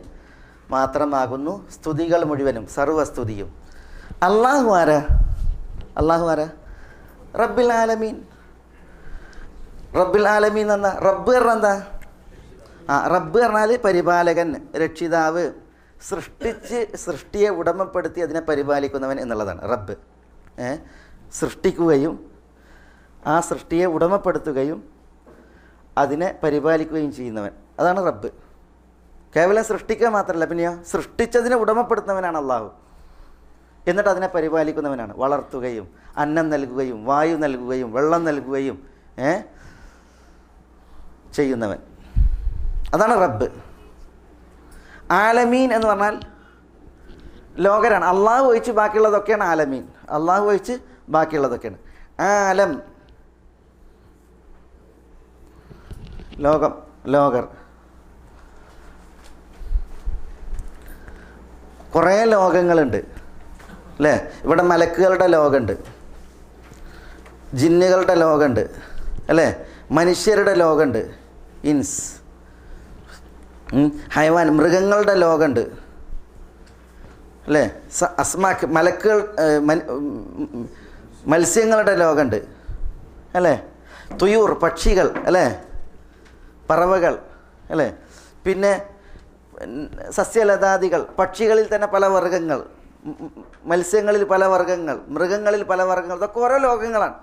മാത്രമാകുന്നു സ്തുതികൾ മുഴുവനും, സർവസ്തുതിയും. അള്ളാഹു ആരാ? അള്ളാഹു ആരാ? റബ്ബിൽ ആലമീൻ. റബ്ബിൽ ആലമീൻ എന്ന റബ്ബ് പറഞ്ഞാൽ എന്താ? റബ്ബ് പറഞ്ഞാൽ പരിപാലകൻ, രക്ഷിതാവ്, സൃഷ്ടിയെ ഉടമപ്പെടുത്തി അതിനെ പരിപാലിക്കുന്നവൻ എന്നുള്ളതാണ് റബ്ബ്. സൃഷ്ടിക്കുകയും ആ സൃഷ്ടിയെ ഉടമപ്പെടുത്തുകയും അതിനെ പരിപാലിക്കുകയും ചെയ്യുന്നവൻ, അതാണ് റബ്ബ്. കേവലം സൃഷ്ടിക്കുക മാത്രമല്ല, പിന്നെയോ സൃഷ്ടിച്ചതിനെ ഉടമപ്പെടുത്തുന്നവനാണ് അള്ളാഹു. എന്നിട്ട് അതിനെ പരിപാലിക്കുന്നവനാണ്, വളർത്തുകയും അന്നം നൽകുകയും വായു നൽകുകയും വെള്ളം നൽകുകയും ചെയ്യുന്നവൻ, അതാണ് റബ്ബ്. ആലമീൻ എന്ന് പറഞ്ഞാൽ ലോകരാണ്. അള്ളാഹു ഒഴിച്ച് ബാക്കിയുള്ളതൊക്കെയാണ് ആലമീൻ. അള്ളാഹു ഒഴിച്ച് ബാക്കിയുള്ളതൊക്കെയാണ് ആലം, ലോകം, ലോകർ. കുറേ ലോകങ്ങളുണ്ട് അല്ലേ? ഇവിടെ മലക്കുകളുടെ ലോകമുണ്ട്, ജിന്നുകളുടെ ലോകമുണ്ട് അല്ലേ? മനുഷ്യരുടെ ലോകമുണ്ട്, ഇൻസ്, ഹൈവാൻ, മൃഗങ്ങളുടെ ലോകമുണ്ട് അല്ലേ? അസ്മാക്ക്, മലക്കുകൾ, മത്സ്യങ്ങളുടെ ലോകമുണ്ട് അല്ലേ? തുയൂർ, പക്ഷികൾ അല്ലേ? പറവകൾ അല്ലേ? പിന്നെ സസ്യലതാദികൾ, പക്ഷികളിൽ തന്നെ പല വർഗ്ഗങ്ങൾ, മത്സ്യങ്ങളിൽ പല വർഗ്ഗങ്ങൾ, മൃഗങ്ങളിൽ പല വർഗ്ഗങ്ങൾ, ഇതൊക്കെ ഓരോ ലോകങ്ങളാണ്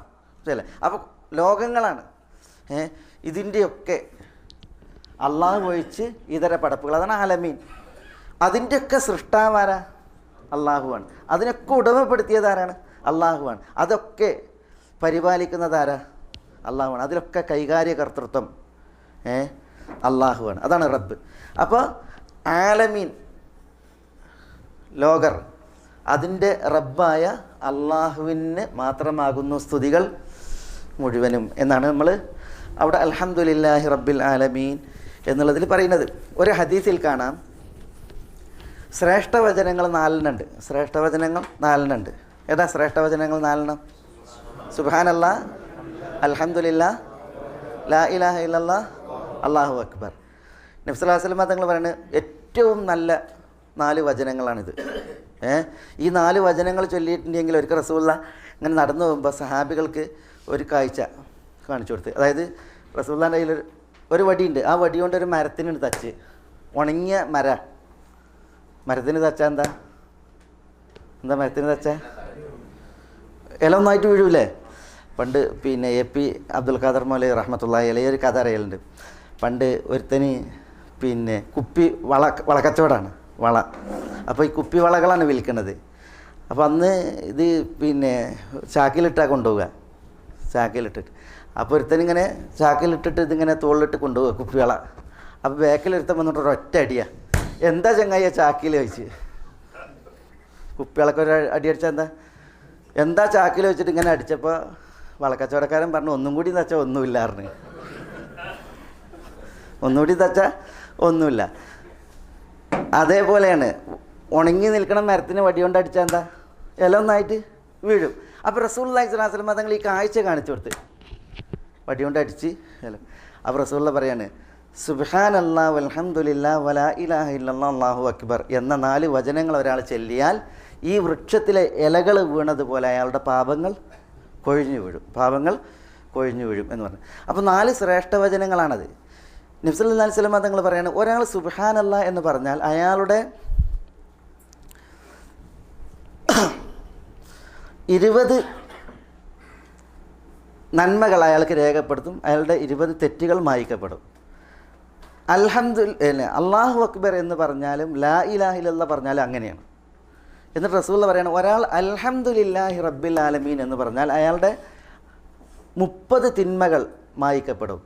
അല്ലേ? അപ്പോൾ ലോകങ്ങളാണ്. ഇതിൻ്റെയൊക്കെ അള്ളാഹു ഒഴിച്ച് ഇതര പടപ്പുകൾ, അതാണ് ആലമീൻ. അതിൻ്റെയൊക്കെ സൃഷ്ടാവാരാ? അള്ളാഹുവാണ്. അതിനൊക്കെ ഉടമപ്പെടുത്തിയതാരാണ്? അള്ളാഹുവാണ്. അതൊക്കെ പരിപാലിക്കുന്നതാരാ? അള്ളാഹുവാണ്. അതിലൊക്കെ കൈകാര്യകർത്തൃത്വം അള്ളാഹുവാണ്. അതാണ് റബ്ബ്. അപ്പോൾ ആലമീൻ, ലോകർ, അതിൻ്റെ റബ്ബായ അള്ളാഹുവിന് മാത്രമാകുന്നു സ്തുതികൾ മുഴുവനും എന്നാണ് നമ്മൾ അവിടെ അൽഹംദുലില്ലാഹി റബ്ബിൽ ആലമീൻ എന്നുള്ളതിൽ പറയുന്നത്. ഒരു ഹദീസിൽ കാണാം, ശ്രേഷ്ഠവചനങ്ങൾ 4 ശ്രേഷ്ഠവചനങ്ങൾ 4 ഏതാ ശ്രേഷ്ഠവചനങ്ങൾ 4? സുബ്ഹാനല്ലാഹ്, അൽഹംദുലില്ലാഹ്, ലാ ഇലാഹ ഇല്ലല്ലാഹ്, അല്ലാഹു അക്ബർ. നബി സല്ലല്ലാഹു അലൈഹി വസല്ലം തങ്ങൾ പറയുന്നത് ഏറ്റവും നല്ല 4 വചനങ്ങളാണിത്. ഈ 4 വചനങ്ങൾ ചൊല്ലിയിട്ടുണ്ടെങ്കിൽ ഒരിക്കൽ റസൂലുള്ളാഹി ഇങ്ങനെ നടന്നു പോകുമ്പോൾ സഹാബികൾക്ക് ഒരു കാഴ്ച കാണിച്ചു കൊടുത്ത്. അതായത് റസൂലുള്ളാഹിൻ്റെ കയ്യിൽ ഒരു വടിയുണ്ട്, ആ വടി കൊണ്ട് ഒരു മരത്തിനുണ്ട് തച്ച്, ഉണങ്ങിയ മര, മരത്തിന് തച്ചാൽ എന്താ മരത്തിന് തച്ചാൽ ഇല ഒന്നായിട്ട് വീഴൂലേ? പണ്ട് പിന്നെ എ പി അബ്ദുൽ ഖാദർ മൗലവി റഹ്മത്തുള്ളാഹി അലൈഹി ഒരു കഥ അറിയലുണ്ട്. പണ്ട് ഒരുത്തന് പിന്നെ കുപ്പി വളക്കച്ചവടമാണ്, വള. അപ്പോൾ ഈ കുപ്പി വളകളാണ് വിൽക്കുന്നത്. അപ്പോൾ അന്ന് ഇത് പിന്നെ ചാക്കിലിട്ടാണ് കൊണ്ടുപോവുക, ചാക്കിലിട്ടിട്ട്. അപ്പോൾ ഒരുത്തനിങ്ങനെ ചാക്കിലിട്ടിട്ട് ഇതിങ്ങനെ തോളിലിട്ട് കൊണ്ടുപോവുക കുപ്പിവള. അപ്പോൾ ബാക്കിലൊരുത്തൻ വന്നിട്ട് ഒരൊറ്റ അടിയാണ്. എന്താ ചങ്ങായിയ ചാക്കിൽ വെച്ച്? കുപ്പികളൊക്കെ ഒരു അടി അടിച്ചാൽ എന്താ ചാക്കിൽ വെച്ചിട്ട് ഇങ്ങനെ അടിച്ചപ്പോൾ വളക്കച്ചവടക്കാരൻ പറഞ്ഞു, ഒന്നും കൂടി തച്ചാൽ ഒന്നുമില്ലായിരുന്നു. ഒന്നുകൂടി തച്ചാൽ ഒന്നുമില്ല. അതേപോലെയാണ് ഉണങ്ങി നിൽക്കണ മരത്തിന് വടി കൊണ്ട് അടിച്ചാൽ എന്താ ഇല ഒന്നായിട്ട് വീഴും. അപ്പോൾ റസൂലുള്ളാഹി സ്വല്ലല്ലാഹു അലൈഹി വസല്ലം തങ്ങൾ ഈ കാഴ്ച കാണിച്ചു കൊടുത്ത് വടി കൊണ്ട് അടിച്ച് ഇല. അപ്പോൾ റസൂലുള്ള പറയാണ്, സുബ്ഹാനല്ലാഹ് വൽഹംദുലില്ലാഹ് വലാ ഇലാഹ ഇല്ലല്ലാഹ് അല്ലാഹു അക്ബർ എന്ന 4 വചനങ്ങൾ ഒരാൾ ചൊല്ലിയാൽ ഈ വൃക്ഷത്തിലെ ഇലകൾ വീണതുപോലെ അയാളുടെ പാപങ്ങൾ കൊഴിഞ്ഞു വീഴും, പാപങ്ങൾ കൊഴിഞ്ഞു വീഴും എന്ന് പറഞ്ഞു. അപ്പോൾ 4 ശ്രേഷ്ഠ വചനങ്ങളാണത്. നബി സല്ലല്ലാഹു അലൈഹി വസല്ലം തങ്ങൾ പറയാണ്, ഒരാൾ സുബ്ഹാനല്ലാഹ് എന്ന് പറഞ്ഞാൽ അയാളുടെ 20 നന്മകൾ അയാൾക്ക് രേഖപ്പെടുത്തും, അയാളുടെ 20 തെറ്റുകൾ മായ്ക്കപ്പെടും. അല്ലാഹു അക്ബർ എന്ന് പറഞ്ഞാലും ലാ ഇലാഹ ഇല്ലല്ലാഹ് പറഞ്ഞാലും അങ്ങനെയാണ്. എന്നിട്ട് റസൂൽ പറയാണ്, ഒരാൾ അൽഹംദുലില്ലാഹി റബ്ബിൽ ആലമീൻ എന്ന് പറഞ്ഞാൽ അയാളുടെ 30 തിന്മകൾ മായ്ക്കപ്പെടും,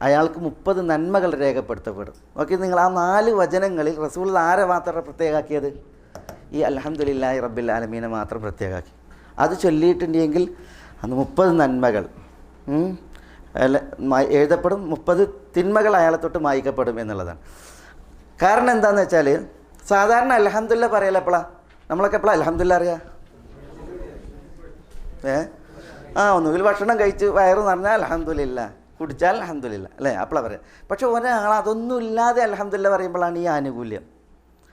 അയാൾക്ക് 30 നന്മകൾ രേഖപ്പെടുത്തപ്പെടും. ഓക്കെ, നിങ്ങൾ ആ 4 വചനങ്ങളിൽ റസൂൽ ആരെ മാത്രം പ്രത്യേകമാക്കിയത്? ഈ അൽഹംദുലില്ലാഹി റബ്ബിൽ ആലമീനെ മാത്രം പ്രത്യേകമാക്കി. അത് ചൊല്ലിയിട്ടുണ്ടെങ്കിൽ അന്ന് 30 നന്മകൾ എഴുതപ്പെടും, 30 തിന്മകൾ അയാളെ തൊട്ട് മായ്ക്കപ്പെടും എന്നുള്ളതാണ്. കാരണം എന്താണെന്ന് വെച്ചാൽ സാധാരണ അൽഹംദുലില്ലാഹ് പറയല എപ്പോഴാണ്? നമ്മളൊക്കെ എപ്പോഴാണ് അൽഹംദുലില്ലാഹ് അറിയാം? ഒന്നുകിൽ ഭക്ഷണം കഴിച്ച് വയറ് നിറഞ്ഞാൽ അൽഹംദുലില്ലാഹ്, കുടിച്ചാൽ അൽഹംദുലില്ലാഹ് അല്ലേ, അപ്പോഴാണ് പറയാം. പക്ഷെ ഒരാൾ അതൊന്നും ഇല്ലാതെ അൽഹംദുലില്ലാഹ് പറയുമ്പോഴാണ് ഈ ആനുകൂല്യം.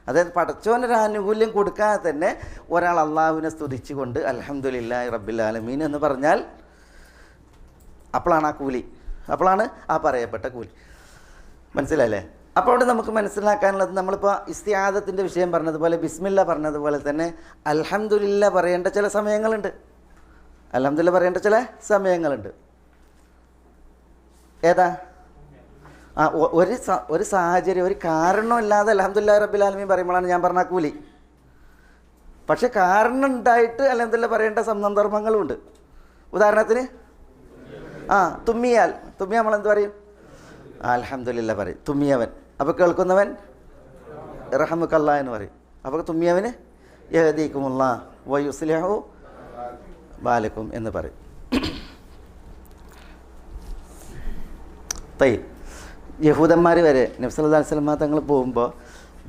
അതായത് പടച്ചോനൊരു ആനുകൂല്യം കൊടുക്കാതെ തന്നെ ഒരാൾ അള്ളാഹുവിനെ സ്തുതിച്ചുകൊണ്ട് അൽഹംദുലില്ലാഹി റബ്ബിൽ ആലമീൻ എന്ന് പറഞ്ഞാൽ അപ്പോഴാണ് ആ കൂലി, അപ്പോഴാണ് ആ പറയപ്പെട്ട കൂലി. മനസ്സിലായില്ലേ? അപ്പോൾ അവിടെ നമുക്ക് മനസ്സിലാക്കാനുള്ളത്, നമ്മളിപ്പോൾ ഇസ്തിആദത്തിൻ്റെ വിഷയം പറഞ്ഞതുപോലെ ബിസ്മില്ല പറഞ്ഞതുപോലെ തന്നെ അൽഹംദുലില്ലാഹ് പറയേണ്ട ചില സമയങ്ങളുണ്ട്, അൽഹംദുലില്ലാഹ് പറയേണ്ട ചില സമയങ്ങളുണ്ട്. ഏതാ? ഒരു സാഹചര്യം, ഒരു കാരണമില്ലാതെ അൽഹംദുലില്ലാഹി റബ്ബിൽ ആലമീൻ പറയുമ്പോഴാണ് ഞാൻ പറഞ്ഞ കൂലി. പക്ഷെ കാരണം ഉണ്ടായിട്ട് അൽഹംദുലില്ലാഹ് പറയേണ്ട സന്ദർഭങ്ങളുമുണ്ട്. ഉദാഹരണത്തിന് തുമ്മിയാൽ നമ്മളെന്ത് പറയും? അൽഹംദുലില്ലാഹ് പറയും, തുമ്മിയവൻ. അപ്പോൾ കേൾക്കുന്നവൻ റഹമുക്കല്ലാഹ് എന്ന് പറയും. അപ്പോൾ തുമ്മിയവന് യഹ്ദീകുമുല്ലാഹ് വയുസ്ലിഹു ബാലക്കും എന്ന് പറയും. തയ്യ് യഹൂദന്മാർ വരെ നബി സല്ലല്ലാഹു അലൈഹി വസല്ലം തങ്ങൾ പോകുമ്പോൾ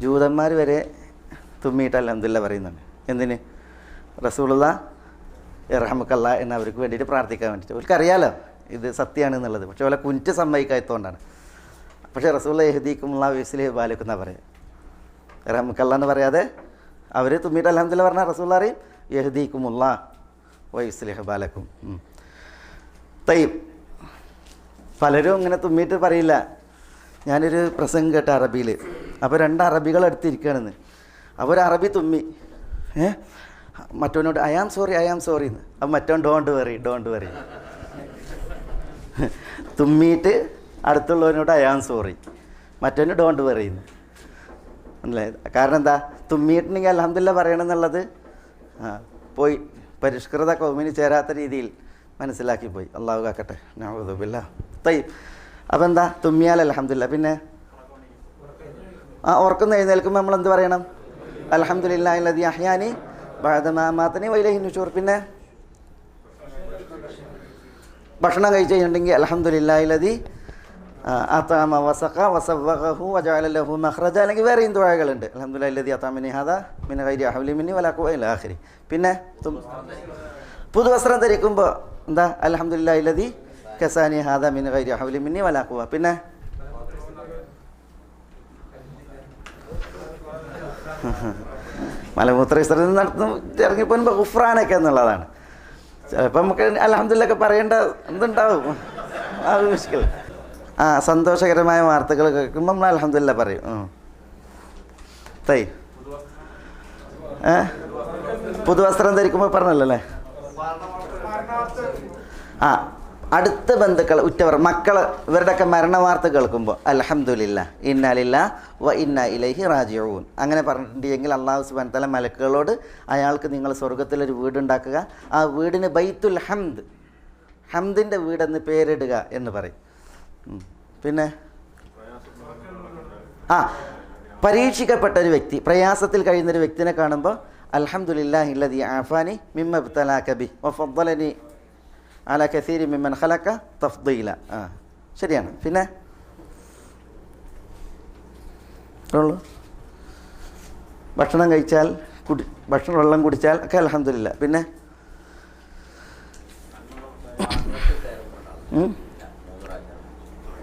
ജൂതന്മാർ വരെ തുമ്മിയിട്ട് അൽഹംദുലില്ലാഹ് പറയുന്നുണ്ട്. എന്തിന്? റസൂലുള്ളാഹ് ഇർഹമുക്കല്ലാഹ് എന്ന് അവർക്ക് വേണ്ടിയിട്ട് പ്രാർത്ഥിക്കാൻ വേണ്ടിയിട്ട്. അവർക്കറിയാലോ ഇത് സത്യമാണ് എന്നുള്ളത്, പക്ഷേ അവരെ കുറ്റ സമ്മതിക്കാത്തതുകൊണ്ടാണ്. പക്ഷേ റസൂലുള്ളാഹി യഹ്ദീകുമുല്ലാഹ് വയുസ്ലിഹു ബാലക്കും എന്നാണ് പറയുക. ഇർഹമുക്കല്ലാഹ് എന്ന് പറയാതെ അവർ തുമ്മിയിട്ട് അൽഹംദുലില്ലാഹ് പറഞ്ഞാൽ റസൂലുള്ളാഹി പറയും യഹ്ദീകുമുല്ലാഹ് വയുസ്ലിഹു ബാലക്കും. തയ്യ് പലരും ഇങ്ങനെ തുമ്മിയിട്ട് പറയില്ല. ഞാനൊരു പ്രസംഗം കേട്ട അറബിയിൽ, അപ്പോൾ 2 അറബികൾ എടുത്തിരിക്കുകയാണെന്ന്. അപ്പോൾ ഒരു അറബി തുമ്മി, മറ്റവനോട് ഐ ആം സോറി എന്ന്. അപ്പോൾ മറ്റവൻ ഡോണ്ട് വറി തുമ്മിയിട്ട് അടുത്തുള്ളവനോട് ഐ ആം സോറി, മറ്റവന് ഡോണ്ട് വറി എന്ന്. അല്ലേ? കാരണം എന്താ? തുമ്മിയിട്ടുണ്ടെങ്കിൽ അൽഹംദുലില്ലാഹ് പറയണമെന്നുള്ളത് പോയി പരിഷ്കൃത കൗമിന് ചേരാത്ത രീതിയിൽ മനസ്സിലാക്കി പോയി. അള്ളാഹു കാക്കട്ടെ. നഊദു ബില്ലാഹ്. തയ്യ് അപ്പോൾ എന്താ? തുമ്മിയാൽ അൽഹംദുലില്ലാഹ്. പിന്നെ ഓർക്കുന്ന എഴുന്നേൽക്കുമ്പോൾ നമ്മൾ എന്ത് പറയണം? അൽഹംദുലില്ലാഹി അല്ലദീ അഹ്യാനി ബഅദമാ അമാതനി വഇലൈഹി നുശൂർ. പിന്നെ ഭക്ഷണം കഴിച്ച് കഴിഞ്ഞിട്ടുണ്ടെങ്കിൽ അൽഹംദുലില്ലാഹി അല്ലദീ അത്അമ വസഖ വസവ്വഖഹു വജഅല ലഹു മഖ്റജ. അല്ലെങ്കിൽ വേറെയും ദുആകളുണ്ട്. അൽഹംദുലില്ലാഹി അല്ലദീ അത്അമനി ഹാദാ മിൻ ഗൈരി ഹൗലി മിന്നി വലാ ഖുവത ഇലാ ആഖിരി. പിന്നെ പുതുവസ്ത്രം ധരിക്കുമ്പോൾ എന്താ? അൽഹംദുലില്ലാഹി അല്ലദീ കസാനി ഹാദാ മിൻ ഗൈരി ഹൗലി മിന്നി വലാ ഖുവത. പിന്നെ മലമൂത്ര വിസർജനം ഇറങ്ങിപ്പോകുമ്പോൾ ഗുഫ്രാനൊക്കെ എന്നുള്ളതാണ്. ചിലപ്പോൾ നമുക്ക് അൽഹംദുലില്ലാഹ് പറയേണ്ട എന്തുണ്ടാവും, അത് മുഷ്കിൽ. സന്തോഷകരമായ വാർത്തകൾ കേൾക്കുമ്പോൾ നമ്മൾ അൽഹംദുലില്ലാഹ് പറയും. തൈ പുതുവസ്ത്രം ധരിക്കുമ്പോൾ പറഞ്ഞല്ലോ അല്ലേ? ആ, അടുത്ത ബന്ധുക്കൾ, ഉറ്റവർ, മക്കൾ, ഇവരുടെയൊക്കെ മരണവാർത്ത കേൾക്കുമ്പോൾ അൽഹംദുലില്ലാ ഇന്നാ ലില്ലാഹി വ ഇന്നാ ഇലൈഹി റാജിഊൻ അങ്ങനെ പറഞ്ഞിട്ടുണ്ടെങ്കിൽ അല്ലാഹു സുബ്ഹാനഹു വ തആല മലക്കുകളോട് അയാൾക്ക് നിങ്ങൾ സ്വർഗ്ഗത്തിലൊരു വീടുണ്ടാക്കുക, ആ വീടിന് ബൈത്തുൽ ഹംദ്, ഹംദിൻ്റെ വീടെന്ന് പേരിടുക എന്ന് പറയും. പിന്നെ പരീക്ഷിക്കപ്പെട്ട ഒരു വ്യക്തി, പ്രയാസത്തിൽ കഴിയുന്നൊരു വ്യക്തിനെ കാണുമ്പോൾ അൽഹംദുലില്ലാഹി അല്ലദീ ആഫാനി മിമ്മ ഇബ്തലാക ബി വഫദ്ദലനി അലാ കസീരി മിമ്മൻ ഖലഖ തഫ്ദീല. ശരിയാണ്. പിന്നെ ഭക്ഷണം കഴിച്ചാൽ, വെള്ളം കുടിച്ചാൽ ഒക്കെ അൽഹംദുലില്ലാ. പിന്നെ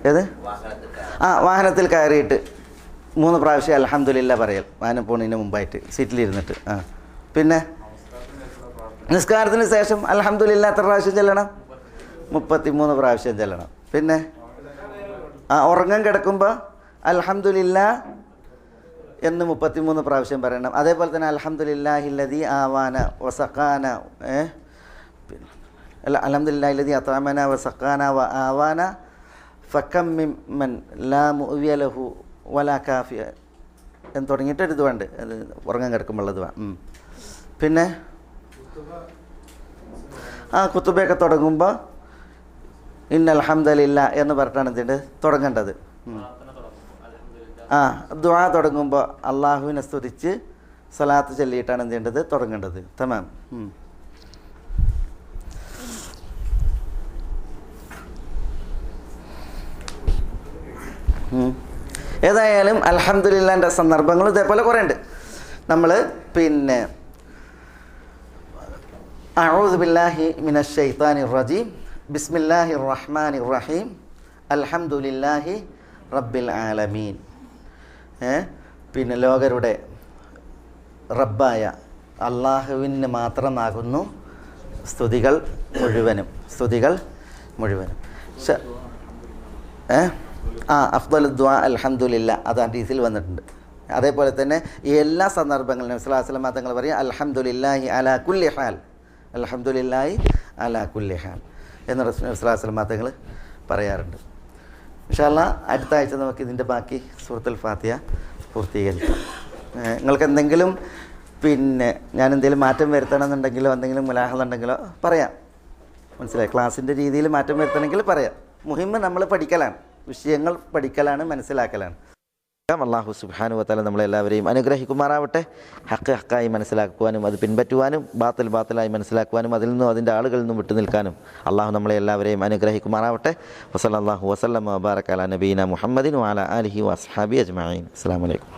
ഏത്? വാഹനത്തിൽ കയറിയിട്ട് 3 പ്രാവശ്യം അൽഹംദുലില്ലാ പറയൽ, വാഹനം പോണതിന് മുമ്പായിട്ട് സീറ്റിലിരുന്നിട്ട്. പിന്നെ നിസ്കാരത്തിന് ശേഷം അൽഹംദുലില്ലാ എത്ര പ്രാവശ്യം ചെല്ലണം? 33 പ്രാവശ്യം ചെല്ലണം. പിന്നെ ഉറങ്ങാൻ കിടക്കുമ്പോൾ അൽഹംദുലില്ലാ എന്ന് 33 പ്രാവശ്യം പറയണം. അതേപോലെ തന്നെ അൽഹംദുലില്ലാഹില്ലദീ ആവാന വസഖാന, അൽഹംദുലില്ലാഹില്ലദീ അത്അമന വസഖാന വ ആവാന ഫകം മിമ്മൻ ലാ മുഅ്വിയ ലഹു വലാ കാഫിയ എന്ന് തുടങ്ങിയിട്ടൊരു ഇത് വേണ്ട, അത് ഉറങ്ങാൻ കിടക്കുമ്പോഴുള്ളത് വേണം. പിന്നെ കുത്തുബയൊക്കെ തുടങ്ങുമ്പോൾ ഇന്നൽ ഹംദലില്ലാ എന്ന് പറഞ്ഞിട്ടാണ് എന്തുണ്ട് തുടങ്ങേണ്ടത്. ദുആ തുടങ്ങുമ്പോൾ അള്ളാഹുവിനെ സ്തുതിച്ച് സ്വലാത്ത് ചൊല്ലിയിട്ടാണ് എന്ത് ചെയ്യേണ്ടത് തുടങ്ങേണ്ടത്. തമാം. ഏതായാലും അൽഹംദുലില്ലാൻ്റെ സന്ദർഭങ്ങൾ ഇതേപോലെ കുറേ ഉണ്ട്. നമ്മൾ പിന്നെ അഊദു ബില്ലാഹി മിനശ് ശൈത്താനിർ റജീം ബിസ്മില്ലാഹിർ റഹ്മാനിർ റഹീം അൽഹംദുലില്ലാഹി റബ്ബിൽ ആലമീൻ. പിന്നെ ലോകരുടെ റബ്ബായ അള്ളാഹുവിന് മാത്രമാകുന്നു സ്തുതികൾ മുഴുവനും. അഫ്ദൽ ദുആ അൽഹംദുലില്ലാ, അത് ഹദീസിൽ വന്നിട്ടുണ്ട്. അതേപോലെ തന്നെ എല്ലാ സന്ദർഭങ്ങളിലും നബി സ്വല്ലല്ലാഹു അലൈഹി വസല്ലം തങ്ങൾ പറയും അൽഹംദുലില്ലാഹി അലാ കുല്ലി ഹാൽ, അൽഹംദുലില്ലാഹി അലാ കുല്ലി ഹാൽ എന്ന് നബി സ്വല്ലല്ലാഹു അലൈഹി വസല്ലം തങ്ങൾ പറയാറുണ്ട്. ഇൻഷാ അല്ലാഹ് അടുത്ത ആഴ്ച നമുക്ക് ഇതിൻ്റെ ബാക്കി സൂറത്തുൽ ഫാത്തിഹ പൂർത്തീകരിക്കാം. നിങ്ങൾക്ക് എന്തെങ്കിലും പിന്നെ ഞാൻ എന്തെങ്കിലും മാറ്റം വരുത്തണമെന്നുണ്ടെങ്കിലോ എന്തെങ്കിലും മുലാഹദ ഉണ്ടെങ്കിലോ പറയാം. മനസ്സിലായി? ക്ലാസ്സിൻ്റെ രീതിയിൽ മാറ്റം വരുത്തണമെങ്കിൽ പറയാം. മുഹിമ്മ് നമ്മൾ പഠിക്കലാണ്, വിഷയങ്ങൾ പഠിക്കലാണ്, മനസ്സിലാക്കലാണ്. അല്ലാഹു സുബ്ഹാനഹു വ തആല നമ്മളെല്ലാവരെയും അനുഗ്രഹിക്കുമാറാവട്ടെ. ഹക്ക് ഹക്കായി മനസ്സിലാക്കുവാനും അത് പിൻപറ്റുവാനും ബാത്തിൽ ബാത്തിലായി മനസ്സിലാക്കുവാനും അതിൽ നിന്നും അതിൻ്റെ ആളുകളിൽ നിന്നും വിട്ടു നിൽക്കാനും അള്ളാഹു നമ്മളെ എല്ലാവരെയും അനുഗ്രഹിക്കുമാറാവട്ടെ. വസല്ലല്ലാഹു വസല്ലമ വബാറക അലാ നബീന മുഹമ്മദിൻ വഅലാ ആലിഹി വഅസ്ഹാബിഹി അജ്മഈൻ. അസ്സലാമു അലൈക്കും.